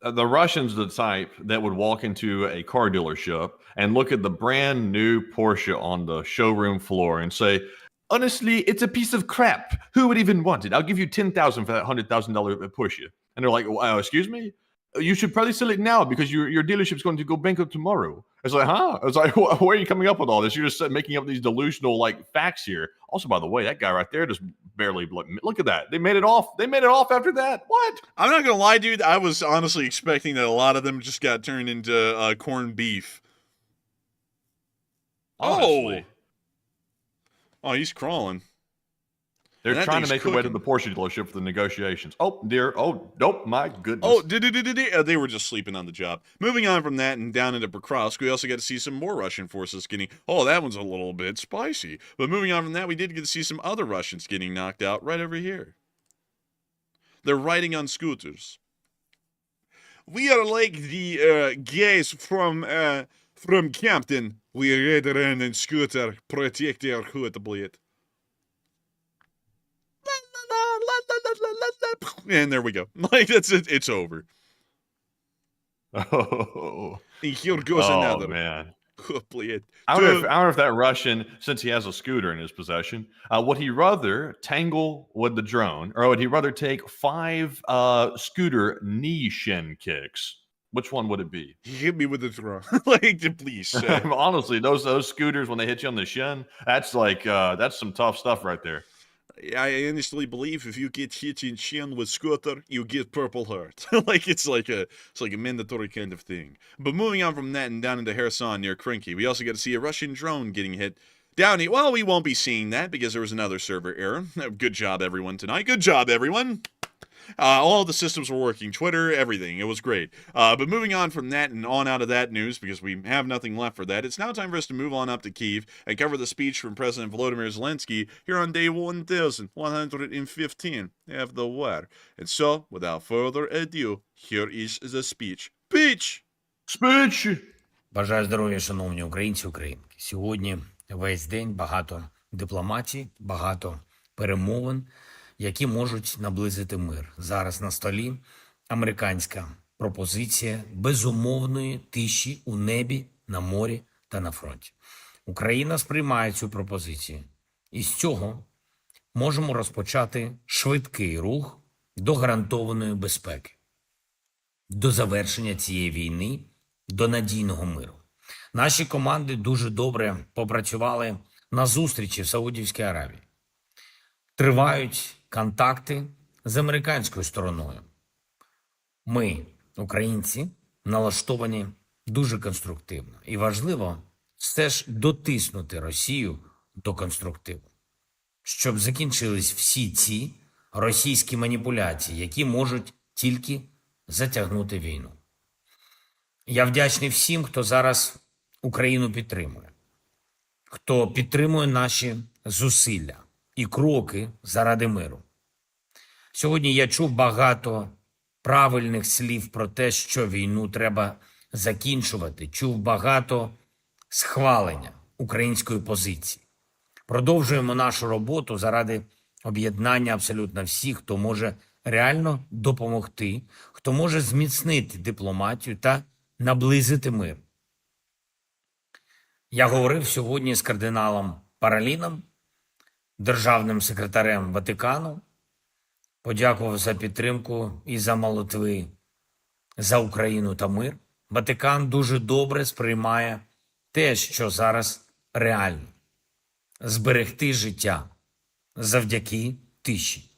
The Russians are the type that would walk into a car dealership and look at the brand new Porsche on the showroom floor and say, honestly, it's a piece of crap. Who would even want it? I'll give you $10,000 for that $100,000 Porsche. And they're like, excuse me? You should probably sell it now because your dealership's going to go bankrupt tomorrow. It's like, huh? I was like, where are you coming up with all this? You're just making up these delusional like facts here. Also, by the way, that guy right there just barely look at that. They made it off. They made it off after that. What? I'm not gonna lie, dude. I was honestly expecting that a lot of them just got turned into corned beef. Honestly. Oh, he's crawling. They're That trying to thing's make their way to cooking. the Porsche dealership for the negotiations. Oh, dear. Oh, nope. My goodness. Oh, they were just sleeping on the job. Moving on from that and down into Pokrovsk, we also got to see some more Russian forces getting... Oh, that one's a little bit spicy. But moving on from that, we did get to see some other Russians getting knocked out right over here. They're riding on scooters. We are like the guys from Campton. We ride around in scooter, protect our hood, блядь. And there we go. Like, that's it. It's over. Oh, And here goes another. man. Oh, блядь. I wonder if that Russian, since he has a scooter in his possession, would he rather tangle with the drone or would he rather take 5 scooter knee shin kicks? Which one would it be? He hit me with the throw. Like, please. Honestly, those scooters, when they hit you on the shin, that's like, that's some tough stuff right there. I honestly believe if you get hit in chin with scooter, you get Purple Heart. Like, it's like a mandatory kind of thing. But moving on from that and down into Kherson near Krinky, we also got to see a Russian drone getting hit down here. Well, we won't be seeing that because there was another server error. Good job, everyone, tonight. Good job, everyone. All the systems were working. Twitter, everything. It was great. But moving on from that and on out of that news, because we have nothing left for that, it's now time for us to move on up to Kyiv and cover the speech from President Volodymyr Zelenskyy here on day 1115 of the war. And so, without further ado, here is the speech. Speech! Бажаю здоров'я, шановні українці, українки. Сьогодні весь день багато дипломатії, багато перемовин, які можуть наблизити мир. Зараз на столі американська пропозиція безумовної тиші у небі, на морі та на фронті. Україна сприймає цю пропозицію. І з цього можемо розпочати швидкий рух до гарантованої безпеки, до завершення цієї війни, до надійного миру. Наші команди дуже добре попрацювали на зустрічі в Саудівській Аравії. Тривають контакти з американською стороною. Ми, українці, налаштовані дуже конструктивно. І важливо все ж дотиснути Росію до конструктиву, щоб закінчились всі ці російські маніпуляції, які можуть тільки затягнути війну. Я вдячний всім, хто зараз Україну підтримує, хто підтримує наші зусилля і кроки заради миру. Сьогодні я чув багато правильних слів про те, що війну треба закінчувати. Чув багато схвалення української позиції. Продовжуємо нашу роботу заради об'єднання абсолютно всіх, хто може реально допомогти, хто може зміцнити дипломатію та наблизити мир. Я говорив сьогодні з кардиналом Пароліном, державним секретарем Ватикану, подякував за підтримку і за молитви за Україну та мир. Ватикан дуже добре сприймає те, що зараз реально – зберегти життя завдяки тиші.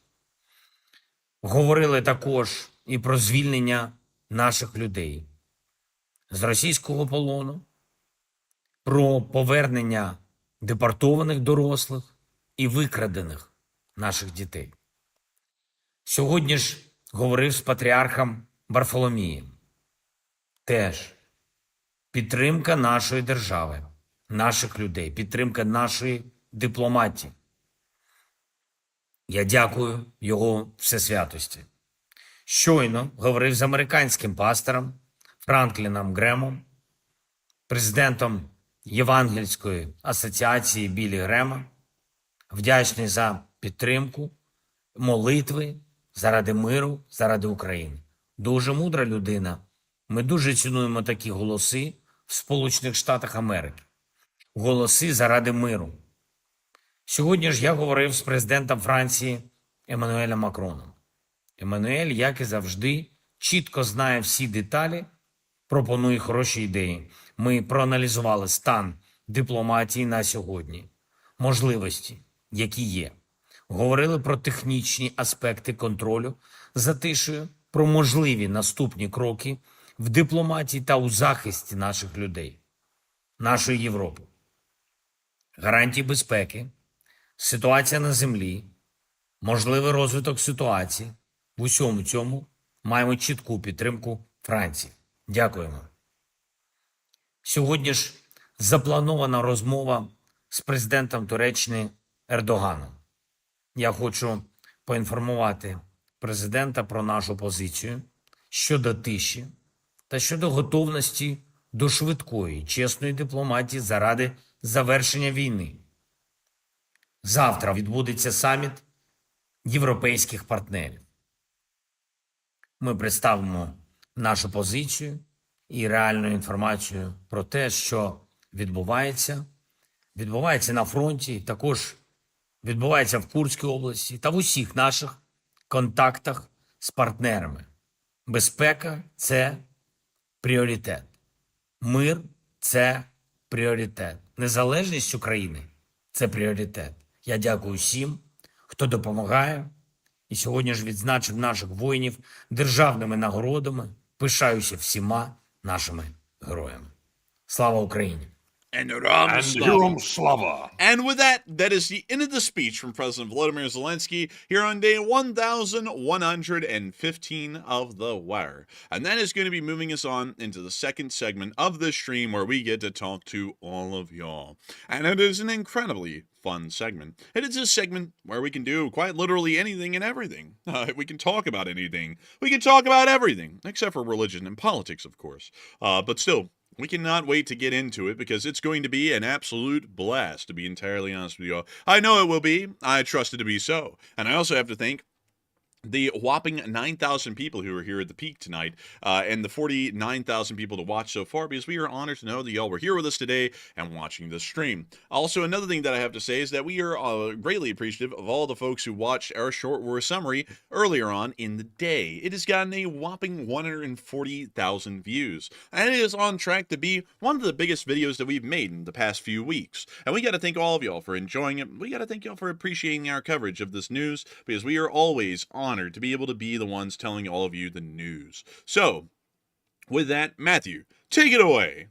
Говорили також і про звільнення наших людей з російського полону, про повернення депортованих дорослих і викрадених наших дітей. Сьогодні ж говорив з патріархом Варфоломієм. Теж підтримка нашої держави, наших людей, підтримка нашої дипломатії. Я дякую його всесвятості, Щойно говорив з американським пастором Франкліном Гремом, президентом Євангельської асоціації Білі Грема, вдячний за підтримку, молитви заради миру, заради України. Дуже мудра людина. Ми дуже цінуємо такі голоси в Сполучених Штатах Америки. Голоси заради миру. Сьогодні ж я говорив з президентом Франції Еммануелем Макроном. Еммануель, як і завжди, чітко знає всі деталі, пропонує хороші ідеї. Ми проаналізували стан дипломатії на сьогодні, можливості, які є. Говорили про технічні аспекти контролю за тишею, про можливі наступні кроки в дипломатії та у захисті наших людей, нашої Європи. Гарантії безпеки, ситуація на землі, можливий розвиток ситуації. В усьому цьому маємо чітку підтримку Франції. Дякуємо. Сьогодні ж запланована розмова з президентом Туреччини Ердоганом. Я хочу поінформувати президента про нашу позицію щодо тиші та щодо готовності до швидкої, чесної дипломатії заради завершення війни. Завтра відбудеться саміт європейських партнерів. Ми представимо нашу позицію і реальну інформацію про те, що відбувається на фронті, також відбувається в Курській області та в усіх наших контактах з партнерами. Безпека – це пріоритет. Мир – це пріоритет. Незалежність України – це пріоритет. Я дякую всім, хто допомагає. І сьогодні ж відзначив наших воїнів державними нагородами. Пишаюся всіма нашими героями. Слава Україні! And Героям слава! And with that, that is the end of the speech from President Volodymyr Zelenskyy here on day 1115 of The Wire. And that is going to be moving us on into the second segment of this stream where we get to talk to all of y'all. And it is an incredibly fun segment. It is a segment where we can do quite literally anything and everything. We can talk about anything. We can talk about everything, except for religion and politics, of course. But still, we cannot wait to get into it because it's going to be an absolute blast, to be entirely honest with you all. I know it will be. I trust it to be so. And I also have to thank the whopping 9,000 people who were here at the peak tonight, and the 49,000 people to watch so far, because we are honored to know that y'all were here with us today and watching this stream. Also, another thing that I have to say is that we are greatly appreciative of all the folks who watched our short war summary earlier on in the day. It has gotten a whopping 140,000 views, and it is on track to be one of the biggest videos that we've made in the past few weeks. And we got to thank all of y'all for enjoying it. We got to thank y'all for appreciating our coverage of this news, because we are always honored to be able to be the ones telling all of you the news. So, with that, Matthew, take it away.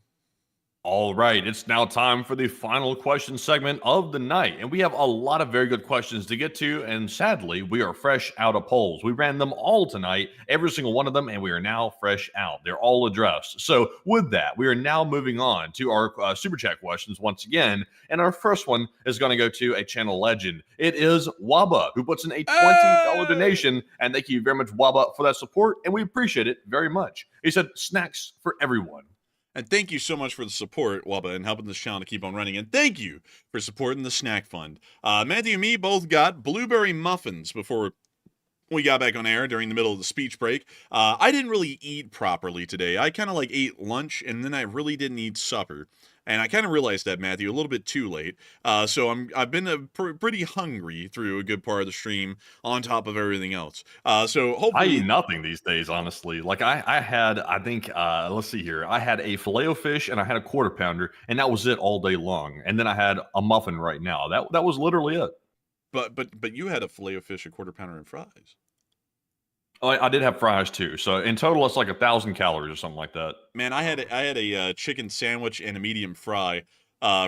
All right, it's now time for the final question segment of the night. And we have a lot of very good questions to get to. And sadly, we are fresh out of polls. We ran them all tonight, every single one of them, and we are now fresh out. They're all addressed. So with that, we are now moving on to our Super Chat questions once again. And our first one is going to go to a channel legend. It is Waba, who puts in a $20 donation. And thank you very much, Waba, for that support. And we appreciate it very much. He said, snacks for everyone. And thank you so much for the support, Waba, and helping this channel to keep on running. And thank you for supporting the Snack Fund. Matthew and me both got blueberry muffins before we got back on air during the middle of the speech break. I didn't really eat properly today. I kind of like ate lunch, and then I really didn't eat supper. And I kind of realized that, Matthew, a little bit too late. So I've been pretty hungry through a good part of the stream on top of everything else. So hopefully... I eat nothing these days, honestly. Like I had, I think, let's see here. I had a Filet-O-Fish and I had a quarter pounder, and that was it all day long. And then I had a muffin right now. That was literally it. But you had a Filet-O-Fish, a quarter pounder, and fries. Oh, I did have fries too. So in total, it's like 1,000 calories or something like that. Man, I had a chicken sandwich and a medium fry.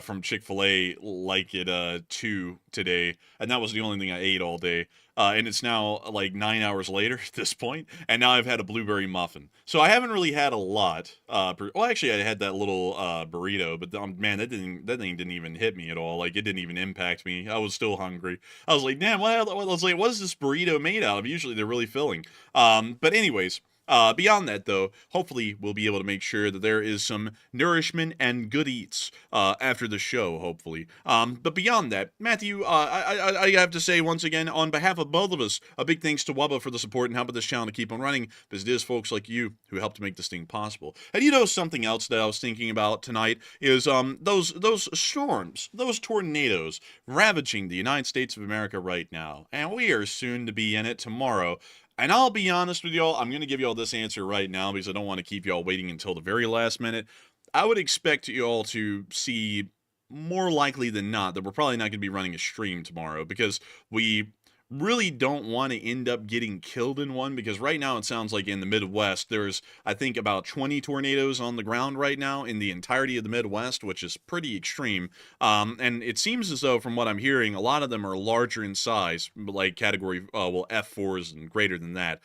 from Chick-fil-A like at 2 today, and that was the only thing I ate all day. And it's now like 9 hours later at this point, and now I've had a blueberry muffin. So I haven't really had a lot. Well, actually, I had that little burrito, but man, that thing didn't even hit me at all. Like, it didn't even impact me. I was still hungry. I was like, damn, I was like, what is this burrito made out of? Usually they're really filling. But anyways. Beyond that, though, hopefully we'll be able to make sure that there is some nourishment and good eats after the show, hopefully. But beyond that, Matthew, I have to say once again, on behalf of both of us, a big thanks to Wubba for the support and helping this channel to keep on running, because it is folks like you who help to make this thing possible. And you know, something else that I was thinking about tonight is those storms, those tornadoes ravaging the United States of America right now. And we are soon to be in it tomorrow. And I'll be honest with y'all, I'm going to give y'all this answer right now because I don't want to keep y'all waiting until the very last minute. I would expect y'all to see, more likely than not, that we're probably not going to be running a stream tomorrow, because we really don't want to end up getting killed in one, because right now it sounds like in the Midwest there's, I think, about 20 tornadoes on the ground right now in the entirety of the Midwest, which is pretty extreme. And it seems as though, from what I'm hearing, a lot of them are larger in size, like category F4s and greater than that.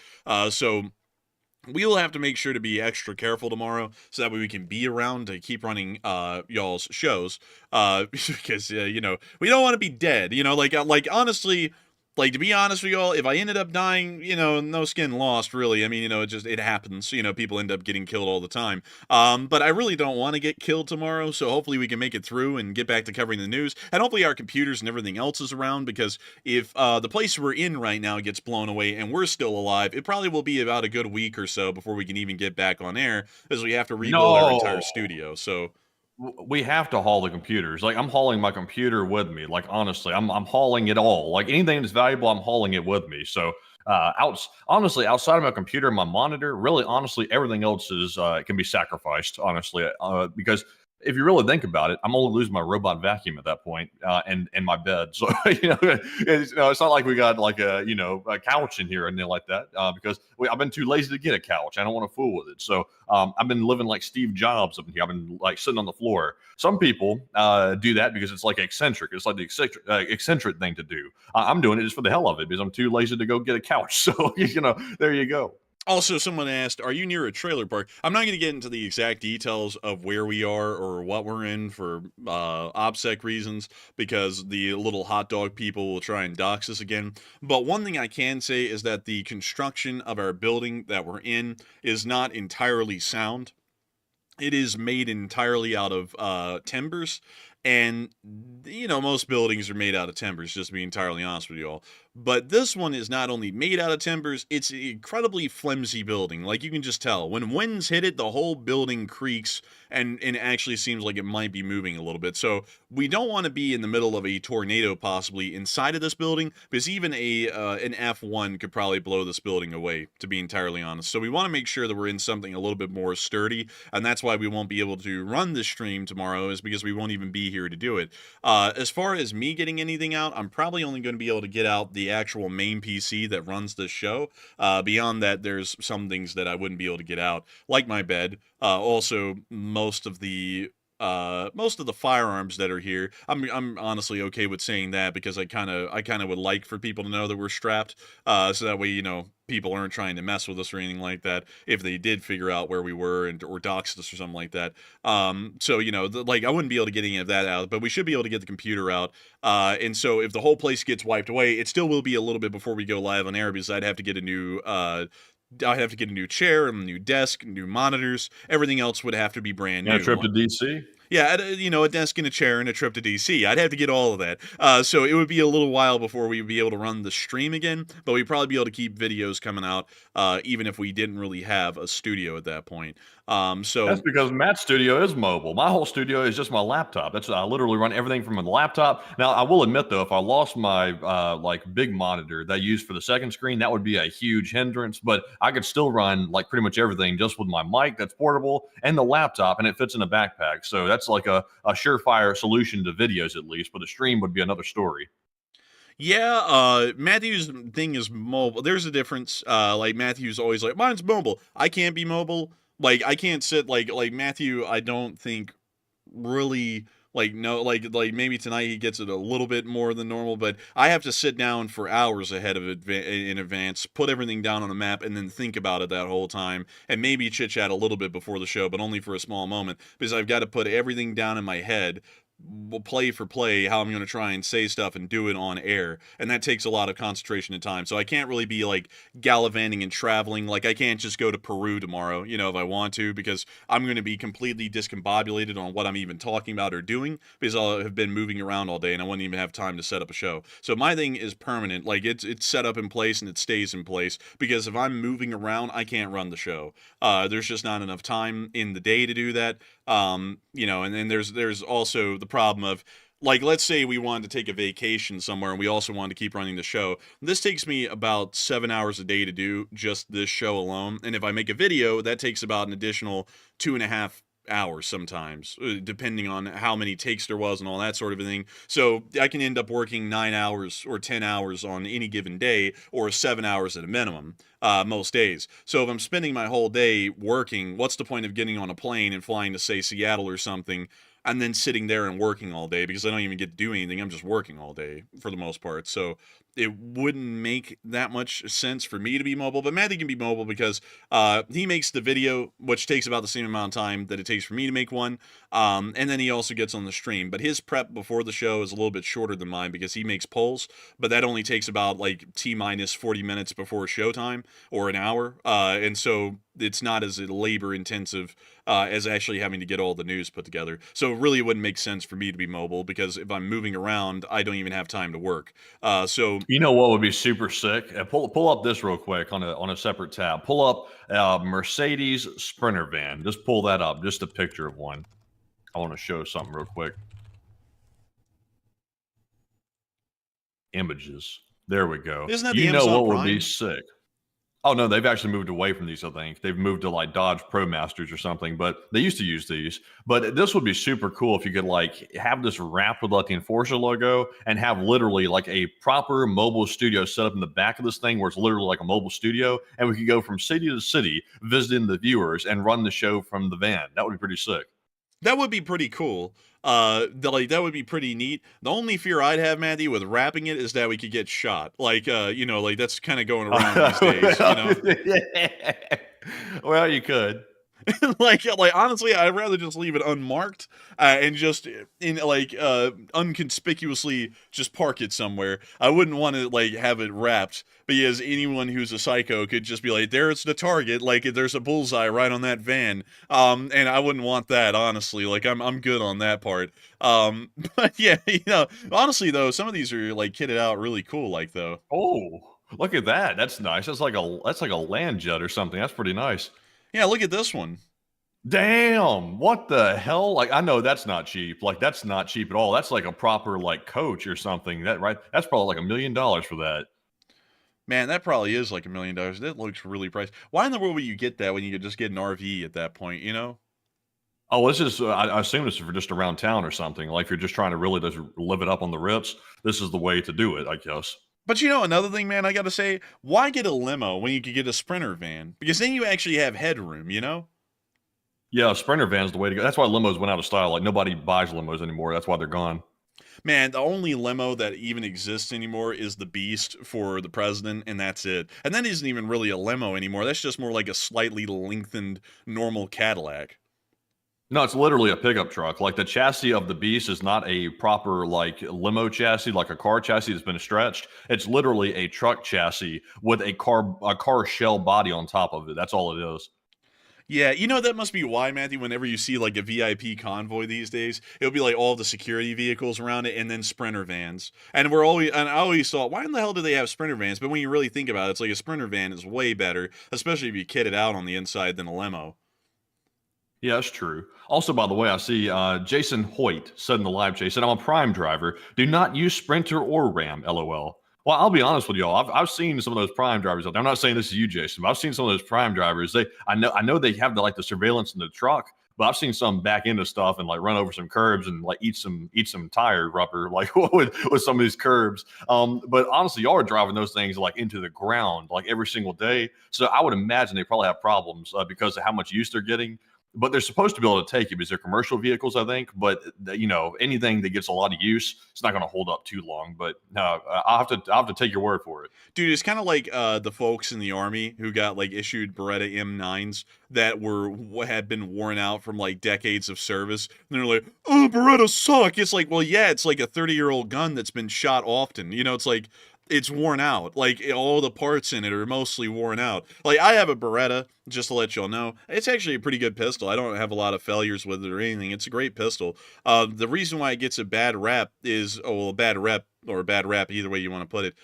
So we'll have to make sure to be extra careful tomorrow, so that way we can be around to keep running y'all's shows, because you know, we don't want to be dead. You know, like honestly, like, to be honest with y'all, if I ended up dying, you know, no skin lost, really. I mean, you know, it happens. You know, people end up getting killed all the time. But I really don't want to get killed tomorrow, so hopefully we can make it through and get back to covering the news. And hopefully our computers and everything else is around, because if the place we're in right now gets blown away and we're still alive, it probably will be about a good week or so before we can even get back on air, as we have to rebuild our entire studio. So we have to haul the computers. Like, I'm hauling my computer with me. Like, honestly, I'm hauling it all. Like, anything that's valuable, I'm hauling it with me. So honestly, outside of my computer and my monitor, really, honestly, everything else is can be sacrificed, honestly, because if you really think about it, I'm only losing my robot vacuum at that point, and my bed. So it's not like we got like a couch in here or anything like that, because I've been too lazy to get a couch. I don't want to fool with it. So I've been living like Steve Jobs up in here. I've been like sitting on the floor. Some people do that because it's like eccentric. It's like the eccentric thing to do. I'm doing it just for the hell of it because I'm too lazy to go get a couch. So there you go. Also, someone asked, are you near a trailer park? I'm not going to get into the exact details of where we are or what we're in for OPSEC reasons, because the little hot dog people will try and dox us again. But one thing I can say is that the construction of our building that we're in is not entirely sound. It is made entirely out of timbers. And, you know, most buildings are made out of timbers, just to be entirely honest with you all. But this one is not only made out of timbers, it's an incredibly flimsy building. Like, you can just tell. When winds hit it, the whole building creaks, and it actually seems like it might be moving a little bit. So we don't want to be in the middle of a tornado possibly inside of this building, because even an F1 could probably blow this building away, to be entirely honest. So we want to make sure that we're in something a little bit more sturdy, and that's why we won't be able to run this stream tomorrow, is because we won't even be here to do it. As far as me getting anything out, I'm probably only going to be able to get out the actual main PC that runs this show. Beyond that, there's some things that I wouldn't be able to get out, like my bed. Also, most of the firearms that are here, I'm honestly okay with saying that, because I kind of would like for people to know that we're strapped, so that way, you know, people aren't trying to mess with us or anything like that if they did figure out where we were or doxed us or something like that. So, you know, like, I wouldn't be able to get any of that out, but we should be able to get the computer out. And so if the whole place gets wiped away, it still will be a little bit before we go live on air, because I'd have to get a new chair, and a new desk, new monitors. Everything else would have to be brand new. And a trip to DC. Yeah, you know, a desk and a chair and a trip to DC. I'd have to get all of that. So it would be a little while before we'd be able to run the stream again, but we'd probably be able to keep videos coming out, even if we didn't really have a studio at that point. So that's because Matt's studio is mobile. My whole studio is just my laptop. I literally run everything from a laptop. Now, I will admit, though, if I lost my like big monitor that I use for the second screen, that would be a huge hindrance. But I could still run like pretty much everything just with my mic that's portable and the laptop, and it fits in a backpack. So that's like a surefire solution to videos, at least. But a stream would be another story. Yeah, Matthew's thing is mobile. There's a difference. Like, Matthew's always like, mine's mobile. I can't be mobile. Like, I can't sit like Matthew, I don't think really Like no, like maybe tonight he gets it a little bit more than normal, but I have to sit down for hours ahead of in advance, put everything down on a map, and then think about it that whole time, and maybe chit chat a little bit before the show, but only for a small moment because I've got to put everything down in my head, play for play, how I'm going to try and say stuff and do it on air, and that takes a lot of concentration and time. So I can't really be like gallivanting and traveling. Like I can't just go to Peru tomorrow, you know, if I want to, because I'm going to be completely discombobulated on what I'm even talking about or doing because I'll have been moving around all day and I wouldn't even have time to set up a show. So my thing is permanent. Like it's set up in place and it stays in place because if I'm moving around, I can't run the show. There's just not enough time in the day to do that. You know, and then there's also the problem of, like, let's say we wanted to take a vacation somewhere and we also wanted to keep running the show. This takes me about 7 hours a day to do just this show alone. And if I make a video, that takes about an additional 2.5 hours sometimes, depending on how many takes there was and all that sort of thing. So I can end up working 9 hours or 10 hours on any given day, or 7 hours at a minimum, most days. So if I'm spending my whole day working, what's the point of getting on a plane and flying to, say, Seattle or something, and then sitting there and working all day because I don't even get to do anything. I'm just working all day for the most part. So it wouldn't make that much sense for me to be mobile, but Matthew can be mobile because he makes the video, which takes about the same amount of time that it takes for me to make one. And then he also gets on the stream, but his prep before the show is a little bit shorter than mine because he makes polls, but that only takes about like T-minus 40 minutes before showtime or an hour. And so it's not as labor intensive as actually having to get all the news put together. So really it wouldn't make sense for me to be mobile because if I'm moving around, I don't even have time to work. So You know what would be super sick? Pull up this real quick on a separate tab. Pull up Mercedes Sprinter van. Just pull that up. Just a picture of one. I want to show something real quick. Images. There we go. Isn't that the you know Amazon what would Prime? be sick? Oh no, they've actually moved away from these. I think they've moved to like Dodge ProMasters or something, but they used to use these. But this would be super cool if you could like have this wrapped with like the Enforcer logo and have literally like a proper mobile studio set up in the back of this thing where it's literally like a mobile studio, and we could go from city to city visiting the viewers and run the show from the van. That would be pretty sick. that would be pretty cool. That would be pretty neat. The only fear I'd have, Matthew, with wrapping it is that we could get shot. Like, you know, like that's kind of going around these days, you know? Well, you could. like honestly, I'd rather just leave it unmarked and just in like unconspicuously just park it somewhere. I wouldn't want to like have it wrapped because anyone who's a psycho could just be like, there's the target, like there's a bullseye right on that van. And I wouldn't want that, honestly. Like I'm good on that part. But yeah, you know, honestly though, some of these are like kitted out really cool, like though. Oh, look at that. That's nice. That's like a land jet or something. That's pretty nice. Yeah, look at this one. Damn, what the hell? Like, I know that's not cheap. Like, that's not cheap at all. That's like a proper like coach or something. That right? That's probably like $1 million for that. Man, that probably is like $1 million. That looks really pricey. Why in the world would you get that when you could just get an RV at that point, you know? Oh, this is. I assume this is for just around town or something. Like, if you're just trying to really just live it up on the rips, this is the way to do it, I guess. But you know, another thing, man, I gotta say, why get a limo when you could get a Sprinter van? Because then you actually have headroom, you know? Yeah, Sprinter van's the way to go. That's why limos went out of style. Like, nobody buys limos anymore. That's why they're gone. Man, the only limo that even exists anymore is the Beast for the president, and that's it. And that isn't even really a limo anymore. That's just more like a slightly lengthened normal Cadillac. No, it's literally a pickup truck. Like, the chassis of the Beast is not a proper like limo chassis, like a car chassis that's been stretched. It's literally a truck chassis with a car shell body on top of it. That's all it is. Yeah, you know, that must be why, Matthew, whenever you see like a VIP convoy these days, it'll be like all the security vehicles around it and then Sprinter vans. And I always thought, why in the hell do they have Sprinter vans? But when you really think about it, it's like a Sprinter van is way better, especially if you kit it out on the inside than a limo. Yeah, that's true. Also, by the way, I see Jason Hoyt said in the live chat, he said, I'm a Prime driver. Do not use Sprinter or Ram, LOL. Well, I'll be honest with y'all. I've seen some of those Prime drivers out there. I'm not saying this is you, Jason, but I've seen some of those Prime drivers. I know they have the surveillance in the truck, but I've seen some back into stuff and like run over some curbs and like eat some tire rubber like with some of these curbs. But honestly, y'all are driving those things like into the ground like every single day. So I would imagine they probably have problems because of how much use they're getting. but they're supposed to be able to take it because they're commercial vehicles, I think. But anything that gets a lot of use, it's not going to hold up too long. But no, I'll have to take your word for it. Dude, it's kind of like the folks in the army who got like issued Beretta M9s that had been worn out from like decades of service. And they're like, oh, Beretta suck. It's like, well, yeah, it's like a 30-year-old gun that's been shot often. It's like, it's worn out. Like, all the parts in it are mostly worn out. Like, I have a Beretta, just to let y'all know. It's actually a pretty good pistol. I don't have a lot of failures with it or anything. It's a great pistol. The reason why it gets a bad rap is, a bad rep, or a bad rap, either way you want to put it,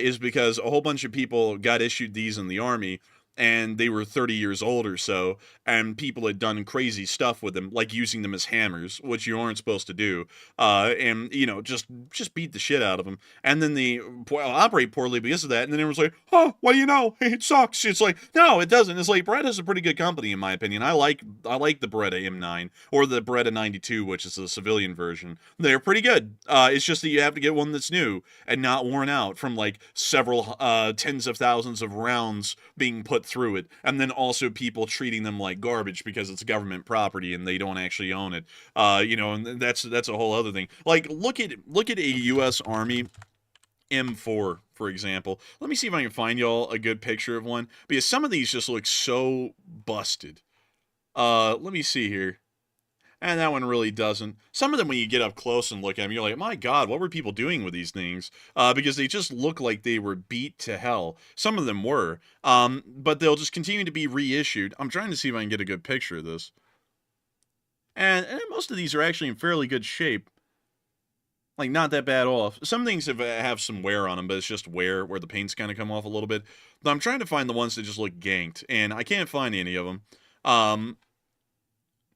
is because a whole bunch of people got issued these in the Army, and they were 30 years old or so, and people had done crazy stuff with them, like using them as hammers, which you aren't supposed to do, and, just beat the shit out of them. And then they operate poorly because of that, and then everyone's like, oh, well, it sucks. It's like, no, it doesn't. It's like, Beretta's a pretty good company, in my opinion. I like the Beretta M9, or the Beretta 92, which is the civilian version. They're pretty good. It's just that you have to get one that's new, and not worn out from, like, several tens of thousands of rounds being put through it, and then also people treating them like garbage because it's government property and they don't actually own it. And that's a whole other thing. Like, look at a U.S. Army M4, for example. Let me see if I can find y'all a good picture of one, because some of these just look so busted. Let me see here. And that one really doesn't. Some of them, when you get up close and look at them, you're like, my God, what were people doing with these things? Because they just look like they were beat to hell. Some of them were. But they'll just continue to be reissued. I'm trying to see if I can get a good picture of this. And most of these are actually in fairly good shape. Like, not that bad off. Some things have some wear on them, but it's just wear where the paint's kind of come off a little bit. But I'm trying to find the ones that just look ganked, and I can't find any of them.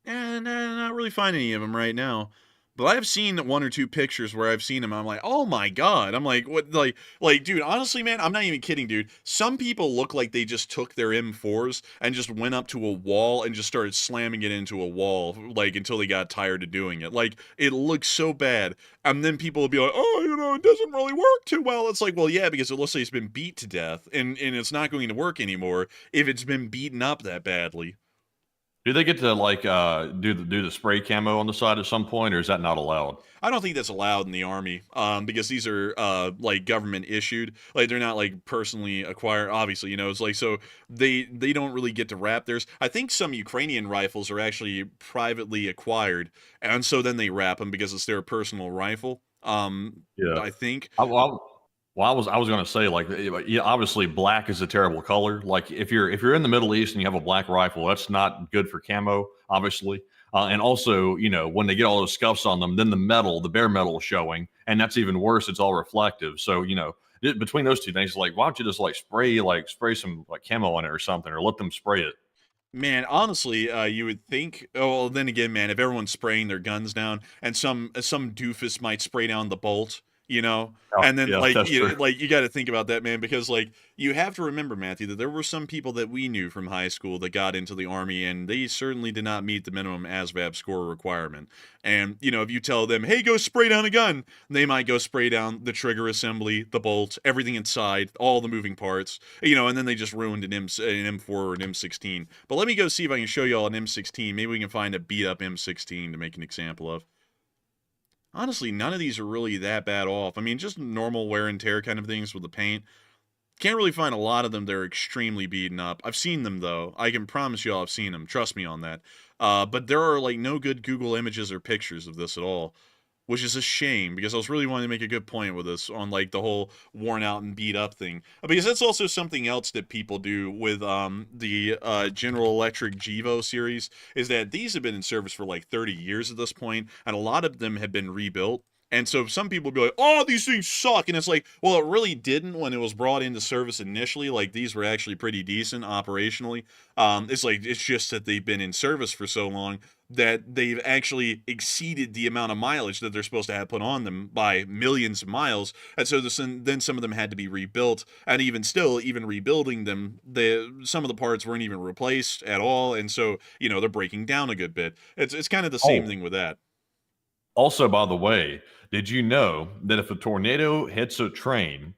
And not really find any of them right now. But I've seen one or two pictures where I've seen them, and I'm like, oh my God. I'm like, what, like, dude, honestly, man, I'm not even kidding, dude. Some people look like they just took their M4s and just went up to a wall and just started slamming it into a wall, like, until they got tired of doing it. Like, it looks so bad. And then people will be like, oh, it doesn't really work too well. It's like, well, yeah, because it looks like it's been beat to death, and it's not going to work anymore if it's been beaten up that badly. Do they get to do the spray camo on the side at some point, or is that not allowed? I don't think that's allowed in the Army, because these are like government issued. Like, they're not like personally acquired. Obviously, it's like, so they don't really get to wrap theirs. I think some Ukrainian rifles are actually privately acquired, and so then they wrap them because it's their personal rifle. Yeah, I think. Well, I was going to say, like, yeah, obviously black is a terrible color. Like, if you're in the Middle East and you have a black rifle, that's not good for camo, obviously. And also, when they get all those scuffs on them, then the bare metal is showing, and that's even worse. It's all reflective. So, between those two things, like, why don't you just spray some like camo on it or something, or let them spray it? Man, honestly, you would think. Oh, well, then again, man, if everyone's spraying their guns down, and some doofus might spray down the bolt. And then, yeah, you got to think about that, man, because, like, you have to remember, Matthew, that there were some people that we knew from high school that got into the Army, and they certainly did not meet the minimum ASVAB score requirement. And, if you tell them, hey, go spray down a gun, they might go spray down the trigger assembly, the bolt, everything inside, all the moving parts, and then they just ruined an M4 or an M16. But let me go see if I can show y'all an M16. Maybe we can find a beat-up M16 to make an example of. Honestly, none of these are really that bad off. I mean, just normal wear and tear kind of things with the paint. Can't really find a lot of them that are extremely beaten up. I've seen them, though. I can promise y'all I've seen them. Trust me on that. But there are, like, no good Google images or pictures of this at all, which is a shame, because I was really wanting to make a good point with this on, like, the whole worn out and beat up thing. Because that's also something else that people do with the General Electric GEVO series, is that these have been in service for like 30 years at this point, and a lot of them have been rebuilt. And so some people will be like, oh, these things suck. And it's like, well, it really didn't when it was brought into service initially. Like, these were actually pretty decent operationally. It's just that they've been in service for so long that they've actually exceeded the amount of mileage that they're supposed to have put on them by millions of miles. And so then some of them had to be rebuilt. And even still, even rebuilding them, some of the parts weren't even replaced at all. And so, they're breaking down a good bit. It's kind of the same thing with that. Also, by the way, did you know that if a tornado hits a train,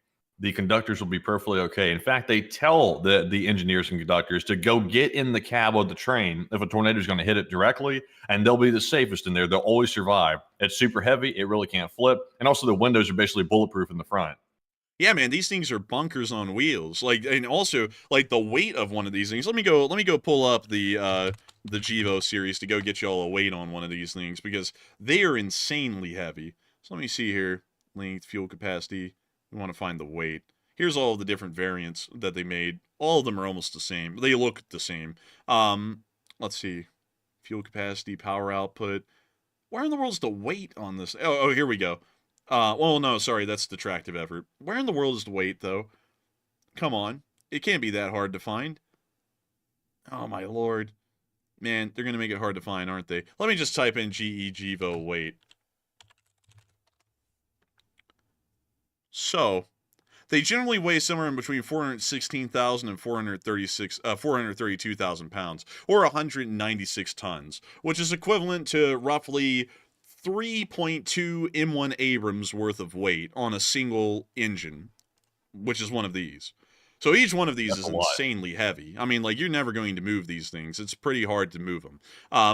the conductors will be perfectly okay. In fact, they tell the engineers and conductors to go get in the cab of the train if a tornado is going to hit it directly, and they'll be the safest in there. They'll always survive. It's super heavy. It really can't flip. And also the windows are basically bulletproof in the front. Yeah, man, these things are bunkers on wheels. Like, and also like the weight of one of these things. Let me go pull up the Gevo series to go get you all a weight on one of these things because they are insanely heavy. So let me see here. Length, fuel capacity. We want to find the weight. Here's all of the different variants that they made. All of them are almost the same. They look the same. Let's see. Fuel capacity, power output. Where in the world is the weight on this? Oh, here we go. Well, no, sorry, that's the tractive effort. Where in the world is the weight, though? Come on. It can't be that hard to find. Oh, my lord. Man, they're going to make it hard to find, aren't they? Let me just type in GE Gevo weight. So, they generally weigh somewhere in between 416,000 and 432,000 pounds, or 196 tons, which is equivalent to roughly 3.2 M1 Abrams worth of weight on a single engine, which is one of these. So each one of these is insanely heavy. I mean, like, you're never going to move these things. It's pretty hard to move them.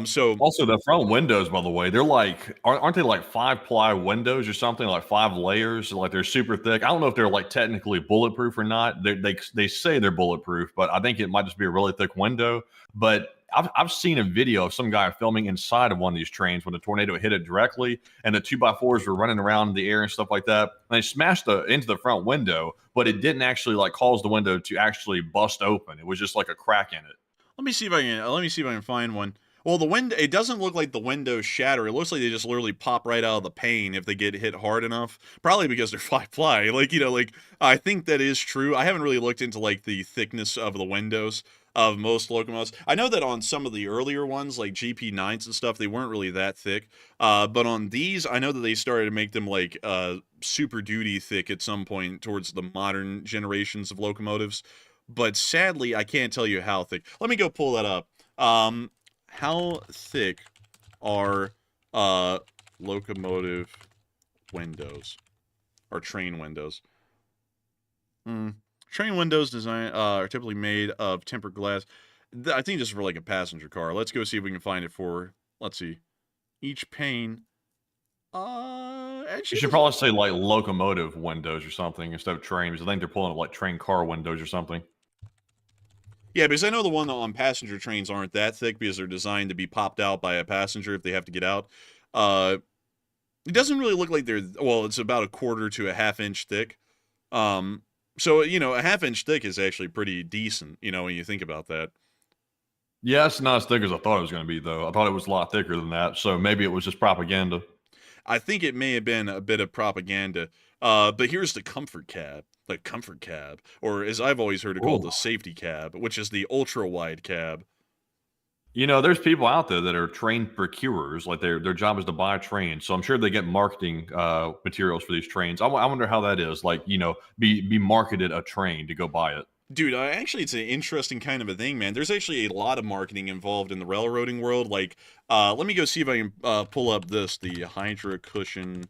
So also the front windows, by the way, they're like, aren't they like 5-ply windows or something, like 5 layers? Like they're super thick. I don't know if they're like technically bulletproof or not. They say they're bulletproof, but I think it might just be a really thick window. But I've seen a video of some guy filming inside of one of these trains when the tornado hit it directly, and the 2x4s were running around in the air and stuff like that. And they smashed into the front window, but it didn't actually like cause the window to actually bust open. It was just like a crack in it. Let me see if I can find one. Well, the window, it doesn't look like the windows shatter. It looks like they just literally pop right out of the pane if they get hit hard enough. Probably because they're 5-ply. Like, you know, like, I think that is true. I haven't really looked into like the thickness of the windows of most locomotives. I know that on some of the earlier ones, like GP9s and stuff, they weren't really that thick. But on these, I know that they started to make them like super duty thick at some point towards the modern generations of locomotives. But sadly, I can't tell you how thick. Let me go pull that up. How thick are locomotive windows or train windows? Train windows are typically made of tempered glass. I think this is for like a passenger car. Let's go see if we can find it for, let's see, each pane. You should probably say like locomotive windows or something instead of train, because I think they're pulling up like train car windows or something. Yeah, because I know the one on passenger trains aren't that thick because they're designed to be popped out by a passenger if they have to get out. It doesn't really look like they're, well, it's about 1/4 to a 1/2 inch thick. So, you know, a 1/2 inch thick is actually pretty decent, you know, when you think about that. Yeah, it's not as thick as I thought it was going to be, though. I thought it was a lot thicker than that, so maybe it was just propaganda. I think it may have been a bit of propaganda. But here's the comfort cab, or as I've always heard it called, the safety cab, which is the ultra-wide cab. You know, there's people out there that are train procurers, like their job is to buy trains. So I'm sure they get marketing materials for these trains. I wonder how that is, like, you know, be marketed a train to go buy it. Dude, actually, it's an interesting kind of a thing, man. There's actually a lot of marketing involved in the railroading world. Like, let me go see if I can pull up the Hydra cushion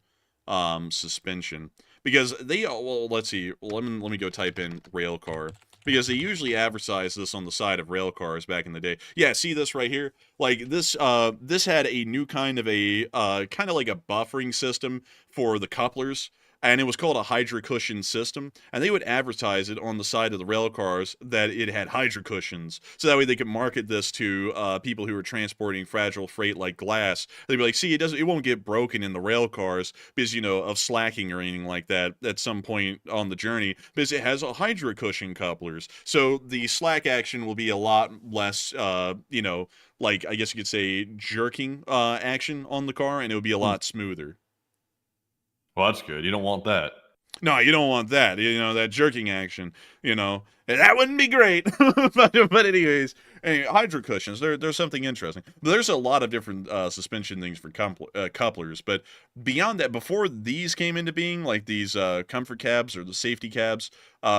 suspension. Because they, well, let's see. Let me go type in rail car. Because they usually advertise this on the side of rail cars back in the day. Yeah, see this right here? Like, this had a new kind of a, kind of like a buffering system for the couplers. And it was called a Hydra cushion system. And they would advertise it on the side of the rail cars that it had Hydra cushions. So that way they could market this to people who were transporting fragile freight like glass. They'd be like, see, it won't get broken in the rail cars because, you know, of slacking or anything like that at some point on the journey. Because it has a Hydra cushion couplers. So the slack action will be a lot less, you know, like, I guess you could say jerking action on the car. And it would be a lot smoother. Well, that's good. You don't want that. No, you don't want that. You know, that jerking action, you know. That wouldn't be great. but anyways, Hydra cushions, they're something interesting. There's a lot of different suspension things for couplers. But beyond that, before these came into being, like these comfort cabs or the safety cabs,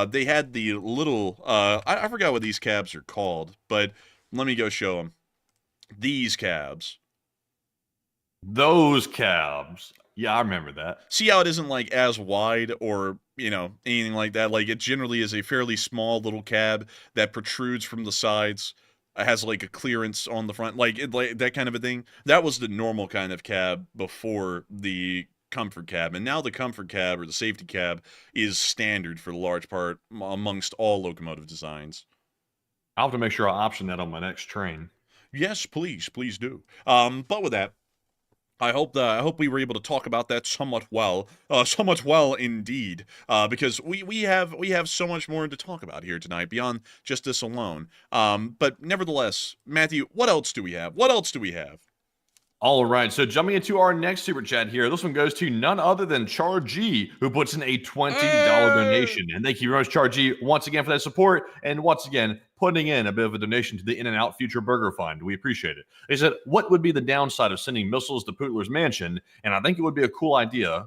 they had the little, I forgot what these cabs are called. But let me go show them. These cabs. Those cabs. Yeah, I remember that. See how it isn't like as wide or, anything like that. Like it generally is a fairly small little cab that protrudes from the sides. Has like a clearance on the front, like that kind of a thing. That was the normal kind of cab before the comfort cab, and now the comfort cab or the safety cab is standard for the large part amongst all locomotive designs. I'll have to make sure I option that on my next train. Yes, please do. But with that, I hope we were able to talk about that somewhat well indeed, because we have so much more to talk about here tonight beyond just this alone. But nevertheless, Matthew, what else do we have? All right, so jumping into our next super chat here, this one goes to none other than Char G, who puts in a $20 donation. And thank you very much, Char G, once again for that support, and once again, putting in a bit of a donation to the In-N-Out Future Burger Fund. We appreciate it. They said, what would be the downside of sending missiles to Putler's mansion? And I think it would be a cool idea.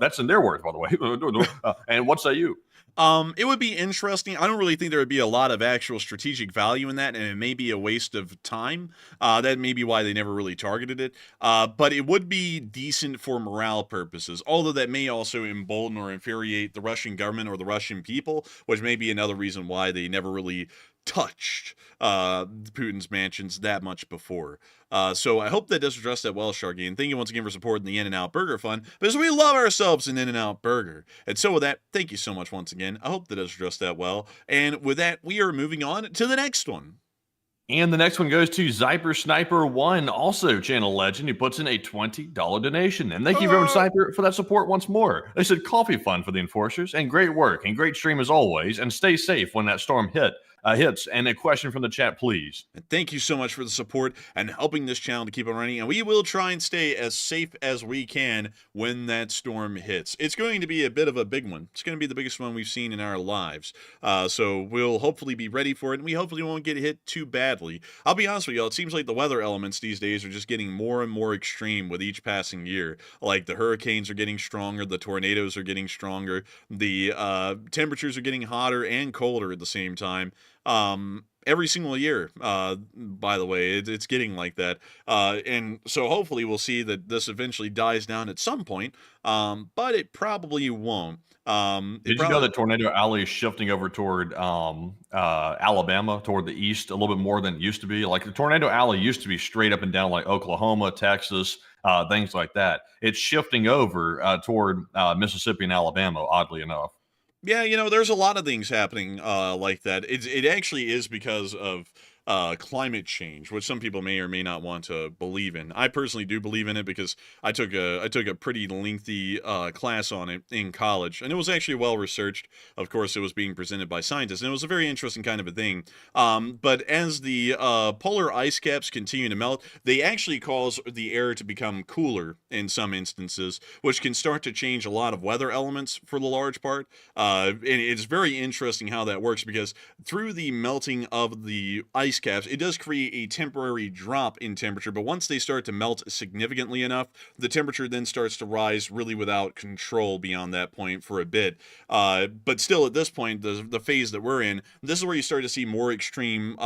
That's in their words, by the way. And what say you? It would be interesting. I don't really think there would be a lot of actual strategic value in that, and it may be a waste of time. That may be why they never really targeted it. But it would be decent for morale purposes, although that may also embolden or infuriate the Russian government or the Russian people, which may be another reason why they never really touched Putin's mansions that much before. So I hope that does address that well, Sharky. And thank you once again for supporting the In-N-Out Burger Fund, because we love ourselves an In-N-Out Burger. And so with that, thank you so much once again. I hope that does address that well. And with that, we are moving on to the next one. And the next one goes to Zyper Sniper 1, also channel legend, who puts in a $20 donation. And thank you very much, Zyper, for that support once more. They said coffee fund for the enforcers, and great work, and great stream as always, and stay safe when that storm hits. And a question from the chat, please. And thank you so much for the support and helping this channel to keep on running. And we will try and stay as safe as we can when that storm hits. It's going to be a bit of a big one. It's going to be the biggest one we've seen in our lives. So we'll hopefully be ready for it, and we hopefully won't get hit too badly. I'll be honest with y'all, it seems like the weather elements these days are just getting more and more extreme with each passing year. Like the hurricanes are getting stronger, the tornadoes are getting stronger, the temperatures are getting hotter and colder at the same time. Every single year, by the way, it's getting like that. And so hopefully we'll see that this eventually dies down at some point, but it probably won't. Did you know that Tornado Alley is shifting over toward Alabama, toward the east, a little bit more than it used to be? Like the Tornado Alley used to be straight up and down like Oklahoma, Texas, things like that. It's shifting over toward Mississippi and Alabama, oddly enough. Yeah, there's a lot of things happening like that. It actually is because of climate change, which some people may or may not want to believe in. I personally do believe in it because I took a pretty lengthy class on it in college, and it was actually well researched. Of course, it was being presented by scientists, and it was a very interesting kind of a thing. But as the polar ice caps continue to melt, they actually cause the air to become cooler in some instances, which can start to change a lot of weather elements for the large part. And it's very interesting how that works, because through the melting of the ice caps, it does create a temporary drop in temperature, but once they start to melt significantly enough, the temperature then starts to rise really without control beyond that point for a bit. But still, at this point, the phase that we're in, this is where you start to see more extreme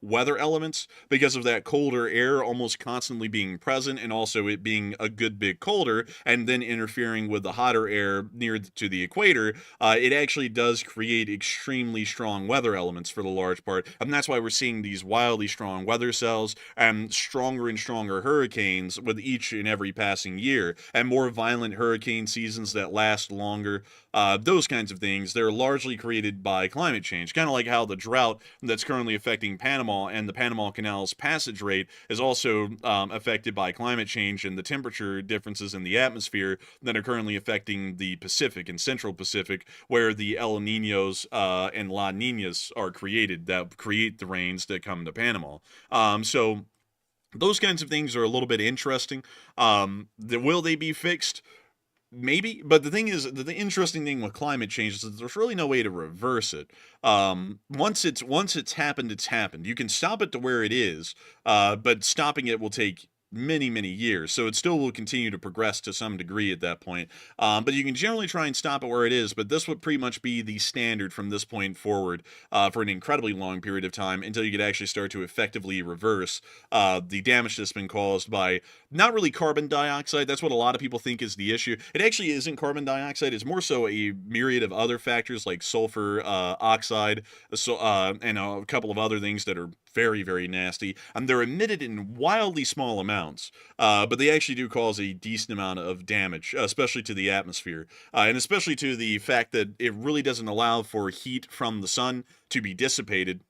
weather elements because of that colder air almost constantly being present, and also it being a good bit colder and then interfering with the hotter air near to the equator. It actually does create extremely strong weather elements for the large part, and that's why we're seeing these wildly strong weather cells and stronger hurricanes with each and every passing year, and more violent hurricane seasons that last longer. Those kinds of things, they're largely created by climate change, kind of like how the drought that's currently affecting Panama and the Panama Canal's passage rate is also affected by climate change and the temperature differences in the atmosphere that are currently affecting the Pacific and Central Pacific, where the El Niños and La Niñas are created, that create the rains that come to Panama. So those kinds of things are a little bit interesting. Will they be fixed? Maybe, but the thing is, the interesting thing with climate change is that there's really no way to reverse it. Once it's happened, it's happened. You can stop it to where it is, but stopping it will take many, many years. So it still will continue to progress to some degree at that point. But you can generally try and stop it where it is. But this would pretty much be the standard from this point forward for an incredibly long period of time until you could actually start to effectively reverse the damage that's been caused by not really carbon dioxide. That's what a lot of people think is the issue. It actually isn't carbon dioxide. It's more so a myriad of other factors like sulfur oxide, and a couple of other things that are very, very nasty. And they're emitted in wildly small amounts, but they actually do cause a decent amount of damage, especially to the atmosphere, and especially to the fact that it really doesn't allow for heat from the sun to be dissipated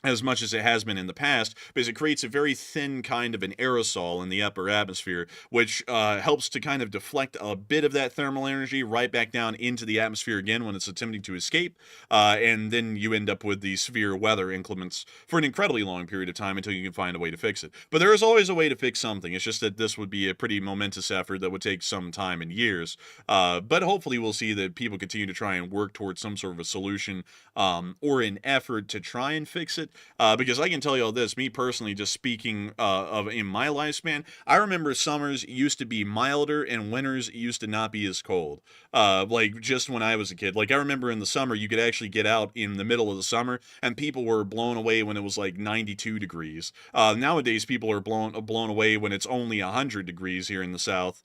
as much as it has been in the past, because it creates a very thin kind of an aerosol in the upper atmosphere, which helps to kind of deflect a bit of that thermal energy right back down into the atmosphere again when it's attempting to escape, and then you end up with these severe weather inclements for an incredibly long period of time until you can find a way to fix it. But there is always a way to fix something. It's just that this would be a pretty momentous effort that would take some time and years, but hopefully we'll see that people continue to try and work towards some sort of a solution or an effort to try and fix it. Because I can tell you all this, me personally, just speaking of in my lifespan, I remember summers used to be milder and winters used to not be as cold. Like just when I was a kid. Like I remember in the summer, you could actually get out in the middle of the summer and people were blown away when it was like 92 degrees. Nowadays, people are blown away when it's only 100 degrees here in the South,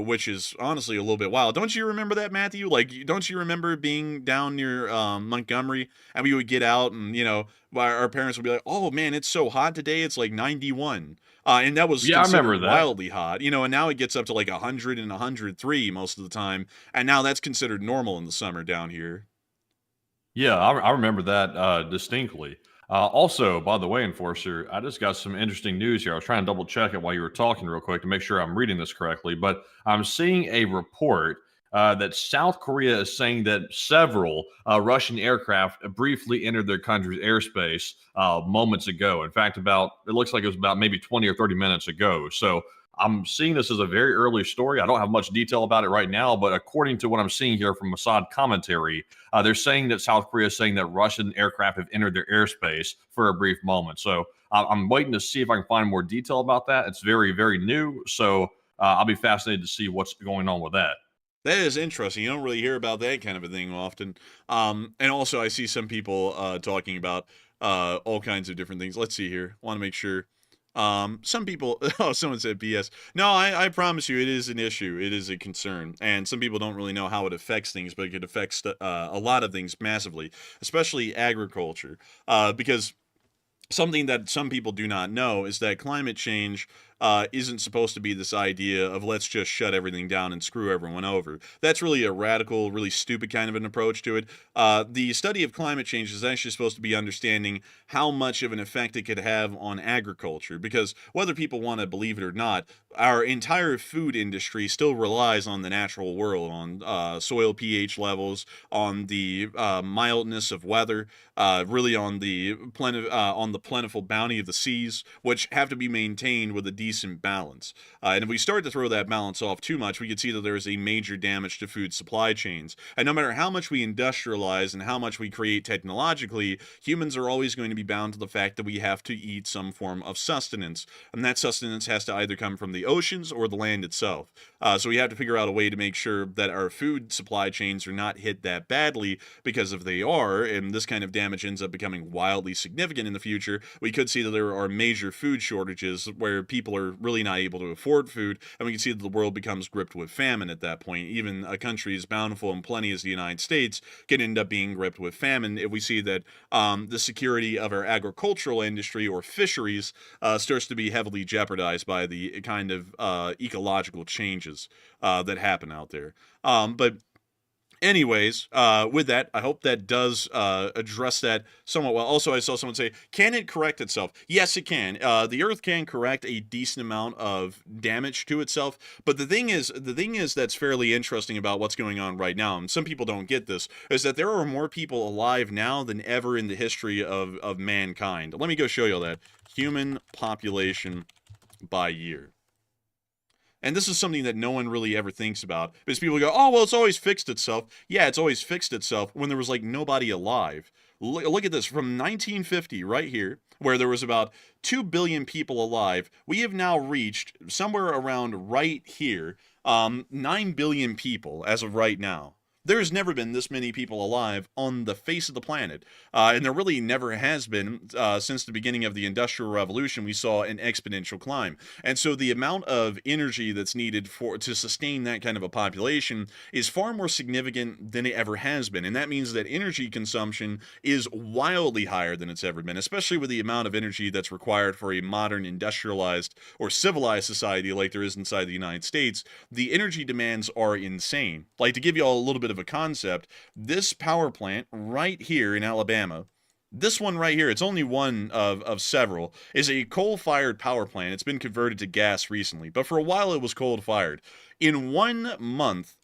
which is honestly a little bit wild. Don't you remember that, Matthew? Like, don't you remember being down near Montgomery and we would get out and, you know, our parents would be like, oh man, it's so hot today, it's like 91. And that was considered wildly hot, you know, and now it gets up to like 100 and 103 most of the time. And now that's considered normal in the summer down here. Yeah, I remember that distinctly. Also, by the way, Enforcer, I just got some interesting news here. I was trying to double check it while you were talking real quick to make sure I'm reading this correctly, but I'm seeing a report that South Korea is saying that several Russian aircraft briefly entered their country's airspace moments ago. In fact, it looks like it was about maybe 20 or 30 minutes ago. So I'm seeing this as a very early story. I don't have much detail about it right now, but according to what I'm seeing here from Mossad commentary, they're saying that South Korea is saying that Russian aircraft have entered their airspace for a brief moment. So I'm waiting to see if I can find more detail about that. It's very, very new. So I'll be fascinated to see what's going on with that. That is interesting. You don't really hear about that kind of a thing often. And also, I see some people talking about all kinds of different things. Let's see here. Want to make sure. Some people, someone said BS. No, I promise you it is an issue. It is a concern. And some people don't really know how it affects things, but it affects a lot of things massively, especially agriculture. Because something that some people do not know is that climate change isn't supposed to be this idea of let's just shut everything down and screw everyone over. That's really a radical, really stupid kind of an approach to it. The study of climate change is actually supposed to be understanding how much of an effect it could have on agriculture, because whether people want to believe it or not, our entire food industry still relies on the natural world, on soil pH levels, on the mildness of weather, really on the plentiful bounty of the seas, which have to be maintained with a decent balance. And if we start to throw that balance off too much, we can see that there is a major damage to food supply chains. And no matter how much we industrialize and how much we create technologically, humans are always going to be bound to the fact that we have to eat some form of sustenance. And that sustenance has to either come from the oceans or the land itself. So we have to figure out a way to make sure that our food supply chains are not hit that badly, because if they are, and this kind of damage ends up becoming wildly significant in the future, we could see that there are major food shortages where people are really not able to afford food, and we can see that the world becomes gripped with famine at that point. Even a country as bountiful and plenty as the United States can end up being gripped with famine if we see that the security of our agricultural industry or fisheries starts to be heavily jeopardized by the kind of ecological changes that happen out there. But anyways, with that, I hope that does address that somewhat well. Also, I saw someone say, can it correct itself? Yes, it can. The Earth can correct a decent amount of damage to itself. But the thing is that's fairly interesting about what's going on right now, and some people don't get this, is that there are more people alive now than ever in the history of mankind. Let me go show you all that. Human population by year. And this is something that no one really ever thinks about, because people go, oh, well, it's always fixed itself. Yeah, it's always fixed itself when there was like nobody alive. Look at this. From 1950, right here, where there was about 2 billion people alive, we have now reached somewhere around right here, 9 billion people as of right now. There has never been this many people alive on the face of the planet. And there really never has been since the beginning of the Industrial Revolution. We saw an exponential climb. And so the amount of energy that's needed to sustain that kind of a population is far more significant than it ever has been. And that means that energy consumption is wildly higher than it's ever been, especially with the amount of energy that's required for a modern industrialized or civilized society like there is inside the United States. The energy demands are insane. Like, to give you all a little bit of a concept, this power plant right here in Alabama, this one right here, it's only one of several, is a coal-fired power plant. It's been converted to gas recently, but for a while it was coal-fired. In 1 month,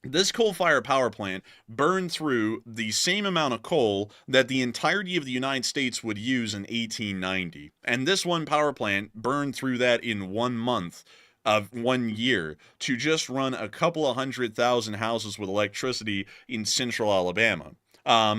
this coal-fired power plant burned through the same amount of coal that the entirety of the United States would use in 1890. And this one power plant burned through that in 1 month of 1 year to just run a couple of 100,000 houses with electricity in central Alabama.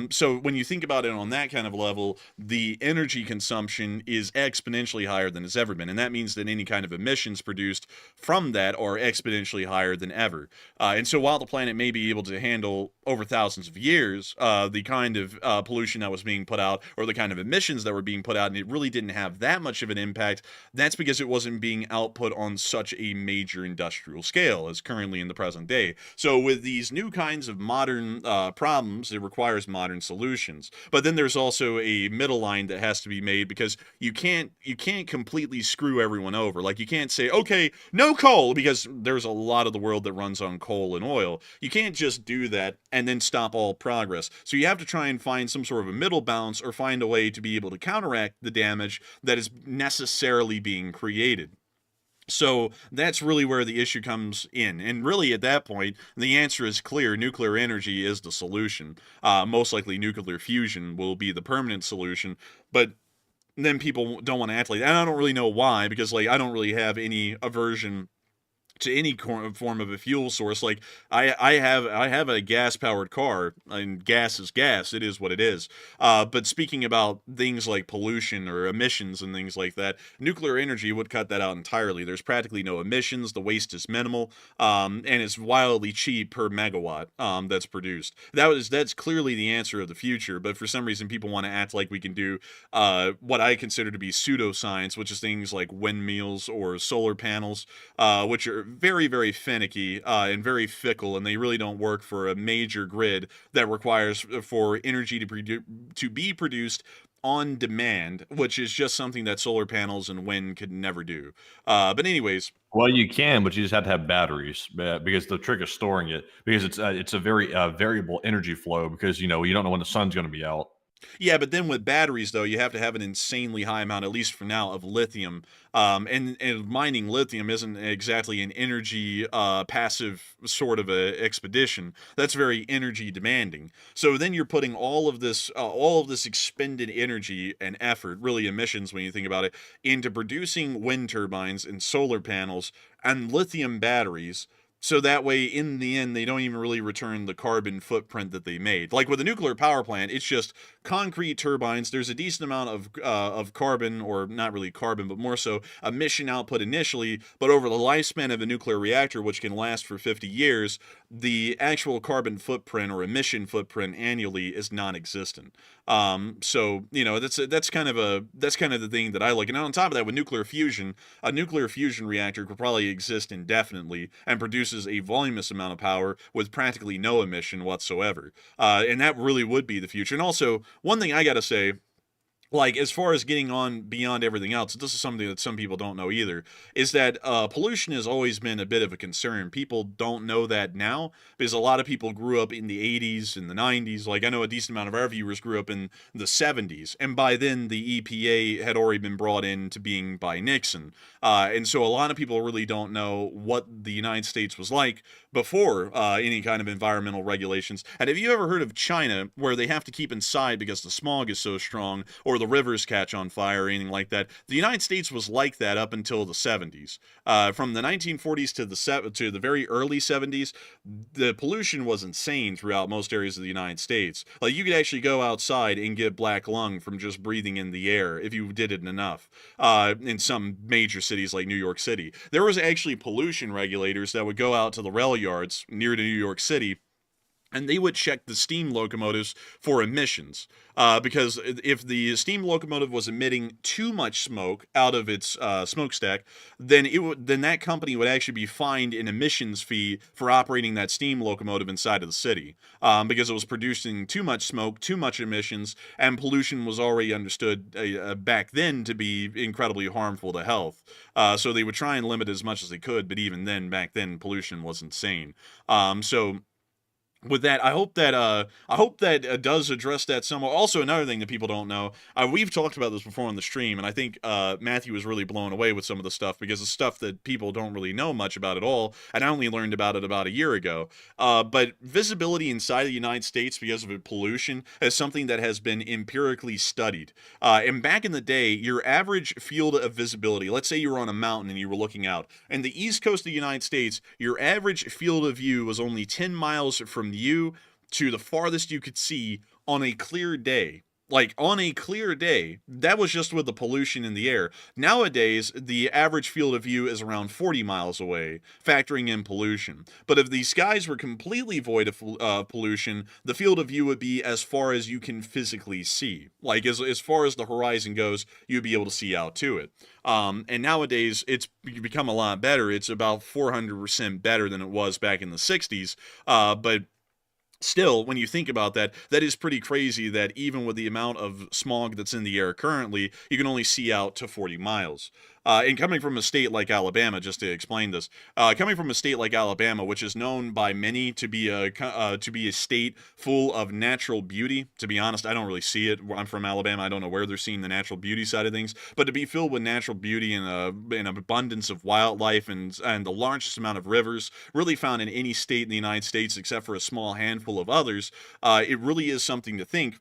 So when you think about it on that kind of level, the energy consumption is exponentially higher than it's ever been. And that means that any kind of emissions produced from that are exponentially higher than ever. And so while the planet may be able to handle over thousands of years, the kind of pollution that was being put out, or the kind of emissions that were being put out, and it really didn't have that much of an impact, that's because it wasn't being output on such a major industrial scale as currently in the present day. So with these new kinds of modern problems, it requires modern solutions. But then there's also a middle line that has to be made, because you can't completely screw everyone over. Like, you can't say, okay, no coal, because there's a lot of the world that runs on coal and oil. You can't just do that and then stop all progress. So you have to try and find some sort of a middle balance, or find a way to be able to counteract the damage that is necessarily being created. So that's really where the issue comes in. And really, at that point, the answer is clear. Nuclear energy is the solution. Most likely nuclear fusion will be the permanent solution. But then people don't want to act like that. And I don't really know why, because, like, I don't really have any aversion to any form of a fuel source. Like, I have a gas-powered car, and gas is gas. It is what it is. But speaking about things like pollution or emissions and things like that, nuclear energy would cut that out entirely. There's practically no emissions. The waste is minimal, and it's wildly cheap per megawatt that's produced. That's clearly the answer of the future. But for some reason, people want to act like we can do what I consider to be pseudoscience, which is things like windmills or solar panels, which are very, very finicky and very fickle, and they really don't work for a major grid that requires for energy to be produced on demand, which is just something that solar panels and wind could never do. But anyways, well, you can, but you just have to have batteries, because the trick is storing it, because it's a very variable energy flow, because you don't know when the sun's going to be out. Yeah, but then with batteries, though, you have to have an insanely high amount, at least for now, of lithium. And mining lithium isn't exactly an energy passive sort of a expedition. That's very energy demanding. So then you're putting all of this expended energy and effort, really emissions when you think about it, into producing wind turbines and solar panels and lithium batteries. So that way, in the end, they don't even really return the carbon footprint that they made. Like with a nuclear power plant, it's just concrete turbines. There's a decent amount of carbon, or not really carbon, but more so emission output initially. But over the lifespan of a nuclear reactor, which can last for 50 years, the actual carbon footprint or emission footprint annually is non-existent. So that's kind of the thing that I like. And on top of that, with nuclear fusion, a nuclear fusion reactor could probably exist indefinitely and produces a voluminous amount of power with practically no emission whatsoever. And that really would be the future. And also, one thing I gotta say, like, as far as getting on beyond everything else, this is something that some people don't know either, is that pollution has always been a bit of a concern. People don't know that now, because a lot of people grew up in the 80s and the 90s. Like, I know a decent amount of our viewers grew up in the 70s, and by then the EPA had already been brought into being by Nixon. And so a lot of people really don't know what the United States was like before any kind of environmental regulations. And have you ever heard of China, where they have to keep inside because the smog is so strong, or or the rivers catch on fire or anything like that. The United States was like that up until the 70s. From the 1940s to the very early 70s, the pollution was insane throughout most areas of the United States. Like, you could actually go outside and get black lung from just breathing in the air if you did it enough. In some major cities like New York City, there was actually pollution regulators that would go out to the rail yards near to New York City, and they would check the steam locomotives for emissions, because if the steam locomotive was emitting too much smoke out of its smokestack, then that company would actually be fined an emissions fee for operating that steam locomotive inside of the city, because it was producing too much smoke, too much emissions, and pollution was already understood back then to be incredibly harmful to health. So they would try and limit as much as they could, but even then, back then, pollution was insane. So with that, I hope that does address that somewhat. Also, another thing that people don't know, we've talked about this before on the stream, and I think Matthew was really blown away with some of the stuff, because it's stuff that people don't really know much about at all, and I only learned about it about a year ago. But visibility inside of the United States because of pollution is something that has been empirically studied. And back in the day, your average field of visibility, let's say you were on a mountain and you were looking out, and the east coast of the United States, your average field of view was only 10 miles from you to the farthest you could see on a clear day. Like, on a clear day, that was just with the pollution in the air. Nowadays, the average field of view is around 40 miles away, factoring in pollution. But if the skies were completely void of pollution, the field of view would be as far as you can physically see. Like, as far as the horizon goes, you'd be able to see out to it. And nowadays, it's become a lot better. It's about 400% better than it was back in the 60s. But still, when you think about that, that is pretty crazy that even with the amount of smog that's in the air currently, you can only see out to 40 miles. And coming from a state like Alabama, just to explain this, coming from a state like Alabama, which is known by many to be a state full of natural beauty. To be honest, I don't really see it. I'm from Alabama. I don't know where they're seeing the natural beauty side of things, but to be filled with natural beauty and an abundance of wildlife and the largest amount of rivers really found in any state in the United States, except for a small handful of others, it really is something to think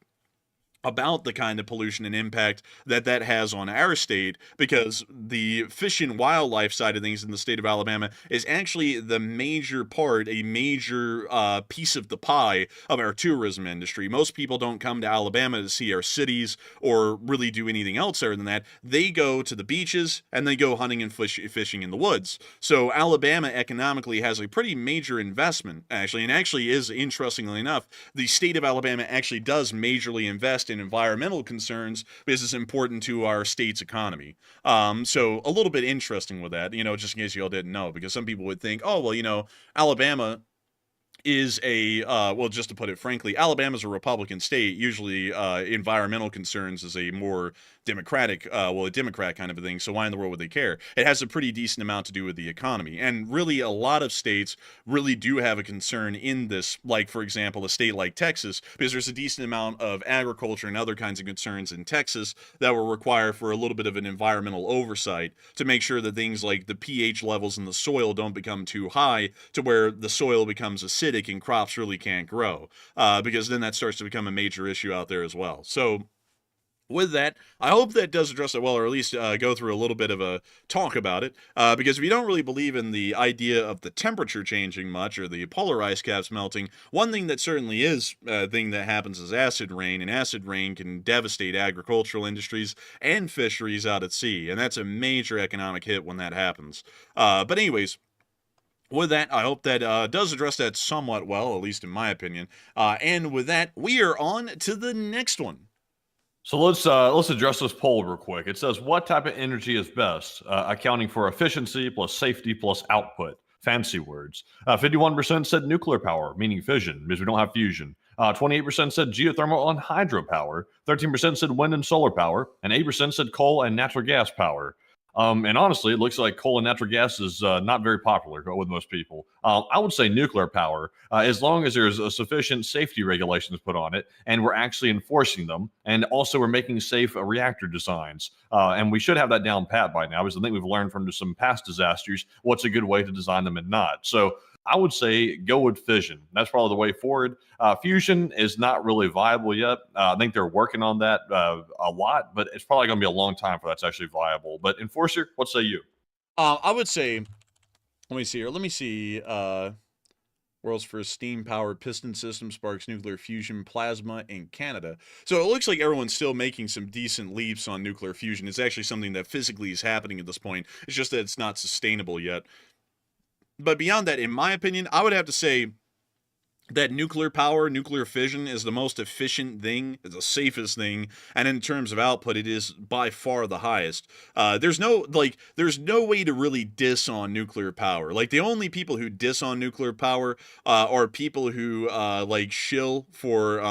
about the kind of pollution and impact that has on our state, because the fish and wildlife side of things in the state of Alabama is actually the major part, a major piece of the pie of our tourism industry. Most people don't come to Alabama to see our cities or really do anything else other than that. They go to the beaches and they go hunting and fishing in the woods. So Alabama economically has a pretty major investment, actually, and actually is, interestingly enough, the state of Alabama actually does majorly invest in environmental concerns because it's important to our state's economy. So a little bit interesting with that, just in case you all didn't know, because some people would think, oh, well, Alabama is just to put it frankly, Alabama's a Republican state. Usually environmental concerns is a more Democratic, a Democrat kind of a thing. So why in the world would they care? It has a pretty decent amount to do with the economy. And really, a lot of states really do have a concern in this, like, for example, a state like Texas, because there's a decent amount of agriculture and other kinds of concerns in Texas that will require for a little bit of an environmental oversight to make sure that things like the pH levels in the soil don't become too high to where the soil becomes acidic and crops really can't grow, because then that starts to become a major issue out there as well. So with that, I hope that does address it well, or at least go through a little bit of a talk about it, because if you don't really believe in the idea of the temperature changing much or the polar ice caps melting, one thing that certainly is a thing that happens is acid rain, and acid rain can devastate agricultural industries and fisheries out at sea, and that's a major economic hit when that happens. But anyways, with that, I hope that does address that somewhat well, at least in my opinion. And with that, we are on to the next one. So let's address this poll real quick. It says, what type of energy is best? Accounting for efficiency plus safety plus output. Fancy words. 51% said nuclear power, meaning fission, because we don't have fusion. 28% said geothermal and hydropower. 13% said wind and solar power. And 8% said coal and natural gas power. And honestly, it looks like coal and natural gas is not very popular with most people. I would say nuclear power, as long as there's a sufficient safety regulations put on it, and we're actually enforcing them, and also we're making safe reactor designs. And we should have that down pat by now, because I think we've learned from some past disasters what's a good way to design them and not. So I would say go with fission. That's probably the way forward. Fusion is not really viable yet. I think they're working on that a lot, but it's probably going to be a long time for that's actually viable. But Enforcer, what say you? I would say, let me see here. Let me see. World's first steam-powered piston system sparks nuclear fusion plasma in Canada. So it looks like everyone's still making some decent leaps on nuclear fusion. It's actually something that physically is happening at this point. It's just that it's not sustainable yet. But beyond that, in my opinion, I would have to say that nuclear power, nuclear fission is the most efficient thing, it's the safest thing, and in terms of output, it is by far the highest. There's no way to really diss on nuclear power. Like, the only people who diss on nuclear power are people who shill for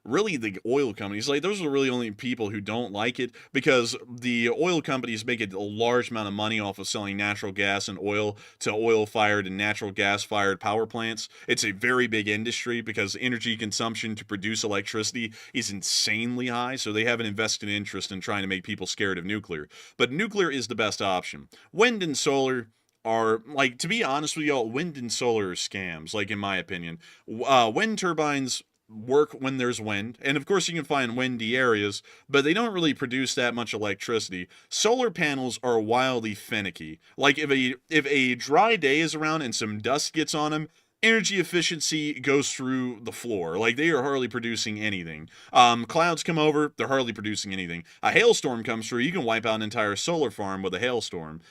really the oil companies. Like, those are really only people who don't like it, because the oil companies make a large amount of money off of selling natural gas and oil to oil-fired and natural gas-fired power plants. It's a very big industry because energy consumption to produce electricity is insanely high, so they have an invested interest in trying to make people scared of nuclear. But nuclear is the best option. Wind and solar are, like, to be honest with y'all, wind and solar are scams, like, in my opinion. Wind turbines work when there's wind, and of course you can find windy areas, but they don't really produce that much electricity. Solar panels are wildly finicky. Like, if a dry day is around and some dust gets on them, energy efficiency goes through the floor. Like, they are hardly producing anything. Clouds come over, they're hardly producing anything. A hailstorm comes through, you can wipe out an entire solar farm with a hailstorm.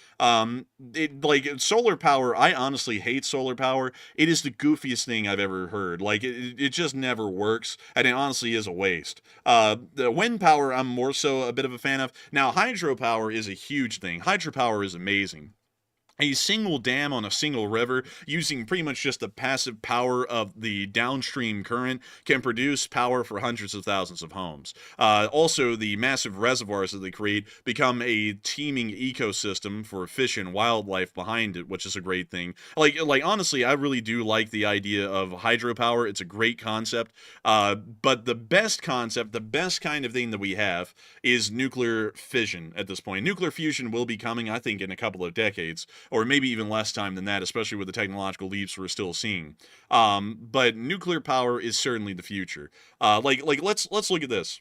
Solar power, I honestly hate solar power. It is the goofiest thing I've ever heard. Like, it just never works, and it honestly is a waste. The wind power, I'm more so a bit of a fan of. Now, hydropower is a huge thing. Hydropower is amazing. A single dam on a single river, using pretty much just the passive power of the downstream current, can produce power for hundreds of thousands of homes. Also, the massive reservoirs that they create become a teeming ecosystem for fish and wildlife behind it, which is a great thing. Like honestly, I really do like the idea of hydropower. It's a great concept. But the best concept, the best kind of thing that we have, is nuclear fission at this point. Nuclear fusion will be coming, I think, in a couple of decades, or maybe even less time than that, especially with the technological leaps we're still seeing. But nuclear power is certainly the future. Let's look at this.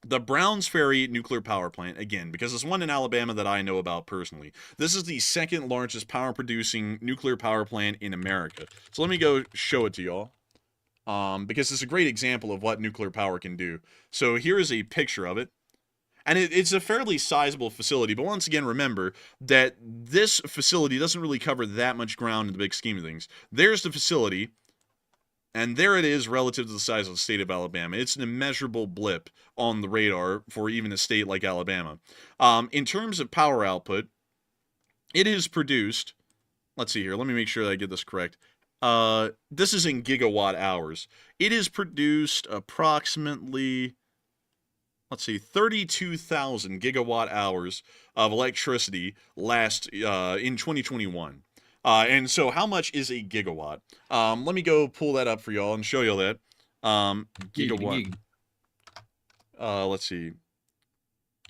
The Browns Ferry nuclear power plant, again, because it's one in Alabama that I know about personally. This is the second largest power-producing nuclear power plant in America. So let me go show it to y'all, because it's a great example of what nuclear power can do. So here is a picture of it. And it's a fairly sizable facility, but once again, remember that this facility doesn't really cover that much ground in the big scheme of things. There's the facility, and there it is relative to the size of the state of Alabama. It's an immeasurable blip on the radar for even a state like Alabama. In terms of power output, it is produced, let's see here, let me make sure that I get this correct. This is in gigawatt hours. It is produced approximately, let's see, 32,000 gigawatt hours of electricity in 2021. And so how much is a gigawatt? Let me go pull that up for y'all and show y'all that. Gigawatt. Let's see.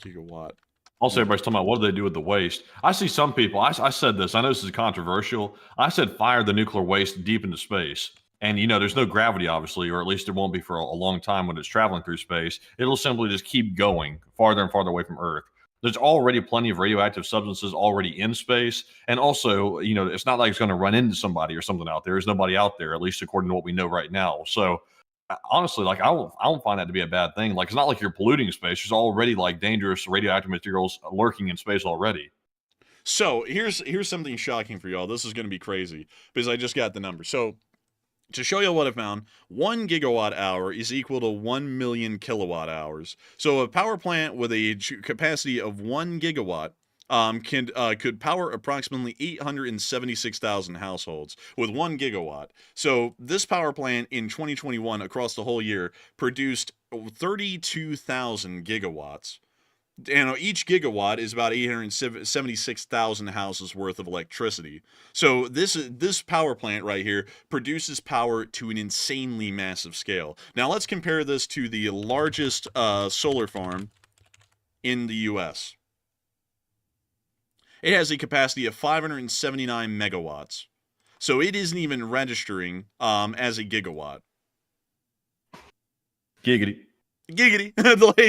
Gigawatt. Also, everybody's talking about what do they do with the waste. I see some people, I said this, I know this is controversial. I said fire the nuclear waste deep into space. And, there's no gravity, obviously, or at least there won't be for a long time when it's traveling through space. It'll simply just keep going farther and farther away from Earth. There's already plenty of radioactive substances already in space. And also, it's not like it's going to run into somebody or something out there. There's nobody out there, at least according to what we know right now. So, honestly, I don't find that to be a bad thing. Like, it's not like you're polluting space. There's already, dangerous radioactive materials lurking in space already. So, here's something shocking for y'all. This is going to be crazy because I just got the number. So, to show you what I found, 1 gigawatt hour is equal to 1 million kilowatt hours. So a power plant with a capacity of 1 gigawatt could power approximately 876,000 households with 1 gigawatt. So this power plant in 2021 across the whole year produced 32,000 gigawatts. And each gigawatt is about 876,000 houses worth of electricity. So this power plant right here produces power to an insanely massive scale. Now let's compare this to the largest solar farm in the U.S. It has a capacity of 579 megawatts. So it isn't even registering as a gigawatt. Giggity. Giggity.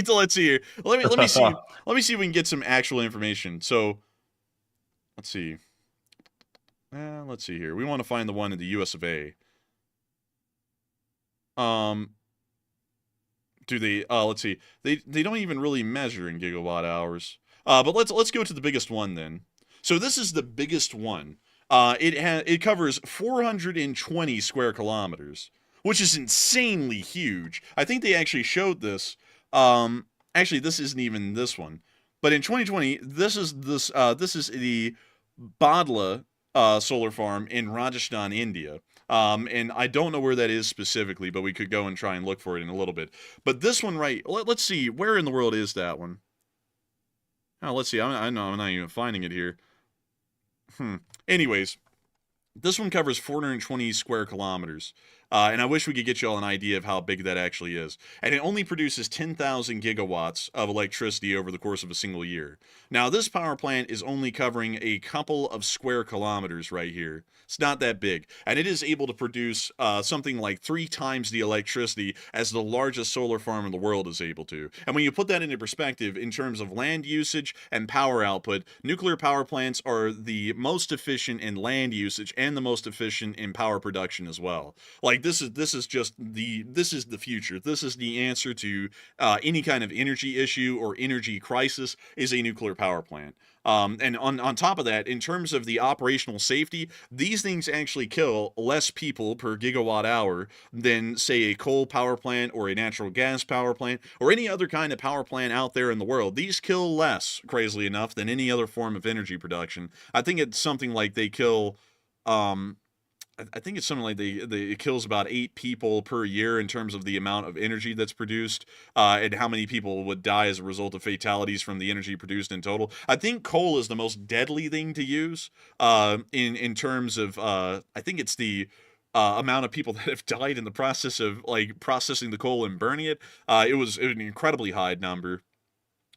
Let's see here. Let me see. Let me see if we can get some actual information. So let's see. Let's see here. We want to find the one in the US of A. Do they? Let's see. They don't even really measure in gigawatt hours. But let's go to the biggest one then. So this is the biggest one. It covers 420 square kilometers, which is insanely huge. I think they actually showed this. Actually, this isn't even this one. But in 2020, this is the Badla solar farm in Rajasthan, India. And I don't know where that is specifically, but we could go and try and look for it in a little bit. But this one let's see, where in the world is that one? Oh, let's see, I'm not even finding it here. Anyways, this one covers 420 square kilometers. And I wish we could get you all an idea of how big that actually is. And it only produces 10,000 gigawatts of electricity over the course of a single year. Now, this power plant is only covering a couple of square kilometers right here. It's not that big. And it is able to produce something like 3 times the electricity as the largest solar farm in the world is able to. And when you put that into perspective, in terms of land usage and power output, nuclear power plants are the most efficient in land usage and the most efficient in power production as well. Like, this is the future. This is the answer to any kind of energy issue or energy crisis is a nuclear power plant. And on top of that, in terms of the operational safety, these things actually kill less people per gigawatt hour than, say, a coal power plant or a natural gas power plant or any other kind of power plant out there in the world. These kill less, crazily enough, than any other form of energy production. I think it's something like they kill... I think it's something like it kills about 8 people per year in terms of the amount of energy that's produced, and how many people would die as a result of fatalities from the energy produced in total. I think coal is the most deadly thing to use in terms of I think it's the amount of people that have died in the process of like processing the coal and burning it. It was an incredibly high number.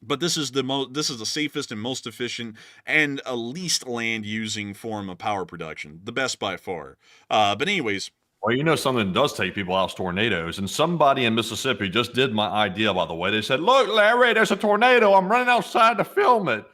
But this is the safest and most efficient and least land using form of power production. The best by far. But anyways, Well, you know something does take people out is tornadoes, and somebody in Mississippi just did my idea, by the way. They said, look, Larry, there's a tornado. I'm running outside to film it.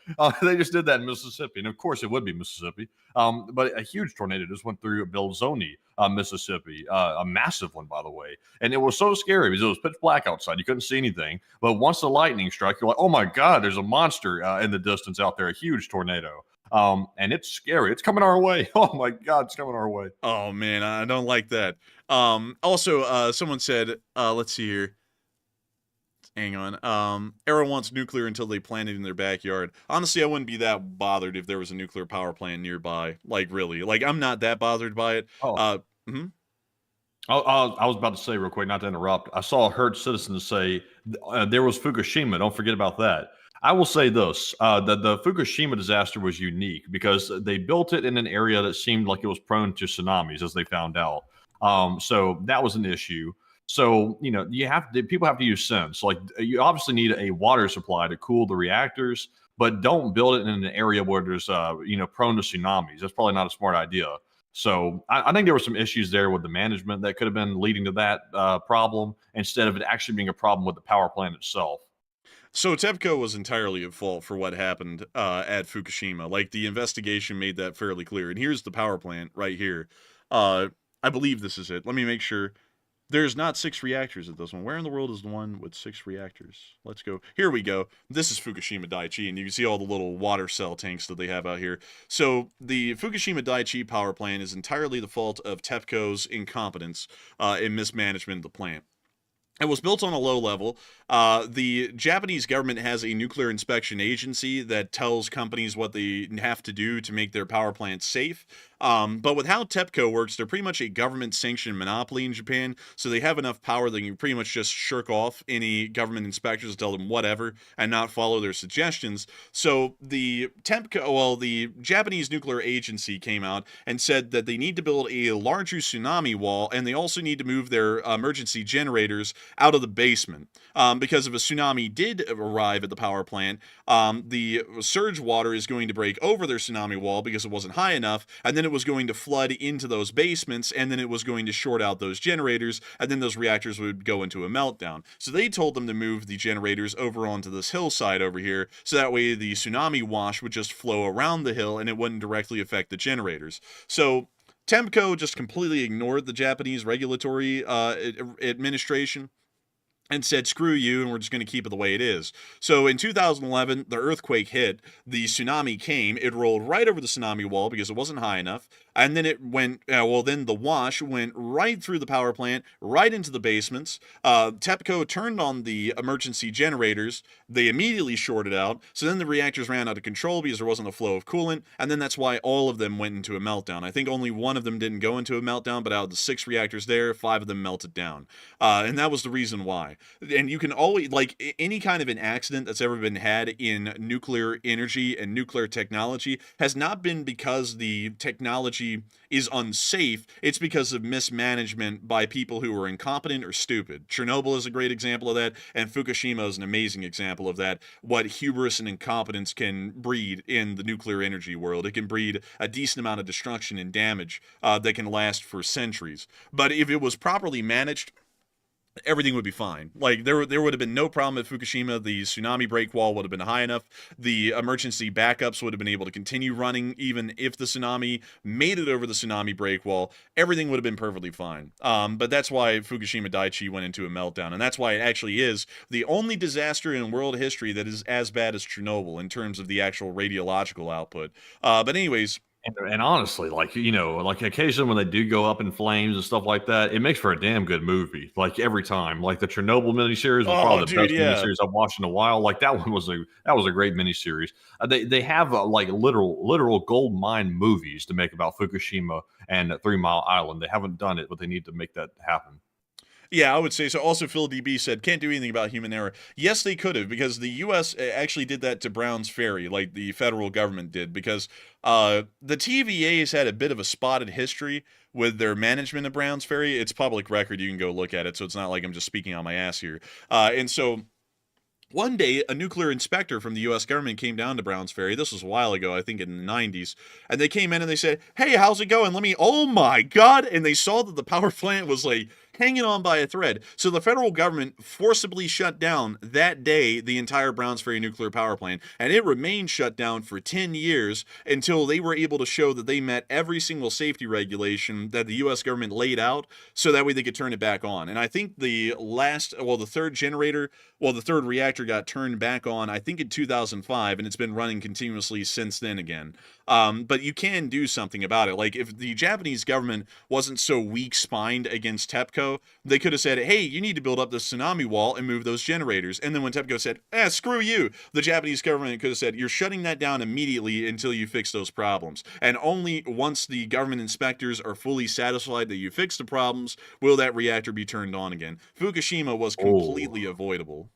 They just did that in Mississippi, and of course it would be Mississippi. But a huge tornado just went through Belzoni, Mississippi, a massive one, by the way. And it was so scary because it was pitch black outside. You couldn't see anything. But once the lightning struck, you're like, oh my God, there's a monster in the distance out there, a huge tornado. And it's scary. It's coming our way. Oh my God, it's coming our way. Oh man, I don't like that. Also, someone said, let's see here. Hang on. Everyone wants nuclear until they plant it in their backyard. Honestly, I wouldn't be that bothered if there was a nuclear power plant nearby. Like, really. Like, I'm not that bothered by it. I was about to say real quick, not to interrupt. I saw a Herd Citizen say there was Fukushima. Don't forget about that. I will say this, the Fukushima disaster was unique because they built it in an area that seemed like it was prone to tsunamis, as they found out. So that was an issue. So, you know, people have to use sense. Like, you obviously need a water supply to cool the reactors, but don't build it in an area where there's, prone to tsunamis. That's probably not a smart idea. So I think there were some issues there with the management that could have been leading to that problem instead of it actually being a problem with the power plant itself. So TEPCO was entirely at fault for what happened at Fukushima. Like, the investigation made that fairly clear. And here's the power plant right here. I believe this is it. Let me make sure. There's not 6 reactors at this one. Where in the world is the one with 6 reactors? Let's go. Here we go. This is Fukushima Daiichi, and you can see all the little water cell tanks that they have out here. So the Fukushima Daiichi power plant is entirely the fault of TEPCO's incompetence and mismanagement of the plant. It was built on a low level. The Japanese government has a nuclear inspection agency that tells companies what they have to do to make their power plants safe. But with how TEPCO works, they're pretty much a government-sanctioned monopoly in Japan, so they have enough power that you can pretty much just shirk off any government inspectors and tell them whatever and not follow their suggestions. So the Japanese nuclear agency came out and said that they need to build a larger tsunami wall, and they also need to move their emergency generators out of the basement. Because if a tsunami did arrive at the power plant, the surge water is going to break over their tsunami wall because it wasn't high enough, and then it was going to flood into those basements, and then it was going to short out those generators, and then those reactors would go into a meltdown. So they told them to move the generators over onto this hillside over here, so that way the tsunami wash would just flow around the hill and it wouldn't directly affect the generators. So TEPCO just completely ignored the Japanese regulatory administration and said, screw you, and we're just going to keep it the way it is. So in 2011, the earthquake hit, the tsunami came, it rolled right over the tsunami wall because it wasn't high enough, and then it went, then the wash went right through the power plant, right into the basements. TEPCO turned on the emergency generators, they immediately shorted out, so then the reactors ran out of control because there wasn't a flow of coolant, and then that's why all of them went into a meltdown. I think only one of them didn't go into a meltdown, but out of the 6 reactors there, 5 of them melted down. And that was the reason why. And you can always, like, any kind of an accident that's ever been had in nuclear energy and nuclear technology has not been because the technology is unsafe, it's because of mismanagement by people who are incompetent or stupid. Chernobyl is a great example of that, and Fukushima is an amazing example of that, what hubris and incompetence can breed in the nuclear energy world. It can breed a decent amount of destruction and damage that can last for centuries. But if it was properly managed, everything would be fine. Like, there would have been no problem at Fukushima. The tsunami break wall would have been high enough. The emergency backups would have been able to continue running even if the tsunami made it over the tsunami break wall. Everything would have been perfectly fine. But that's why Fukushima Daiichi went into a meltdown, and that's why it actually is the only disaster in world history that is as bad as Chernobyl in terms of the actual radiological output. But anyways, And honestly, like, you know, like occasionally when they do go up in flames and stuff like that, it makes for a damn good movie. Like every time, like the Chernobyl miniseries was probably the best miniseries I've watched in a while. Like that one was a great miniseries. They have like literal gold mine movies to make about Fukushima and 3 Mile Island. They haven't done it, but they need to make that happen. Yeah, I would say so. Also, Phil DB said, can't do anything about human error. Yes, they could have, because the U.S. actually did that to Browns Ferry, like the federal government did, because the TVA's had a bit of a spotted history with their management of Browns Ferry. It's public record. You can go look at it, so it's not like I'm just speaking on my ass here. And so one day, a nuclear inspector from the U.S. government came down to Browns Ferry. This was a while ago, I think in the 90s. And they came in and they said, hey, how's it going? Oh my God. And they saw that the power plant was like hanging on by a thread. So the federal government forcibly shut down that day the entire Browns Ferry nuclear power plant. And it remained shut down for 10 years until they were able to show that they met every single safety regulation that the U.S. government laid out, so that way they could turn it back on. And I think the third reactor got turned back on, I think in 2005, and it's been running continuously since then again. But you can do something about it. Like, if the Japanese government wasn't so weak-spined against TEPCO, they could have said, hey, you need to build up the tsunami wall and move those generators. And then when TEPCO said, screw you, the Japanese government could have said, you're shutting that down immediately until you fix those problems. And only once the government inspectors are fully satisfied that you fixed the problems will that reactor be turned on again. Fukushima was completely avoidable.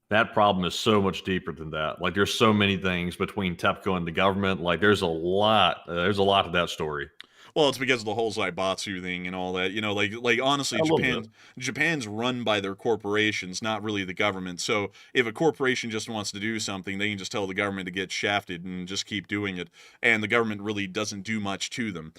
That problem is so much deeper than that. Like, there's so many things between TEPCO and the government. Like, there's a Well, lot to that story. it's because of the whole Zaibatsu thing and all that. You know, like honestly, Japan's run by their corporations, not really the government. So if a corporation just wants to do something, they can just tell the government to get shafted and just keep doing it. And the government really doesn't do much to them.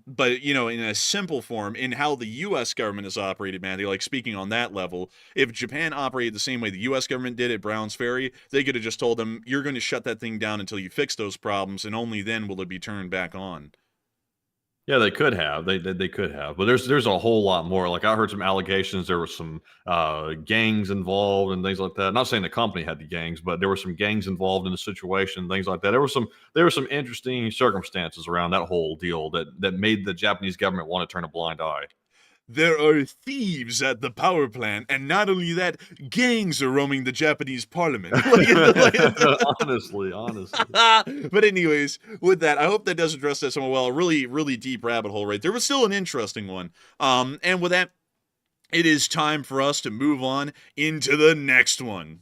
But, you know, in a simple form, in how the U.S. government is operated, man, like speaking on that level, if Japan operated the same way the U.S. government did at Browns Ferry, they could have just told them, you're going to shut that thing down until you fix those problems, and only then will it be turned back on. Yeah, they could have. They could have. But there's a whole lot more. Like, I heard some allegations. There were some gangs involved and things like that. I'm not saying the company had the gangs, but there were some gangs involved in the situation, things like that. There were some interesting circumstances around that whole deal that made the Japanese government want to turn a blind eye. There are thieves at the power plant, and not only that, gangs are roaming the Japanese parliament. Honestly. But anyways, with that, I hope that does address that somewhat well. A really, really deep rabbit hole right there, but still an interesting one. And with that, it is time for us to move on into the next one.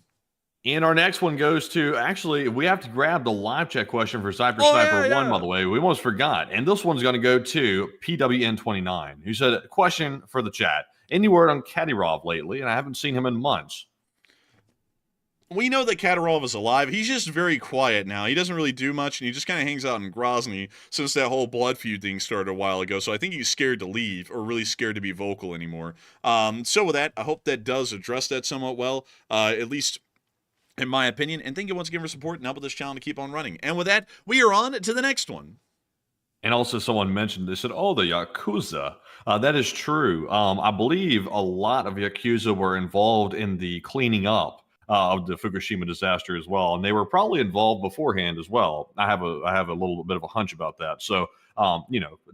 And our next one goes to, actually, we have to grab the live chat question for Cyber Sniper 1, by the way. We almost forgot. And this one's going to go to PWN29, who said, question for the chat. Any word on Kadyrov lately? And I haven't seen him in months. We know that Kadyrov is alive. He's just very quiet now. He doesn't really do much, and he just kind of hangs out in Grozny since that whole blood feud thing started a while ago. So I think he's scared to leave, or really scared to be vocal anymore. So with that, I hope that does address that somewhat well, at least in my opinion. And thank you once again for support and helping this channel to keep on running. And with that, we are on to the next one. And also someone mentioned, they said, oh, the Yakuza. That is true. I believe a lot of Yakuza were involved in the cleaning up of the Fukushima disaster as well, and they were probably involved beforehand as well. I have a little bit of a hunch about that. So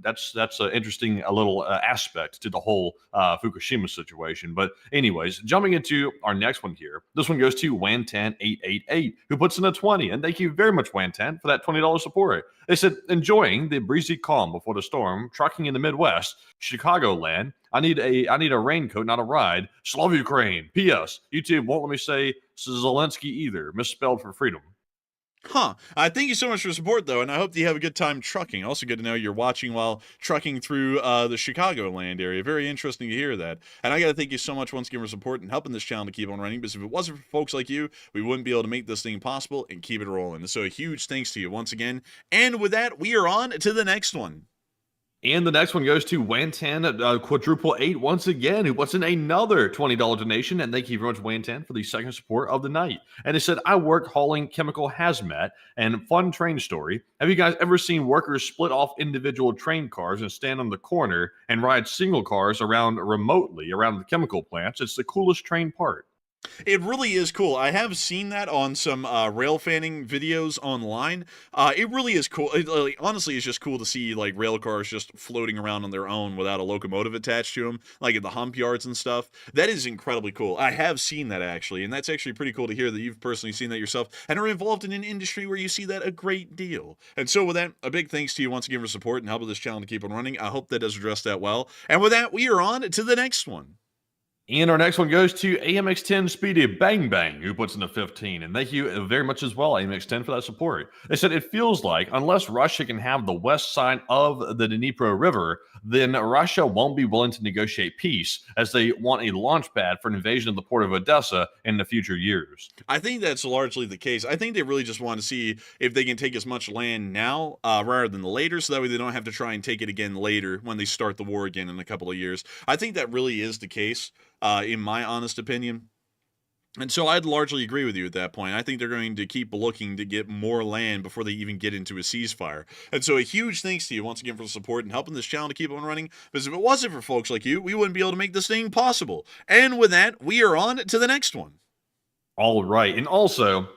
that's an interesting little aspect to the whole Fukushima situation. But anyways, jumping into our next one here, this one goes to Wantan888, who puts in a 20, and thank you very much, Wantan, for that $20 support. They said, enjoying the breezy calm before the storm, trucking in the Midwest, Chicagoland. I need a raincoat, not a ride. Slav Ukraine. P.S. YouTube won't let me say Zelenskyy either. Misspelled for freedom. Huh. Thank you so much for support, though, and I hope that you have a good time trucking. Also good to know you're watching while trucking through the Chicagoland area. Very interesting to hear that. And I got to thank you so much once again for support and helping this channel to keep on running, because if it wasn't for folks like you, we wouldn't be able to make this thing possible and keep it rolling. So a huge thanks to you once again. And with that, we are on to the next one. And the next one goes to Wantan quadruple 8 once again, who puts in another $20 donation. And thank you very much, Wantan, for the second support of the night. And it said, I worked hauling chemical hazmat, and fun train story. Have you guys ever seen workers split off individual train cars and stand on the corner and ride single cars around remotely around the chemical plants? It's the coolest train part. It really is cool. I have seen that on some rail fanning videos online. It really is cool. Honestly, it's just cool to see like rail cars just floating around on their own without a locomotive attached to them, like at the hump yards and stuff. That is incredibly cool. I have seen that actually, and that's actually pretty cool to hear that you've personally seen that yourself and are involved in an industry where you see that a great deal. And so with that, a big thanks to you once again for support and helping this channel to keep on running. I hope that does address that well. And with that, we are on to the next one. And our next one goes to AMX10 Speedy Bang Bang, who puts in a 15. And thank you very much as well, AMX10, for that support. They said, it feels like unless Russia can have the west side of the Dnipro River, then Russia won't be willing to negotiate peace, as they want a launch pad for an invasion of the port of Odessa in the future years. I think that's largely the case. I think they really just want to see if they can take as much land now rather than later, so that way they don't have to try and take it again later when they start the war again in a couple of years. I think that really is the case. In my honest opinion. And so I'd largely agree with you at that point. I think they're going to keep looking to get more land before they even get into a ceasefire. And so a huge thanks to you once again for the support and helping this channel to keep on running, because if it wasn't for folks like you, we wouldn't be able to make this thing possible. And with that, we are on to the next one. All right. And also,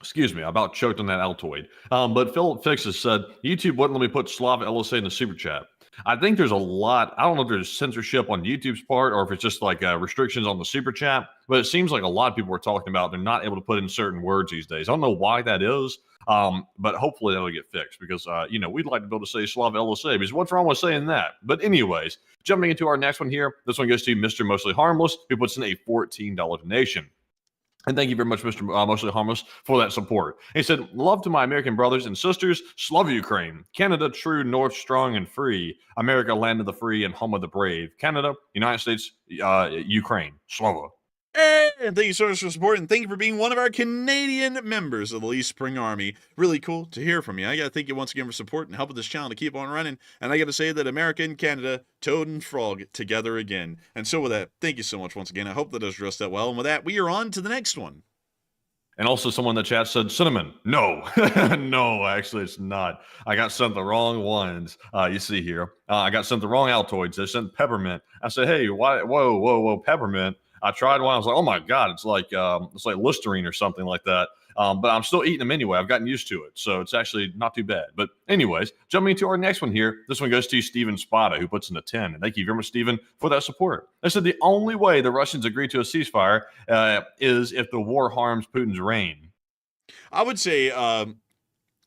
excuse me, I about choked on that Altoid. But Philip Fixes said, YouTube wouldn't let me put Slav LSA in the super chat. I think there's a lot, I don't know if there's censorship on YouTube's part or if it's just like restrictions on the super chat, but it seems like a lot of people are talking about they're not able to put in certain words these days. I don't know why that is, but hopefully that'll get fixed, because, we'd like to be able to say Slav LSA, because what's wrong with saying that? But anyways, jumping into our next one here, this one goes to Mr. Mostly Harmless, who puts in a $14 donation. And thank you very much, Mr. Mostly Harmless, for that support. He said, love to my American brothers and sisters. Slav Ukraine. Canada, true, north, strong, and free. America, land of the free and home of the brave. Canada, United States, Ukraine. Slava. And thank you so much for support, and thank you for being one of our Canadian members of the Least Spring Army. Really cool to hear from you. I got to thank you once again for support and helping this channel to keep on running. And I got to say that America and Canada, Toad and Frog, together again. And so with that, thank you so much once again. I hope that does address that well. And with that, we are on to the next one. And also someone in the chat said, cinnamon. No, no, actually it's not. I got sent the wrong ones. You see here. I got sent the wrong Altoids. They sent peppermint. I said, hey, why? Whoa, peppermint. I tried one. I was like, oh my God, it's like Listerine or something like that. But I'm still eating them anyway. I've gotten used to it. So it's actually not too bad. But anyways, jumping into our next one here. This one goes to Steven Spada, who puts in a 10. And thank you very much, Steven, for that support. They said the only way the Russians agree to a ceasefire is if the war harms Putin's reign. I would say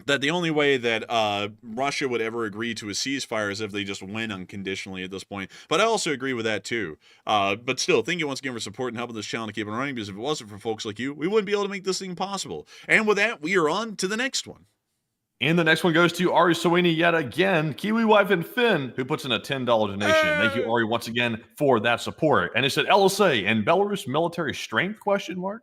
that the only way that Russia would ever agree to a ceasefire is if they just win unconditionally at this point. But I also agree with that too. But still, thank you once again for support and helping this channel to keep it running, because if it wasn't for folks like you, we wouldn't be able to make this thing possible. And with that, we are on to the next one. And the next one goes to Ari Soini yet again, Kiwi Wife and Finn, who puts in a $10 donation. Hey! Thank you, Ari, once again for that support. And it said LSA and Belarus military strength, question mark?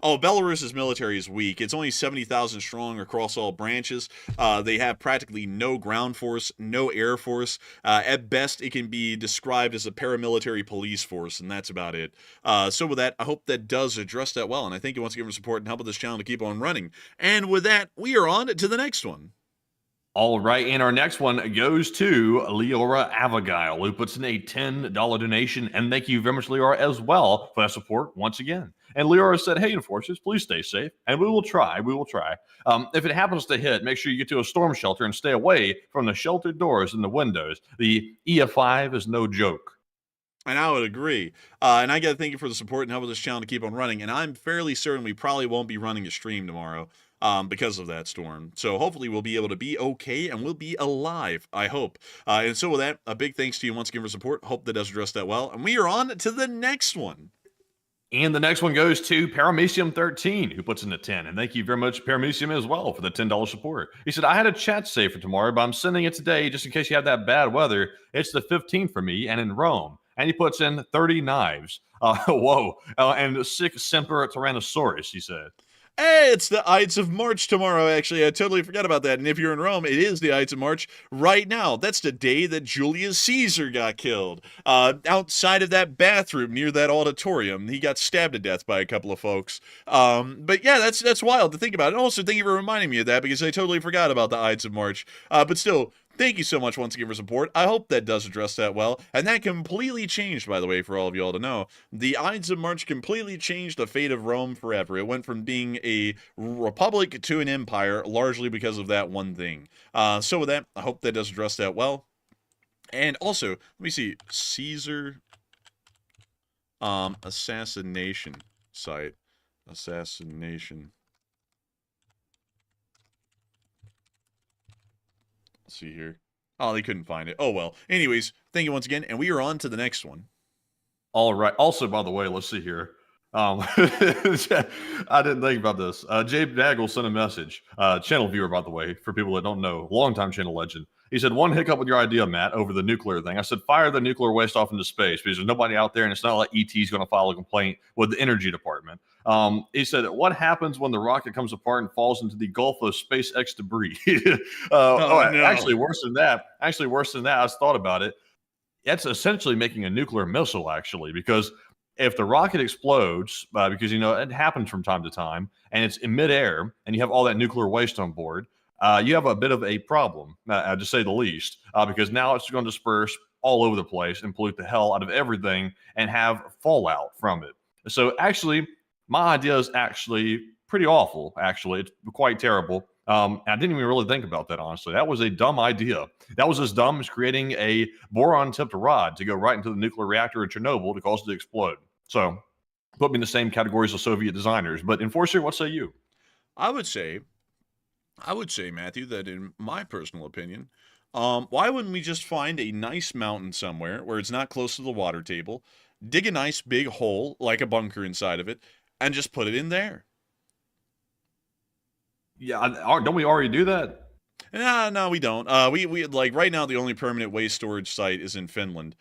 Oh, Belarus's military is weak. It's only 70,000 strong across all branches. They have practically no ground force, no air force. At best, it can be described as a paramilitary police force, and that's about it. So with that, I hope that does address that well, and I thank you once again for support and helping this channel to keep on running. And with that, we are on to the next one. All right, and our next one goes to Leora Avagail, who puts in a $10 donation, and thank you very much, Leora, as well for that support once again. And Leora said, hey, Enforcers, please stay safe, and we will try, if it happens to hit, make sure you get to a storm shelter and stay away from the sheltered doors and the windows. The EF5 is no joke. And I would agree. And I got to thank you for the support and helping this channel to keep on running. And I'm fairly certain we probably won't be running a stream tomorrow because of that storm. So hopefully we'll be able to be okay and we'll be alive, I hope. And so with that, a big thanks to you once again for support. Hope that does address that well. And we are on to the next one. And the next one goes to Paramecium13, who puts in the 10. And thank you very much, Paramecium, as well, for the $10 support. He said, I had a chat saved for tomorrow, but I'm sending it today just in case you have that bad weather. It's the 15th for me and in Rome. And he puts in 30 knives. Whoa. And 6 Semper Tyrannosaurus, he said. Hey, it's the Ides of March tomorrow, actually. I totally forgot about that. And if you're in Rome, it is the Ides of March right now. That's the day that Julius Caesar got killed. Outside of that bathroom near that auditorium, he got stabbed to death by a couple of folks. But yeah, that's wild to think about. And also, thank you for reminding me of that because I totally forgot about the Ides of March. But still, thank you so much once again for support. I hope that does address that well. And that completely changed, by the way, for all of you all to know. The Ides of March completely changed the fate of Rome forever. It went from being a republic to an empire, largely because of that one thing. So with that, I hope that does address that well. And also, let me see, Caesar assassination site. Assassination. Let's see here. Oh, they couldn't find it. Oh, well. Anyways, thank you once again, and we are on to the next one. All right. Also, by the way, let's see here. I didn't think about this. Jay Daggle sent a message. Channel viewer, by the way, for people that don't know, longtime channel legend. He said, one hiccup with your idea, Matt, over the nuclear thing. I said, fire the nuclear waste off into space because there's nobody out there, and it's not like ET's going to file a complaint with the energy department. He said, what happens when the rocket comes apart and falls into the Gulf of SpaceX debris? No. Actually, worse than that. I just thought about it. That's essentially making a nuclear missile, actually, because if the rocket explodes, because, you know, it happens from time to time, and it's in midair, and you have all that nuclear waste on board, you have a bit of a problem, to say the least, because now it's going to disperse all over the place and pollute the hell out of everything and have fallout from it. So actually, my idea is actually pretty awful, actually. It's quite terrible. I didn't even really think about that, honestly. That was a dumb idea. That was as dumb as creating a boron-tipped rod to go right into the nuclear reactor in Chernobyl to cause it to explode. So, put me in the same categories as Soviet designers. But Enforcer, what say you? I would say, Matthew, that in my personal opinion, why wouldn't we just find a nice mountain somewhere where it's not close to the water table, dig a nice big hole, like a bunker inside of it, and just put it in there? Yeah, don't we already do that? No, we don't. We like right now the only permanent waste storage site is in Finland,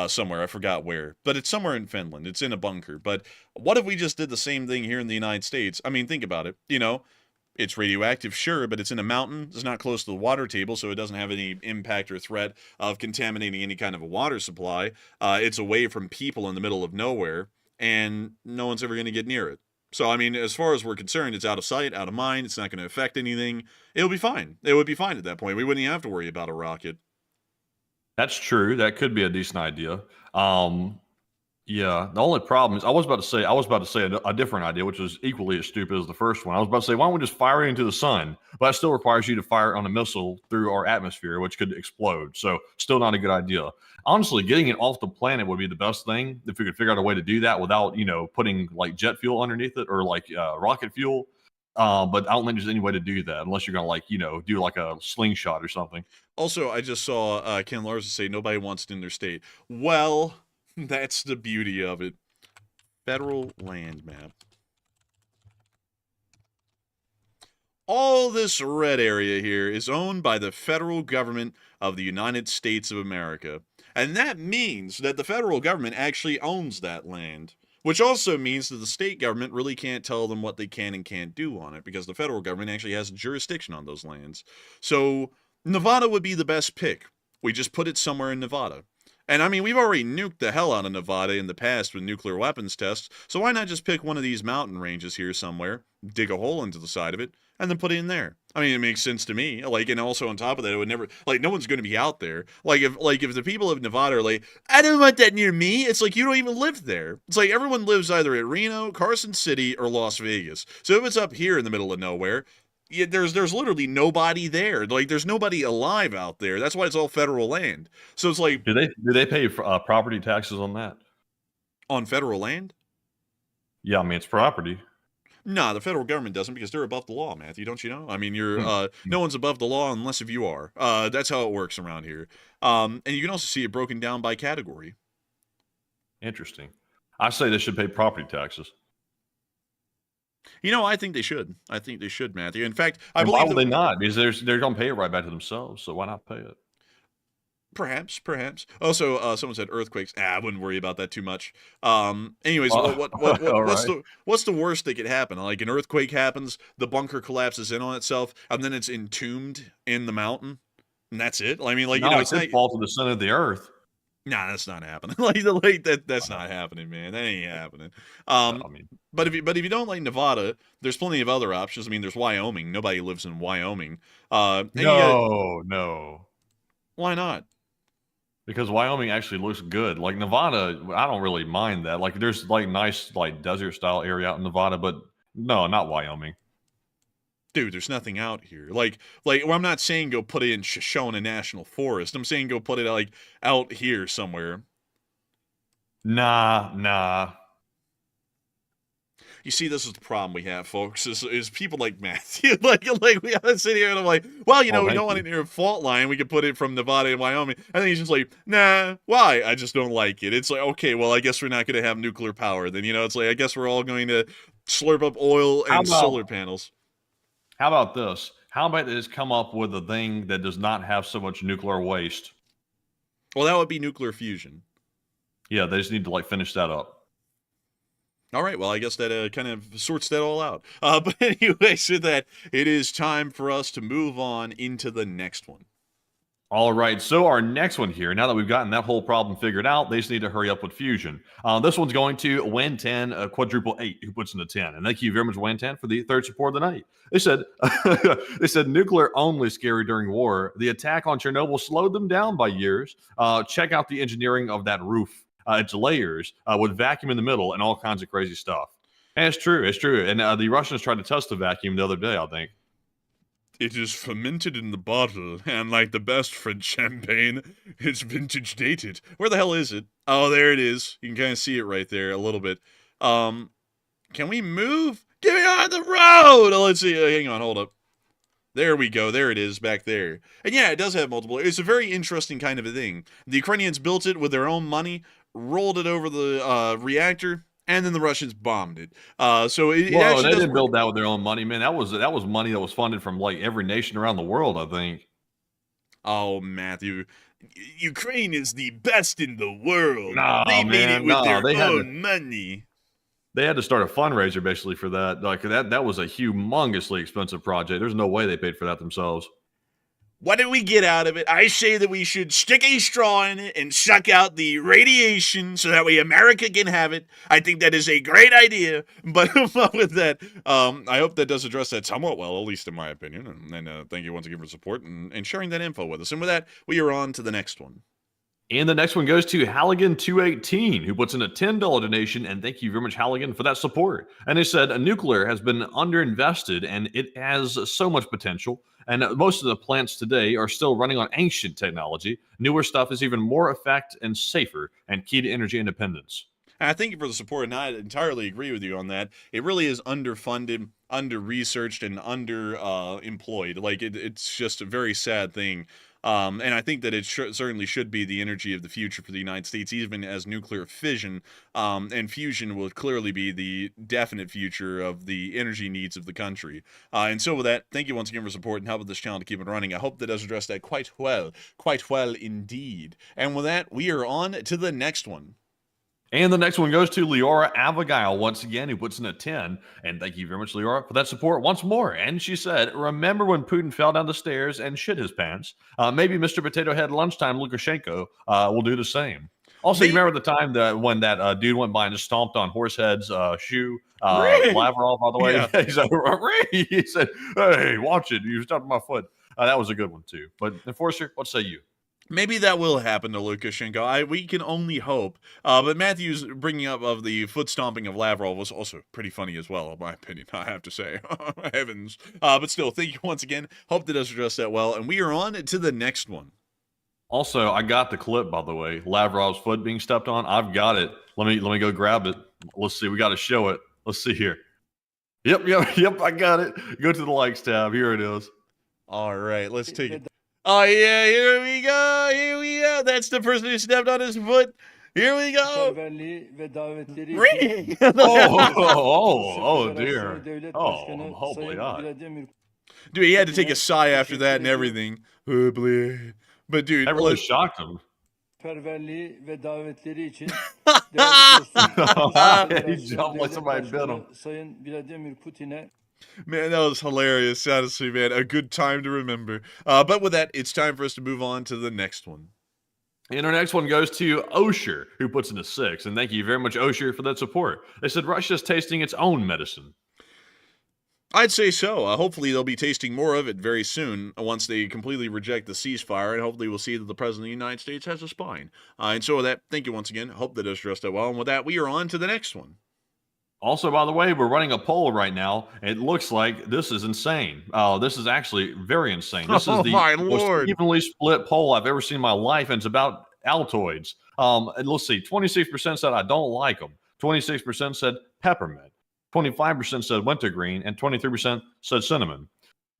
somewhere. I forgot where, but it's somewhere in Finland. It's in a bunker. But what if we just did the same thing here in the United States? I mean, think about it. You know, it's radioactive, sure, but it's in a mountain. It's not close to the water table, so it doesn't have any impact or threat of contaminating any kind of a water supply. It's away from people in the middle of nowhere, and no one's ever going to get near it. So, I mean, as far as we're concerned, it's out of sight, out of mind. It's not going to affect anything. It'll be fine. It would be fine at that point. We wouldn't even have to worry about a rocket. That's true. That could be a decent idea. Yeah. The only problem is I was about to say a different idea, which is equally as stupid as the first one. I was about to say, why don't we just fire it into the sun? But that still requires you to fire it on a missile through our atmosphere, which could explode. So still not a good idea. Honestly, getting it off the planet would be the best thing if we could figure out a way to do that without, you know, putting like jet fuel underneath it or like rocket fuel. But I don't think there's any way to do that unless you're going to, like, you know, do like a slingshot or something. Also, I just saw Ken Larson say nobody wants it in their state. Well, that's the beauty of it. Federal land map. All this red area here is owned by the federal government of the United States of America. And that means that the federal government actually owns that land. Which also means that the state government really can't tell them what they can and can't do on it, because the federal government actually has jurisdiction on those lands. So Nevada would be the best pick. We just put it somewhere in Nevada. And I mean, we've already nuked the hell out of Nevada in the past with nuclear weapons tests, so why not just pick one of these mountain ranges here somewhere, dig a hole into the side of it, and then put it in there? I mean, it makes sense to me. Like, and also on top of that, it would never, like, no one's going to be out there. If the people of Nevada are like, I don't want that near me, it's like, you don't even live there. It's like everyone lives either at Reno, Carson City, or Las Vegas. So if it's up here in the middle of nowhere, there's literally nobody there. Like, there's nobody alive out there. That's why it's all federal land. So it's like, Do they pay property taxes on that? On federal land? Yeah, I mean, it's property. Nah, the federal government doesn't, because they're above the law, Matthew. Don't you know? I mean, no one's above the law unless if you are. That's how it works around here. And you can also see it broken down by category. Interesting. I say they should pay property taxes. You know, I think they should. I think they should, Matthew. In fact, I And believe why would they not? Because they're going to pay it right back to themselves. So why not pay it? Perhaps. Also, someone said earthquakes. I wouldn't worry about that too much. Anyways, All what's the worst that could happen? Like, an earthquake happens, the bunker collapses in on itself, and then it's entombed in the mountain, and that's it. I mean, like, No, you know, it it's could not. fall to the center of the earth. Nah, that's not happening. That's not happening, man. That ain't happening. I mean, But if you don't like Nevada, there's plenty of other options. I mean, there's Wyoming. Nobody lives in Wyoming. no. Why not? Because Wyoming actually looks good. Like Nevada, I don't really mind that. Like there's like nice like desert style area out in Nevada, but no, not Wyoming. Dude, there's nothing out here. Well, I'm not saying go put it in Shoshone National Forest. I'm saying go put it like out here somewhere. Nah. You see, this is the problem we have, folks, is people like Matthew. like we have to sit here and I'm like, well, we don't want it near a fault line. We could put it from Nevada and Wyoming. And then he's just like, nah, why? I just don't like it. It's like, okay, well, I guess we're not going to have nuclear power. Then, it's like, I guess we're all going to slurp up oil and solar panels. How about this? How about they just come up with a thing that does not have so much nuclear waste? Well, that would be nuclear fusion. Yeah, they just need to like finish that up. All right, well, I guess that kind of sorts that all out. But anyway, so that it is time for us to move on into the next one. All right, so our next one here, now that we've gotten that whole problem figured out, they just need to hurry up with fusion. This one's going to Win10 quadruple 8, who puts in the 10. And thank you very much, Win10, for the third support of the night. They said nuclear only scary during war. The attack on Chernobyl slowed them down by years. Check out the engineering of that roof. It's layers with vacuum in the middle and all kinds of crazy stuff. And it's true. And the Russians tried to test the vacuum the other day, I think. It is fermented in the bottle, and like the best French champagne, it's vintage dated. Where the hell is it? Oh, there it is. You can kind of see it right there a little bit. Can we move? Get me on the road! Oh, let's see. Hang on, hold up. There we go. There it is back there. And yeah, it does have multiple. It's a very interesting kind of a thing. The Ukrainians built it with their own money, rolled it over the reactor, and then the Russians bombed it. So it actually they didn't build that with their own money, man. That was money that was funded from like every nation around the world, I think. Oh, Matthew, Ukraine is the best in the world. No, they made it with their they own money. They had to start a fundraiser basically for that. Like that was a humongously expensive project. There's no way they paid for that themselves. What did we get out of it? I say that we should stick a straw in it and suck out the radiation so that way America can have it. I think that is a great idea. But with that, I hope that does address that somewhat well, at least in my opinion. And thank you once again for support and sharing that info with us. And with that, we are on to the next one. And the next one goes to Halligan218, who puts in a $10 donation, and thank you very much, Halligan, for that support. And they said, nuclear has been underinvested, and it has so much potential, and most of the plants today are still running on ancient technology. Newer stuff is even more effective and safer, and key to energy independence. And I thank you for the support, and I entirely agree with you on that. It really is underfunded, under-researched, and under-employed. Like, it's just a very sad thing. And I think that it certainly should be the energy of the future for the United States, even as nuclear fission and fusion will clearly be the definite future of the energy needs of the country. And so with that, thank you once again for support and helping this channel to keep it running. I hope that does address that quite well indeed. And with that, we are on to the next one. And the next one goes to Leora Abigail once again, who puts in a 10. And thank you very much, Leora, for that support once more. And she said, remember when Putin fell down the stairs and shit his pants? Maybe Mr. Potato Head Lunchtime Lukashenko will do the same. Also, you remember the time that when that dude went by and just stomped on Horsehead's shoe? Lavrov, by the way. Yeah. He said, hey, watch it. You stomped my foot. That was a good one, too. But, Enforcer, what say you? Maybe that will happen to Lukashenko. We can only hope. But Matthew's bringing up of the foot stomping of Lavrov was also pretty funny as well, in my opinion, I have to say. Heavens. But still, thank you once again. Hope that does address that well. And we are on to the next one. Also, I got the clip, by the way. Lavrov's foot being stepped on. I've got it. Let me go grab it. Let's see. We got to show it. Let's see here. Yep. I got it. Go to the likes tab. Here it is. All right. Let's take it. Oh, yeah, here we go. That's the person who stepped on his foot. Here we go. Oh, dear. Oh, my God. Dude, he had to take a sigh after that and everything. Oh, boy. But, dude. That really shocked him. He jumped like somebody bit him. Man, that was hilarious. Honestly, man, a good time to remember. But with that, it's time for us to move on to the next one. And our next one goes to Osher, who puts in a 6. And thank you very much, Osher, for that support. They said Russia's tasting its own medicine. I'd say so. Hopefully, they'll be tasting more of it very soon once they completely reject the ceasefire, and hopefully we'll see that the President of the United States has a spine. And so with that, thank you once again. Hope that does address that well. And with that, we are on to the next one. Also, by the way, we're running a poll right now. It looks like this is insane. This is actually very insane. This is the most evenly split poll I've ever seen in my life, and it's about Altoids. And let's see, 26% said I don't like them. 26% said peppermint. 25% said wintergreen, and 23% said cinnamon.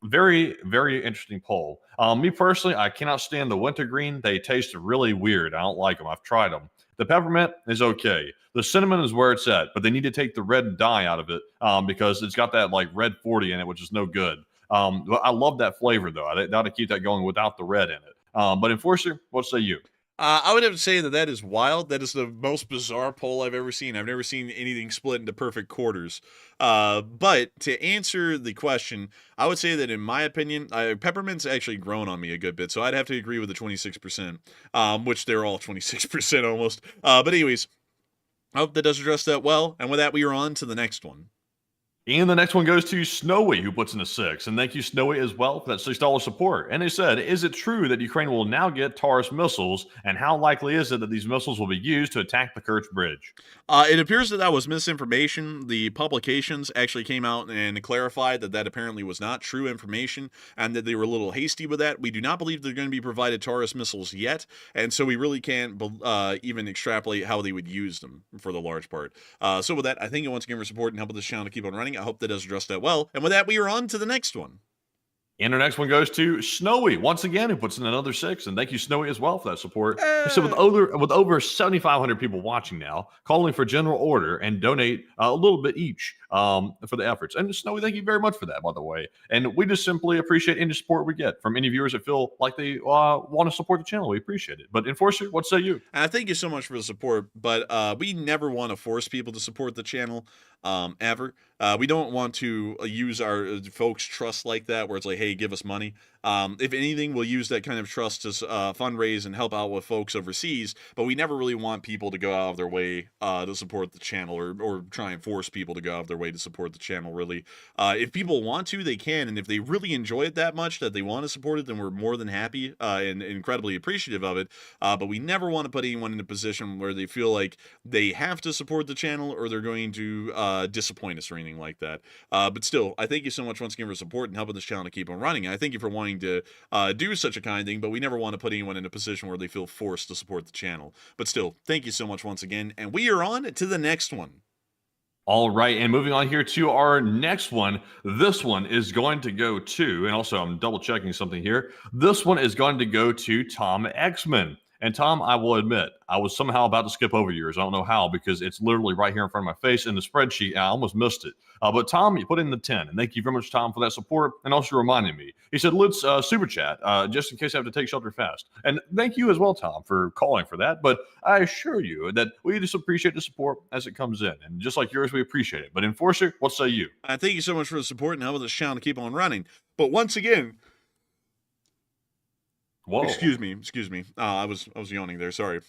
Very, very interesting poll. Me personally, I cannot stand the wintergreen. They taste really weird. I don't like them. I've tried them. The peppermint is okay. The cinnamon is where it's at, but they need to take the red dye out of it because it's got that like red 40 in it, which is no good. But I love that flavor though. I ought to keep that going without the red in it. But Enforcer, what say you? I would have to say that is wild. That is the most bizarre poll I've ever seen. I've never seen anything split into perfect quarters. But to answer the question, I would say that in my opinion, peppermint's actually grown on me a good bit. So I'd have to agree with the 26%, which they're all 26% almost. But anyways, I hope that does address that well. And with that, we are on to the next one. And the next one goes to Snowy, who puts in a 6. And thank you, Snowy, as well, for that $6 support. And they said, is it true that Ukraine will now get Taurus missiles? And how likely is it that these missiles will be used to attack the Kerch Bridge? It appears that was misinformation. The publications actually came out and clarified that apparently was not true information and that they were a little hasty with that. We do not believe they're going to be provided Taurus missiles yet. And so we really can't even extrapolate how they would use them for the large part. So with that, I thank you once again for support and helping this channel to keep on running. I hope that does address that well. And with that, we are on to the next one. And our next one goes to Snowy, once again, who puts in another 6. And thank you, Snowy, as well, for that support. So with over 7,500 people watching now, calling for general order and donate a little bit each for the efforts. And Snowy, thank you very much for that, by the way. And we just simply appreciate any support we get from any viewers that feel like they want to support the channel. We appreciate it. But Enforcer, what say you? Thank you so much for the support. But we never want to force people to support the channel. Ever. We don't want to use our folks' trust like that, where it's like, hey, give us money. If anything, we'll use that kind of trust to fundraise and help out with folks overseas, but we never really want people to go out of their way to support the channel or try and force people to go out of their way to support the channel, really. If people want to, they can, and if they really enjoy it that much that they want to support it, then we're more than happy and incredibly appreciative of it, but we never want to put anyone in a position where they feel like they have to support the channel or they're going to disappoint us or anything like that. But still, I thank you so much once again for support and helping this channel to keep on running. And I thank you for wanting to do such a kind thing, but we never want to put anyone in a position where they feel forced to support the channel. But still, thank you so much once again. And we are on to the next one. All right, and moving on here to our next one. This one is going to go to, and also I'm double checking something here. This one is going to go to Tom Exman. And Tom, I will admit, I was somehow about to skip over yours. I don't know how, because it's literally right here in front of my face in the spreadsheet, and I almost missed it. But Tom, you put in the 10, and thank you very much, Tom, for that support, and also reminding me. He said, let's super chat, just in case I have to take shelter fast. And thank you as well, Tom, for calling for that. But I assure you that we just appreciate the support as it comes in. And just like yours, we appreciate it. But Enforcer, what say you? Thank you so much for the support, and helping this channel to keep on running. But once again, Whoa. Excuse me. I was yawning there. Sorry.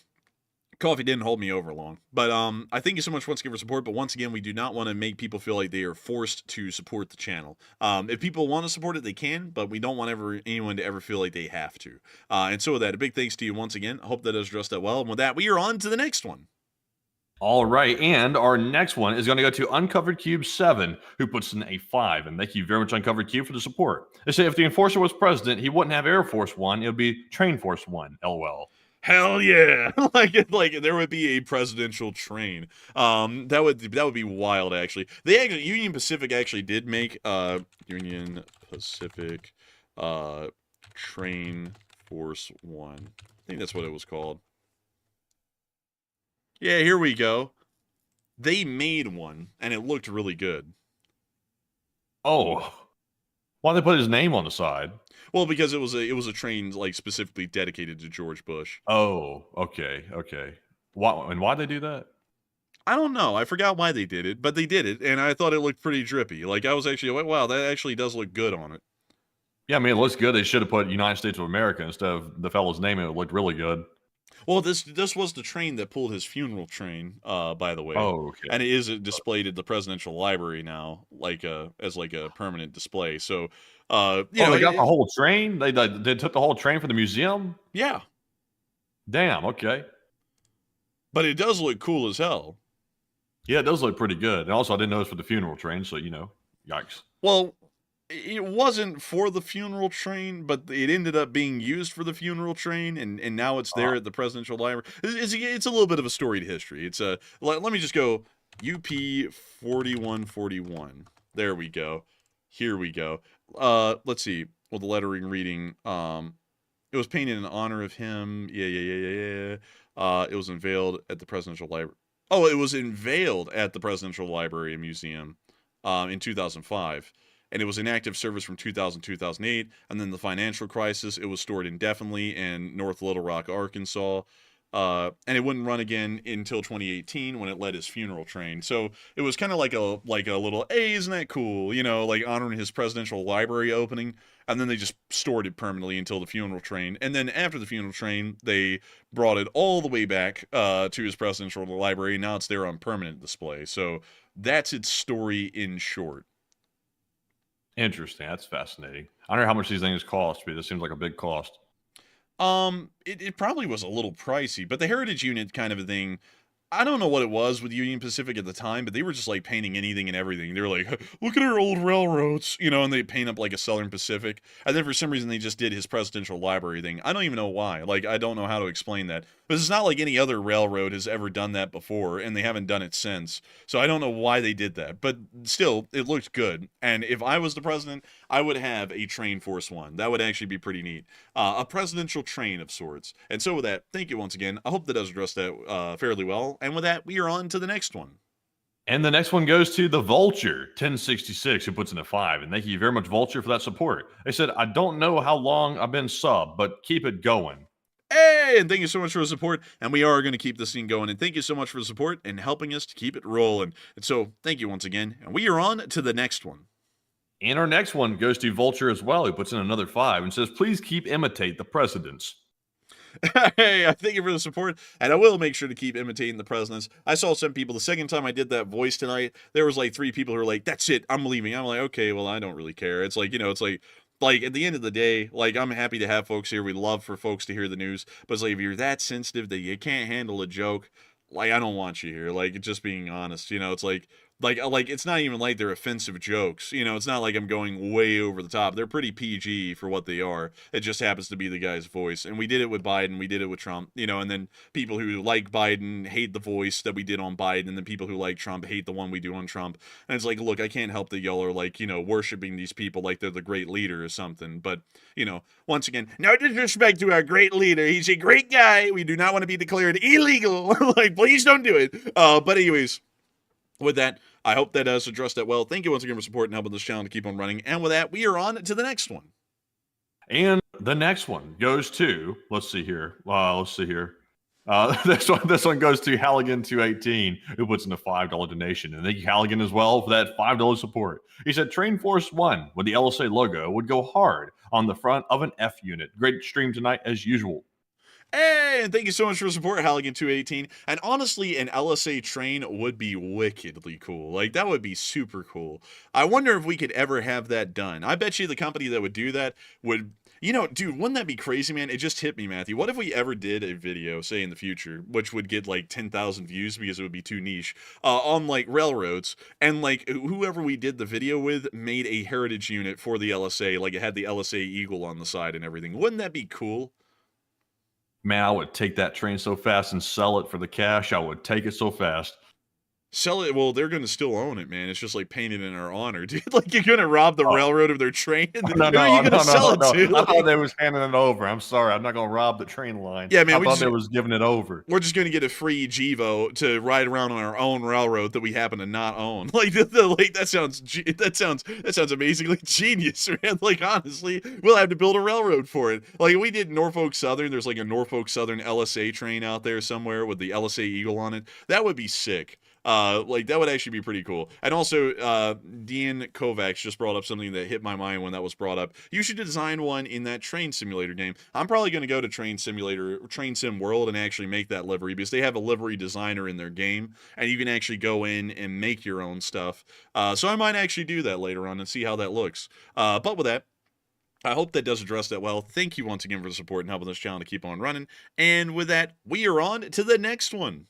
Coffee didn't hold me over long. But I thank you so much once again for support. But once again, we do not want to make people feel like they are forced to support the channel. If people want to support it, they can, but we don't want anyone to ever feel like they have to. And so with that, a big thanks to you once again. I hope that has addressed that well. And with that, we are on to the next one. All right, and our next one is going to go to Uncovered Cube 7, who puts in a 5. And thank you very much, Uncovered Cube, for the support. They say if the Enforcer was president, he wouldn't have Air Force One. It would be Train Force One. LOL. Hell yeah! like there would be a presidential train. That would be wild. Actually, Union Pacific actually did make Union Pacific Train Force One. I think that's what it was called. Yeah, here we go. They made one, and it looked really good. Oh, why they put his name on the side? Well, because it was a train like specifically dedicated to George Bush. Oh, okay. Why'd they do that? I don't know. I forgot why they did it, but they did it, and I thought it looked pretty drippy. Like I was actually like, wow, that actually does look good on it. Yeah, I mean, it looks good. They should have put United States of America instead of the fellow's name, and it looked really good. Well, this was the train that pulled his funeral train, by the way. Oh, okay. And it is displayed at the presidential library now, as a permanent display. So, they got the whole train. They took the whole train for the museum. Yeah. Damn. Okay. But it does look cool as hell. Yeah, it does look pretty good. And also, I didn't know it was for the funeral train, so yikes. Well, it wasn't for the funeral train, but it ended up being used for the funeral train, and now it's there at the presidential library. It's a little bit of a storied history. It's let me just go UP 4141. There we go. Here we go. Let's see. Well, the lettering reading. It was painted in honor of him. Yeah. It was unveiled at the presidential library. Oh, it was unveiled at the presidential library and museum in 2005. And it was in active service from 2000 to 2008. And then the financial crisis, it was stored indefinitely in North Little Rock, Arkansas. And it wouldn't run again until 2018 when it led his funeral train. So it was kind of like a little, hey, isn't that cool? Like honoring his presidential library opening. And then they just stored it permanently until the funeral train. And then after the funeral train, they brought it all the way back to his presidential library. Now it's there on permanent display. So that's its story in short. Interesting. That's fascinating. I don't know how much these things cost, but this seems like a big cost. It probably was a little pricey, but the Heritage Unit kind of a thing, I don't know what it was with Union Pacific at the time, but they were just like painting anything and everything. They were like, look at our old railroads, and they paint up like a Southern Pacific. And then for some reason they just did his presidential library thing. I don't even know why. Like, I don't know how to explain that. But it's not like any other railroad has ever done that before, and they haven't done it since. So I don't know why they did that. But still, it looked good. And if I was the president, I would have a Train Force One. That would actually be pretty neat. A presidential train of sorts. And so with that, thank you once again. I hope that does address that fairly well. And with that, we are on to the next one. And the next one goes to the Vulture 1066, who puts in a 5. And thank you very much, Vulture, for that support. They said, I don't know how long I've been sub, but keep it going. Hey, and thank you so much for the support. And we are going to keep this thing going. And thank you so much for the support and helping us to keep it rolling. And so thank you once again. And we are on to the next one. And our next one goes to Vulture as well, who puts in another 5 and says, please imitate the presidents. Hey, I thank you for the support, and I will make sure to keep imitating the presidents. I saw some people, the second time I did that voice tonight, there was like 3 people who were like, that's it, I'm leaving. I'm like, okay, well, I don't really care. It's like, it's like at the end of the day, like, I'm happy to have folks here. We love for folks to hear the news, but it's like, if you're that sensitive that you can't handle a joke, like, I don't want you here. Like, just being honest, it's like, Like it's not even like they're offensive jokes. You know, it's not like I'm going way over the top. They're pretty PG for what they are. It just happens to be the guy's voice. And we did it with Biden, we did it with Trump, you know, and then people who like Biden hate the voice that we did on Biden, and then people who like Trump hate the one we do on Trump. And it's like, look, I can't help that y'all are like, you know, worshiping these people like they're the great leader or something. But, you know, once again, no disrespect to our great leader. He's a great guy. We do not want to be declared illegal. Like, please don't do it. But anyways, with that, I hope that does address that well. Thank you once again for supporting and helping this channel to keep on running. And with that, we are on to the next one. And the next one goes to, let's see here. This one goes to Halligan218, who puts in a $5 donation. And thank you, Halligan, as well, for that $5 support. He said, Train Force 1 with the LSA logo would go hard on the front of an F unit. Great stream tonight, as usual. Hey, and thank you so much for support, Halligan218. And honestly, an LSA train would be wickedly cool. Like, that would be super cool. I wonder if we could ever have that done. I bet you the company that would do that would... You know, dude, wouldn't that be crazy, man? It just hit me, Matthew. What if we ever did a video, say in the future, which would get like 10,000 views because it would be too niche, on like railroads, and like whoever we did the video with made a heritage unit for the LSA, like it had the LSA Eagle on the side and everything. Wouldn't that be cool? Man, I would take that train so fast and sell it for the cash. I would take it so fast. Sell it? Well, they're going to still own it, man. It's just like painted in our honor, dude. Like, you're going to rob the railroad of their train? Who are you going to sell it to? I thought they was handing it over. I'm sorry. I'm not going to rob the train line. Yeah, man. I thought they was giving it over. We're just going to get a free Gevo to ride around on our own railroad that we happen to not own. Like, that sounds amazingly genius, man. Like, honestly, we'll have to build a railroad for it. Like, we did Norfolk Southern. There's like a Norfolk Southern LSA train out there somewhere with the LSA Eagle on it. That would be sick. Like, that would actually be pretty cool. And also, Dean Kovacs just brought up something that hit my mind when that was brought up. You should design one in that train simulator game. I'm probably going to go to Train Sim World and actually make that livery, because they have a livery designer in their game, and you can actually go in and make your own stuff. So I might actually do that later on and see how that looks. But with that, I hope that does address that well. Thank you once again for the support and helping this channel to keep on running. And with that, we are on to the next one.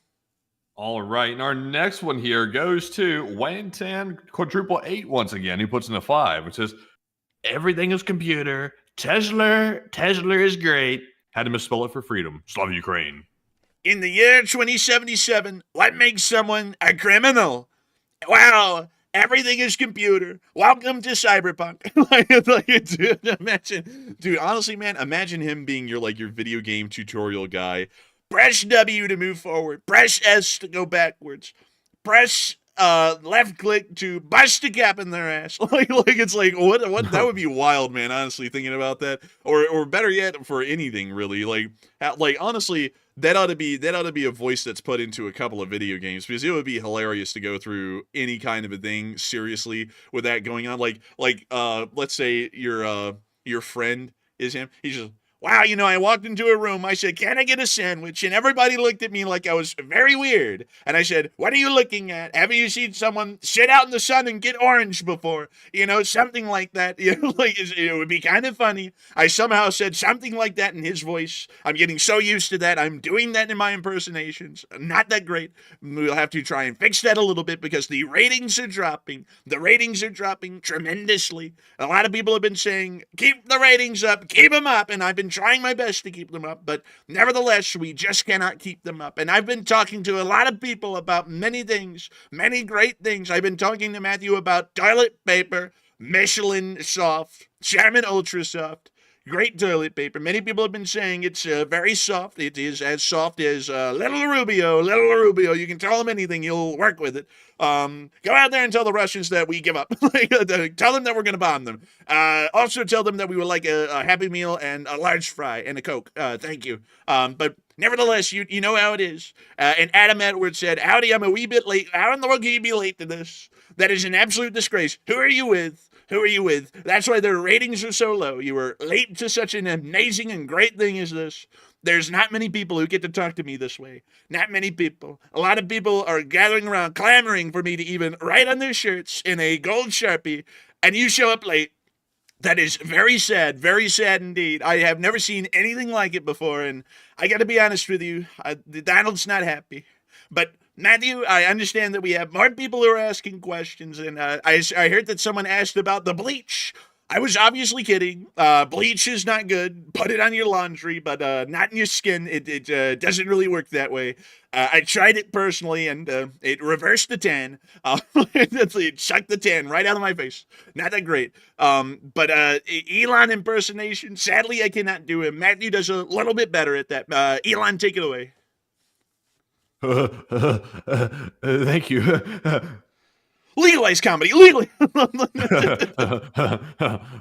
All right, and our next one here goes to Wantan Quadruple 8 once again. He puts in a 5. It says, everything is computer. Tesla is great. Had to misspell it for freedom. Slava Ukraine. In the year 2077, what makes someone a criminal? Wow, everything is computer. Welcome to Cyberpunk. Dude, honestly, man, imagine him being your video game tutorial guy. Press W to move forward. Press S to go backwards. Press left click to bust a cap in their ass. Like it's like what that would be wild, man. Honestly, thinking about that, or better yet, for anything really. Like honestly, that ought to be a voice that's put into a couple of video games, because it would be hilarious to go through any kind of a thing seriously with that going on. Like let's say your friend is him. He's just, wow, you know, I walked into a room, I said, can I get a sandwich? And everybody looked at me like I was very weird. And I said, what are you looking at? Haven't you seen someone sit out in the sun and get orange before? You know, something like that. You know, like, it would be kind of funny. I somehow said something like that in his voice. I'm getting so used to that. I'm doing that in my impersonations. Not that great. We'll have to try and fix that a little bit, because the ratings are dropping. The ratings are dropping tremendously. A lot of people have been saying, keep the ratings up, keep them up. And I've been trying my best to keep them up, but nevertheless, we just cannot keep them up. And I've been talking to a lot of people about many things, many great things. I've been talking to Matthew about toilet paper, Michelin Soft, Charmin Ultra Soft, great toilet paper. Many people have been saying it's very soft. It is as soft as Little Rubio. Little Rubio. You can tell him anything, he'll work with it. Go out there and tell the Russians that we give up. Tell them that we're going to bomb them. Also tell them that we would like a Happy Meal and a large fry and a Coke. Thank you. But nevertheless, you know how it is. And Adam Edwards said, howdy, I'm a wee bit late. How in the world can you be late to this? That is an absolute disgrace. Who are you with? Who are you with? That's why their ratings are so low. You were late to such an amazing and great thing as this. There's not many people who get to talk to me this way. Not many people. A lot of people are gathering around, clamoring for me to even write on their shirts in a gold Sharpie, and you show up late. That is very sad indeed. I have never seen anything like it before, and I got to be honest with you, Donald's not happy. But Matthew, I understand that we have more people who are asking questions, and I heard that someone asked about the bleach. I was obviously kidding. Bleach is not good. Put it on your laundry, but not in your skin. It doesn't really work that way. I tried it personally, and it reversed the tan. It sucked the tan right out of my face. Not that great. But Elon impersonation, sadly, I cannot do him. Matthew does a little bit better at that. Elon, take it away. Thank you. Legalize comedy, legally.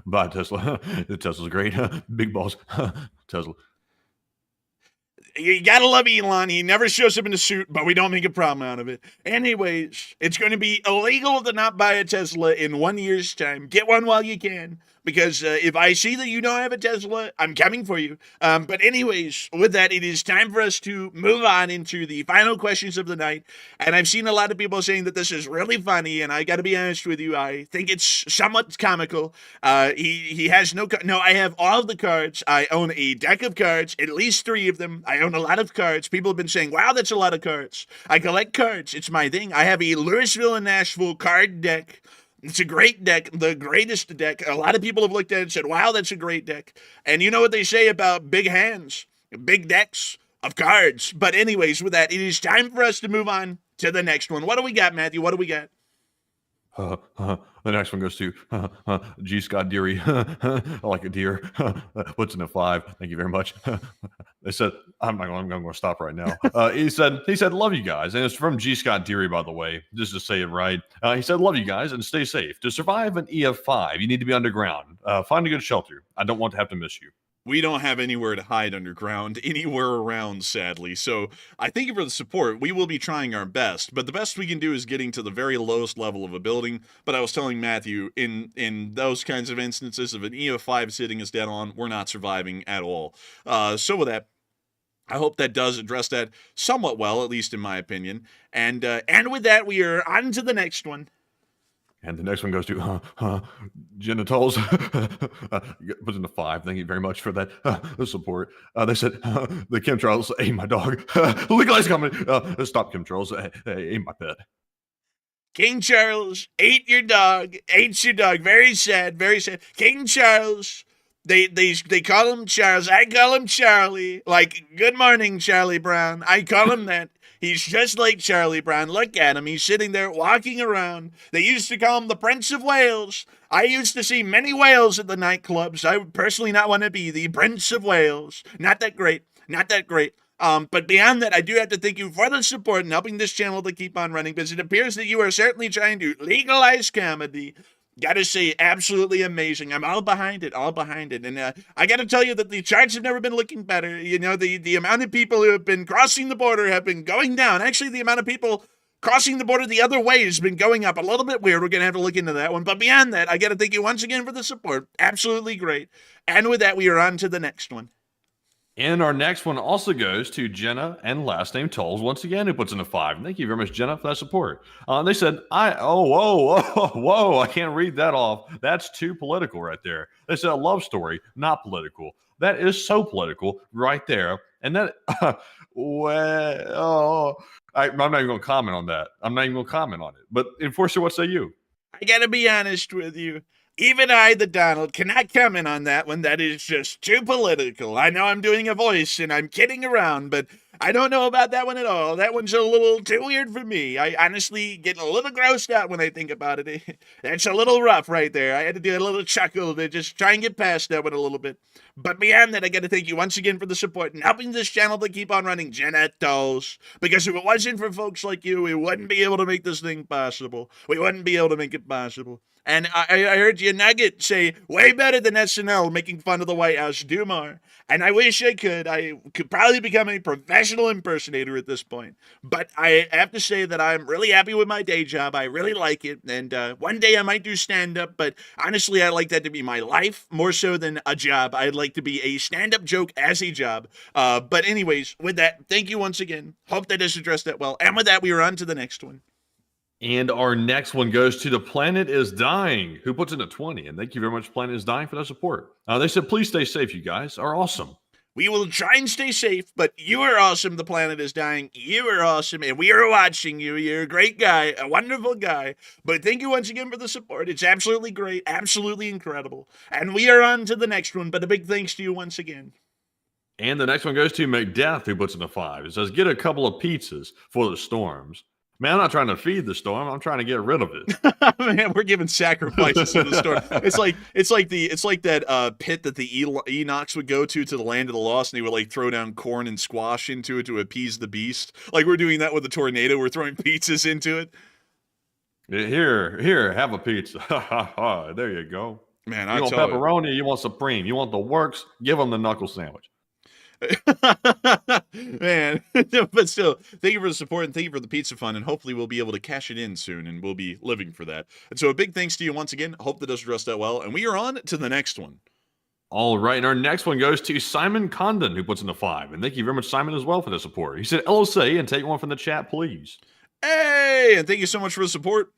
Bye, Tesla. Tesla's great. Big balls. Tesla. You gotta love Elon. He never shows up in a suit, but we don't make a problem out of it. Anyways, it's going to be illegal to not buy a Tesla in 1 year's time. Get one while you can, because if I see that you don't have a Tesla, I'm coming for you. But anyways, with that, it is time for us to move on into the final questions of the night. And I've seen a lot of people saying that this is really funny, and I gotta be honest with you, I think it's somewhat comical. He has no I have all of the cards. I own a deck of cards, at least 3 of them. I own a lot of cards. People have been saying, wow, that's a lot of cards. I collect cards. It's my thing. I have a Louisville and Nashville card deck. It's a great deck, the greatest deck. A lot of people have looked at it and said, wow, that's a great deck. And you know what they say about big hands, big decks of cards. But anyways, with that, it is time for us to move on to the next one. What do we got, Matthew? What do we got? The next one goes to G. Scott Deary. I like a deer. What's in a 5? Thank you very much. They said, I'm going to stop right now. He said, love you guys. And it's from G. Scott Deary, by the way, just to say it right. He said, love you guys and stay safe. To survive an EF5, you need to be underground. Find a good shelter. I don't want to have to miss you. We don't have anywhere to hide underground anywhere around, sadly. So I thank you for the support. We will be trying our best, but the best we can do is getting to the very lowest level of a building. But I was telling Matthew, in those kinds of instances of an EF5 sitting us dead on, we're not surviving at all. So with that, I hope that does address that somewhat well, at least in my opinion. And with that, we are on to the next one. And the next one goes to genitals. Puts in a 5. Thank you very much for that support. They said the chemtrails ate my dog. Legalize comedy. Stop chemtrails. Ate my pet. King Charles ate your dog. Ate your dog. Very sad. Very sad. King Charles. They call him Charles. I call him Charlie. Like, good morning, Charlie Brown. I call him that. He's just like Charlie Brown. Look at him. He's sitting there walking around. They used to call him the Prince of Wales. I used to see many whales at the nightclubs. I would personally not want to be the Prince of Wales. Not that great. Not that great. But beyond that, I do have to thank you for the support and helping this channel to keep on running, because it appears that you are certainly trying to legalize comedy. Gotta say, absolutely amazing. I'm all behind it, all behind it. And I gotta tell you that the charts have never been looking better. You know, the amount of people who have been crossing the border have been going down. Actually, the amount of people crossing the border the other way has been going up. A little bit weird. We're gonna have to look into that one. But beyond that, I gotta thank you once again for the support. Absolutely great. And with that, we are on to the next one. And our next one also goes to Jenna and last name Tolls. Once again, who puts in a 5. Thank you very much, Jenna, for that support. They said, whoa, I can't read that off. That's too political right there. They said a love story, not political. That is so political right there. And that, I'm not even going to comment on that. I'm not even going to comment on it. But Enforcer, what say you? I gotta be honest with you. Even I, the Donald, cannot comment on that one. That is just too political. I know I'm doing a voice and I'm kidding around, but I don't know about that one at all. That one's a little too weird for me. I honestly get a little grossed out when I think about it. That's a little rough right there. I had to do a little chuckle to just try and get past that one a little bit. But beyond that, I got to thank you once again for the support and helping this channel to keep on running, Genettos. Because if it wasn't for folks like you, we wouldn't be able to make this thing possible. We wouldn't be able to make it possible. And I heard you Nugget say, way better than SNL making fun of the White House. Do more. And I wish I could. I could probably become a professional impersonator at this point. But I have to say that I'm really happy with my day job. I really like it. And one day I might do stand-up. But honestly, I'd like that to be my life more so than a job. I'd like to be a stand-up joke as a job. But anyways, with that, thank you once again. Hope that has addressed that well. And with that, we are on to the next one. And our next one goes to The Planet is Dying, who puts in a 20. And thank you very much, Planet is Dying, for that support. They said, please stay safe, you guys are awesome. We will try and stay safe, but you are awesome. The planet is dying. You are awesome, and we are watching you. You're a great guy, a wonderful guy. But thank you once again for the support. It's absolutely great, absolutely incredible. And we are on to the next one, but a big thanks to you once again. And the next one goes to McDeath, who puts in a 5. It says, get a couple of pizzas for the storms. Man, I'm not trying to feed the storm. I'm trying to get rid of it. Man, we're giving sacrifices to the storm. It's like that pit that the Enochs would go to the land of the lost, and they would like throw down corn and squash into it to appease the beast. Like we're doing that with the tornado. We're throwing pizzas into it. Here, have a pizza. There you go. Man, you want pepperoni? You want supreme? You want the works? Give them the knuckle sandwich. Man, but still, thank you for the support and thank you for the pizza fund, and hopefully we'll be able to cash it in soon, and we'll be living for that. And so a big thanks to you once again. Hope that does address that well, and we are on to the next one. All right, and our next one goes to Simon Condon, who puts in a 5, and thank you very much, Simon, as well for the support. He said, LSA, and take one from the chat, please. Hey, and thank you so much for the support,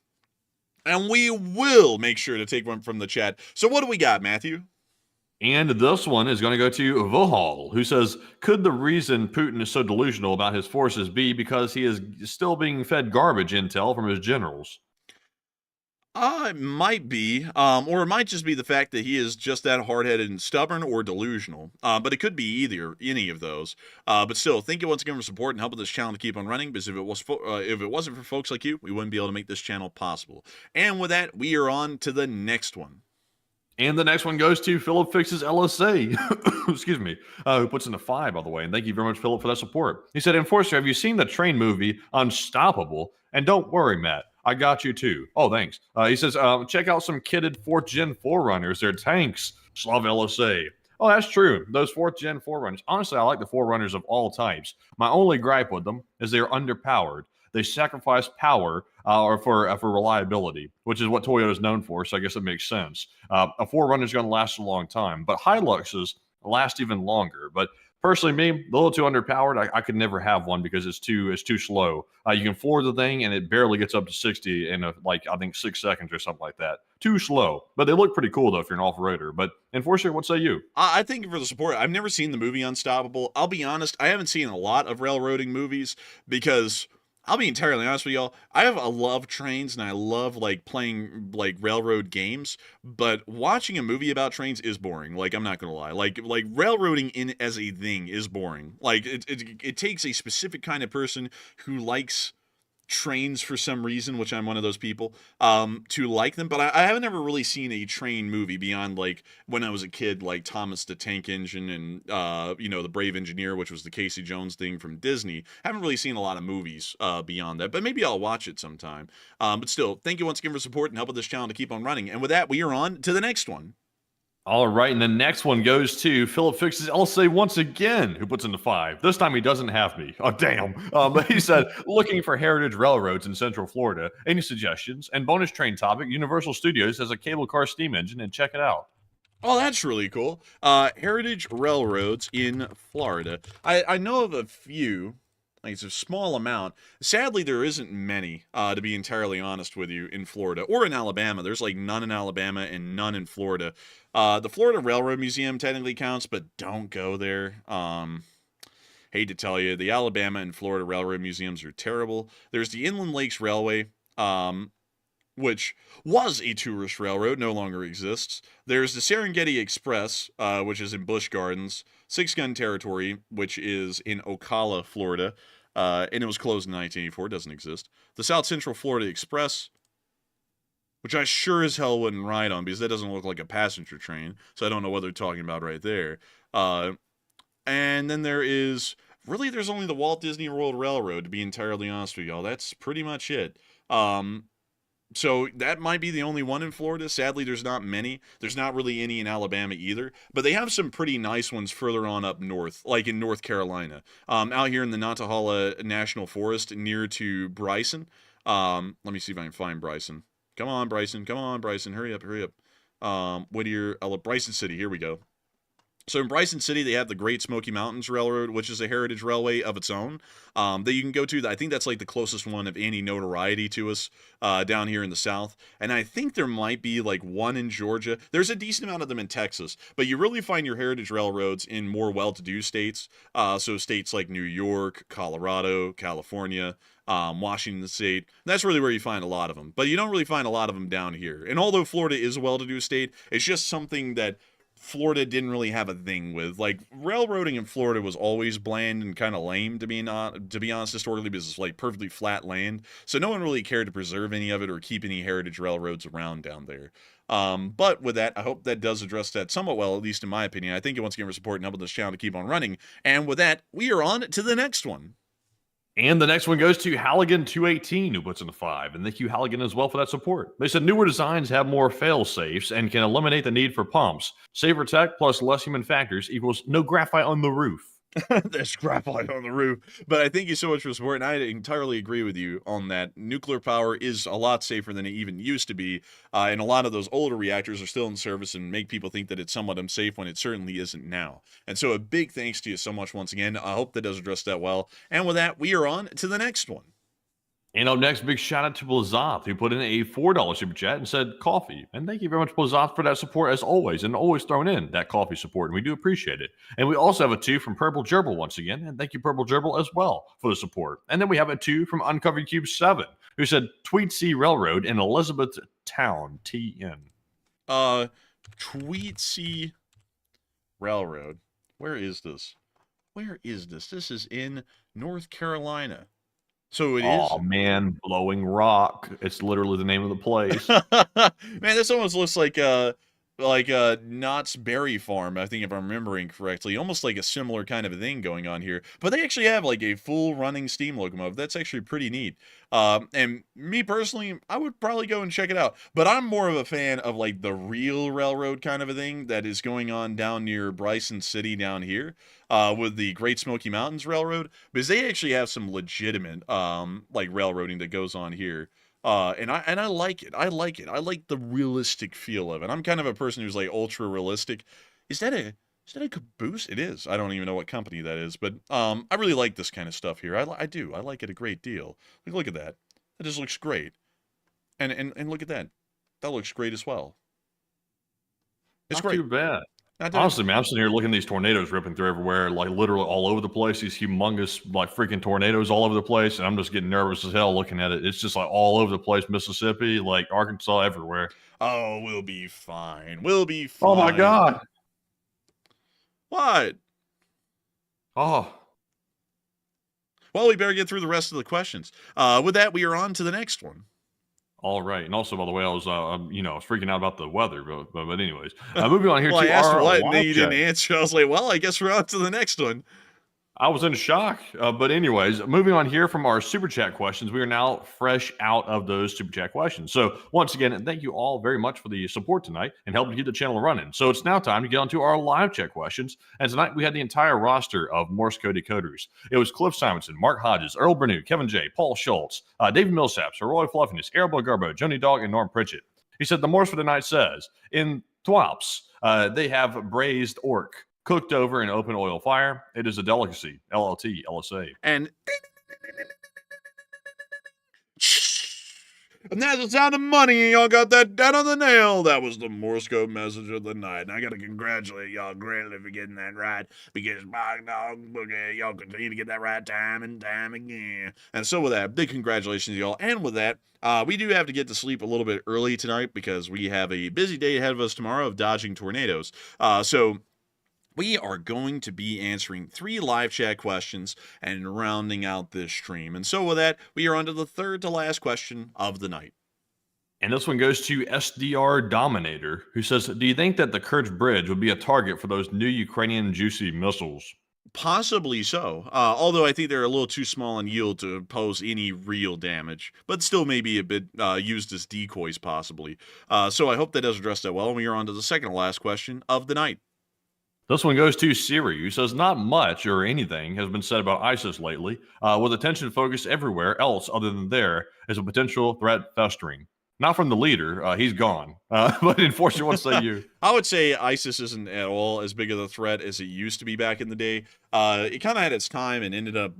and we will make sure to take one from the chat. So what do we got, Matthew? And this one is going to go to Vohal, who says, could the reason Putin is so delusional about his forces be because he is still being fed garbage intel from his generals? It might be, or it might just be the fact that he is just that hard-headed and stubborn or delusional. But it could be any of those. But still, thank you once again for support and helping this channel to keep on running, because if it wasn't for folks like you, we wouldn't be able to make this channel possible. And with that, we are on to the next one. And the next one goes to Philip Fixes LSA, excuse me, who puts in a 5, by the way. And thank you very much, Philip, for that support. He said, Enforcer, have you seen the train movie Unstoppable? And don't worry, Matt, I got you too. Oh, thanks. He says, check out some kitted 4th Gen 4Runners. They're tanks. Slav LSA. Oh, that's true. Those 4th Gen 4Runners. Honestly, I like the 4Runners of all types. My only gripe with them is they're underpowered. They sacrifice power for reliability, which is what Toyota is known for, so I guess it makes sense. A 4Runner is going to last a long time, but Hiluxes last even longer. But personally, me, a little too underpowered. I could never have one because it's too slow. You can floor the thing, and it barely gets up to 60 in, I think 6 seconds or something like that. Too slow. But they look pretty cool, though, if you're an off-roader. But, Enforcer, what say you? I thank you for the support. I've never seen the movie Unstoppable. I'll be honest, I haven't seen a lot of railroading movies because... I'll be entirely honest with y'all. I love trains and I love like playing like railroad games, but watching a movie about trains is boring. Like I'm not gonna lie. Like railroading in as a thing is boring. Like it takes a specific kind of person who likes trains for some reason, which I'm one of those people, to like them. But I haven't ever really seen a train movie beyond like when I was a kid, like Thomas the Tank Engine and The Brave Engineer, which was the Casey Jones thing from Disney. Haven't really seen a lot of movies beyond that, but maybe I'll watch it sometime. But still, thank you once again for support and helping this channel to keep on running. And with that, we are on to the next one. All right, and the next one goes to Philip Fixes LSA once again, who puts in the 5. This time he doesn't have me. Oh, damn. But he said, looking for heritage railroads in Central Florida. Any suggestions? And bonus train topic, Universal Studios has a cable car steam engine, and check it out. Oh, that's really cool. Heritage railroads in Florida. I know of a few. Like it's a small amount. Sadly, there isn't many, to be entirely honest with you, in Florida or in Alabama. There's like none in Alabama and none in Florida. The Florida Railroad Museum technically counts, but don't go there. Hate to tell you, the Alabama and Florida Railroad Museums are terrible. There's the Inland Lakes Railway, which was a tourist railroad, no longer exists. There's the Serengeti Express, which is in Busch Gardens. Six Gun Territory, which is in Ocala, Florida, and it was closed in 1984, doesn't exist. The South Central Florida Express, which I sure as hell wouldn't ride on because that doesn't look like a passenger train, so I don't know what they're talking about right there. And then there's only the Walt Disney World Railroad, to be entirely honest with y'all. That's pretty much it. So that might be the only one in Florida. Sadly, there's not many. There's not really any in Alabama either. But they have some pretty nice ones further on up north, like in North Carolina. Out here in the Nantahala National Forest near to Bryson. Let me see if I can find Bryson. Come on, Bryson. Come on, Bryson. Hurry up, hurry up. Whittier, Bryson City. Here we go. So in Bryson City, they have the Great Smoky Mountains Railroad, which is a heritage railway of its own that you can go to. I think that's like the closest one of any notoriety to us down here in the South. And I think there might be like one in Georgia. There's a decent amount of them in Texas, but you really find your heritage railroads in more well-to-do states. So states like New York, Colorado, California, Washington State. That's really where you find a lot of them. But you don't really find a lot of them down here. And although Florida is a well-to-do state, it's just something that Florida didn't really have a thing with. Like, railroading in Florida was always bland and kind of lame, to be honest, historically, because it's like perfectly flat land. So no one really cared to preserve any of it or keep any heritage railroads around down there. But with that, I hope that does address that somewhat well, at least in my opinion. I thank you once again for support and helping this channel to keep on running. And with that, we are on to the next one. And the next one goes to Halligan218, who puts in a 5. And thank you, Halligan, as well for that support. They said newer designs have more fail-safes and can eliminate the need for pumps. Safer tech plus less human factors equals no graphite on the roof. There's graphite on the roof. But I thank you so much for support, and I entirely agree with you on that. Nuclear power is a lot safer than it even used to be, and a lot of those older reactors are still in service and make people think that it's somewhat unsafe when it certainly isn't now. And so a big thanks to you so much once again. I hope that does address that well. And with that, we are on to the next one. And up next, big shout out to Blazoth, who put in a $4 super chat and said coffee. And thank you very much, Blazoth, for that support as always, and always throwing in that coffee support. And we do appreciate it. And we also have a 2 from Purple Gerbil once again. And thank you, Purple Gerbil, as well for the support. And then we have a 2 from Uncovered Cube 7, who said Tweedsea Railroad in Elizabethtown, TN. Tweedsea Railroad. Where is this? Where is this? This is in North Carolina. So it is. Oh man, Blowing Rock. It's literally the name of the place. Man, this almost looks like Knott's Berry Farm, I think, if I'm remembering correctly. Almost like a similar kind of a thing going on here. But they actually have like a full running steam locomotive. That's actually pretty neat. And me personally, I would probably go and check it out. But I'm more of a fan of like the real railroad kind of a thing that is going on down near Bryson City down here with the Great Smoky Mountains Railroad. Because they actually have some legitimate like railroading that goes on here. And I like it. I like it. I like the realistic feel of it. I'm kind of a person who's like ultra realistic. Is that a caboose? It is. I don't even know what company that is, but I really like this kind of stuff here. I do. I like it a great deal. Look at that. That just looks great. And look at that. That looks great as well. It's Not great. too bad. Honestly, man, I'm sitting here looking at these tornadoes ripping through everywhere, like literally all over the place. These humongous, like freaking tornadoes all over the place, and I'm just getting nervous as hell looking at it. It's just like all over the place, Mississippi, like Arkansas, everywhere. Oh, we'll be fine. We'll be fine. Oh my God! What? Oh, Well, we better get through the rest of the questions. With that, we are on to the next one. all right. And also, by the way, I was, I was freaking out about the weather, but anyways, moving on here Well, to I asked our what, and then live you chat. didn't answer. I was like, well, I guess we're on to the next one. I was in shock. But anyways, moving on here from our super chat questions, we are now fresh out of those super chat questions. So once again, thank you all very much for the support tonight and helping keep the channel running. So it's now time to get on to our live chat questions. And tonight we had the entire roster of Morse code decoders. It was Cliff Simonson, Mark Hodges, Earl Bernew, Kevin J, Paul Schultz, David Millsaps, Roy Fluffiness, Arable Garbo, Joni Dog, and Norm Pritchett. He said the Morse for tonight says, in Tuapse, they have braised orc. Cooked over an open oil fire. It is a delicacy. LLT, LSA. And that's the sound of money, and y'all got that down on the nail. That was the Morse code message of the night. And I got to congratulate y'all greatly for getting that right, because my dog, y'all continue to get that right time and time again. And so with that, big congratulations to y'all. And with that, we do have to get to sleep a little bit early tonight because we have a busy day ahead of us tomorrow of dodging tornadoes. So we are going to be answering 3 live chat questions and rounding out this stream. And so with that, we are on to the third to last question of the night. And this one goes to SDR Dominator, who says, do you think that the Kerch Bridge would be a target for those new Ukrainian juicy missiles? Possibly so, although I think they're a little too small in yield to pose any real damage, but still maybe a bit used as decoys possibly. So I hope that does address that well. And we are on to the second to last question of the night. This one goes to Siri, who says not much or anything has been said about ISIS lately, with attention focused everywhere else other than there as a potential threat festering. Not from the leader, he's gone. But Enforcer, what say you? I would say ISIS isn't at all as big of a threat as it used to be back in the day. It kind of had its time and ended up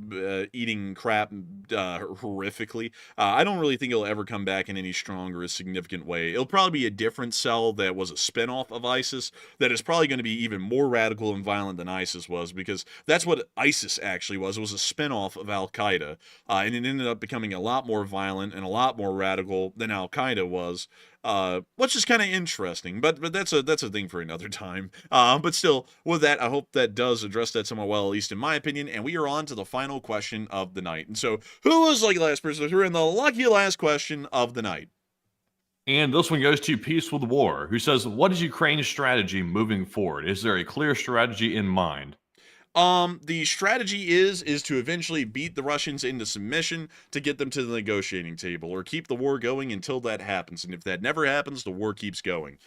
eating crap horrifically. I don't really think it'll ever come back in any strong or a significant way. It'll probably be a different cell that was a spinoff of ISIS that is probably going to be even more radical and violent than ISIS was, because that's what ISIS actually was. It was a spinoff of Al-Qaeda, and it ended up becoming a lot more violent and a lot more radical than Al-Qaeda was. Which is kind of interesting, but that's a thing for another time. But still, with that, I hope that does address that somewhat well, at least in my opinion. And we are on to the final question of the night. And so, who was lucky last person who in the lucky last question of the night? And this one goes to Peace with War, who says, "What is Ukraine's strategy moving forward? Is there a clear strategy in mind?" The strategy is to eventually beat the Russians into submission to get them to the negotiating table, or keep the war going until that happens. And if that never happens, the war keeps going.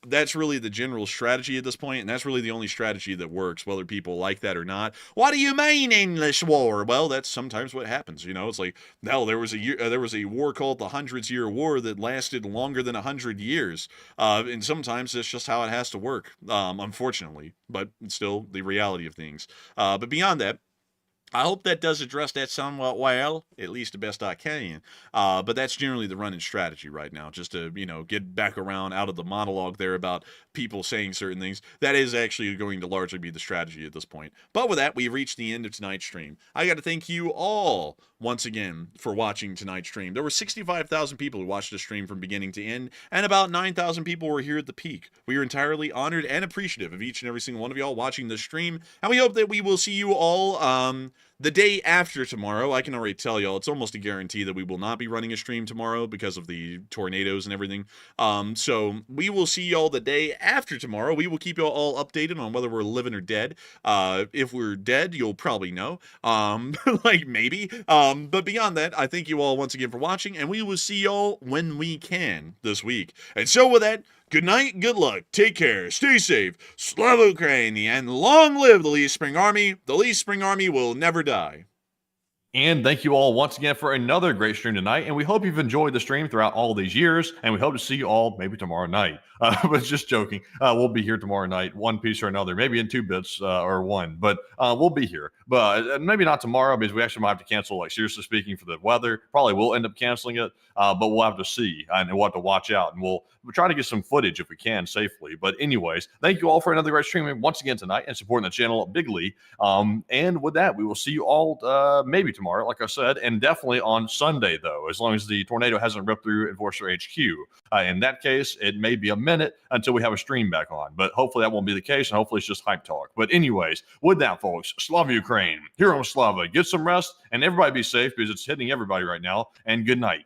That's really the general strategy at this point, and that's really the only strategy that works, whether people like that or not. What do you mean endless war? Well, that's sometimes what happens. You know, it's like, hell, there was a war called the Hundreds-Year War that lasted longer than 100 years, and sometimes that's just how it has to work, unfortunately. But it's still the reality of things. But beyond that, I hope that does address that somewhat well, at least the best I can. But that's generally the running strategy right now, just to, get back around out of the monologue there about people saying certain things. That is actually going to largely be the strategy at this point. But with that, we've reached the end of tonight's stream. I got to thank you all once again for watching tonight's stream. There were 65,000 people who watched the stream from beginning to end, and about 9,000 people were here at the peak. We are entirely honored and appreciative of each and every single one of y'all watching the stream, and we hope that we will see you all the day after tomorrow. I can already tell y'all, it's almost a guarantee that we will not be running a stream tomorrow because of the tornadoes and everything. So we will see y'all the day after tomorrow. We will keep y'all all updated on whether we're living or dead. If we're dead, you'll probably know. Like maybe. But beyond that, I thank you all once again for watching, and we will see y'all when we can this week. And so with that, good night, good luck, take care, stay safe, Slava Ukraini, and long live the Lee Spring Army. The Lee Spring Army will never die. And thank you all once again for another great stream tonight. And we hope you've enjoyed the stream throughout all these years. And we hope to see you all maybe tomorrow night. But just joking. We'll be here tomorrow night, one piece or another, maybe in 2 bits or one. But we'll be here. But maybe not tomorrow, because we actually might have to cancel, like seriously speaking, for the weather. Probably will end up canceling it. But we'll have to see. And we'll have to watch out. And we'll try to get some footage if we can safely. But anyways, thank you all for another great stream once again tonight and supporting the channel bigly. And with that, we will see you all maybe tomorrow, like I said, and definitely on Sunday, though, as long as the tornado hasn't ripped through Enforcer HQ. In that case, it may be a minute until we have a stream back on, but hopefully that won't be the case, and hopefully it's just hype talk. But anyways, with that, folks, Slava Ukraine, Hero Slava, get some rest, and everybody be safe because it's hitting everybody right now, and good night.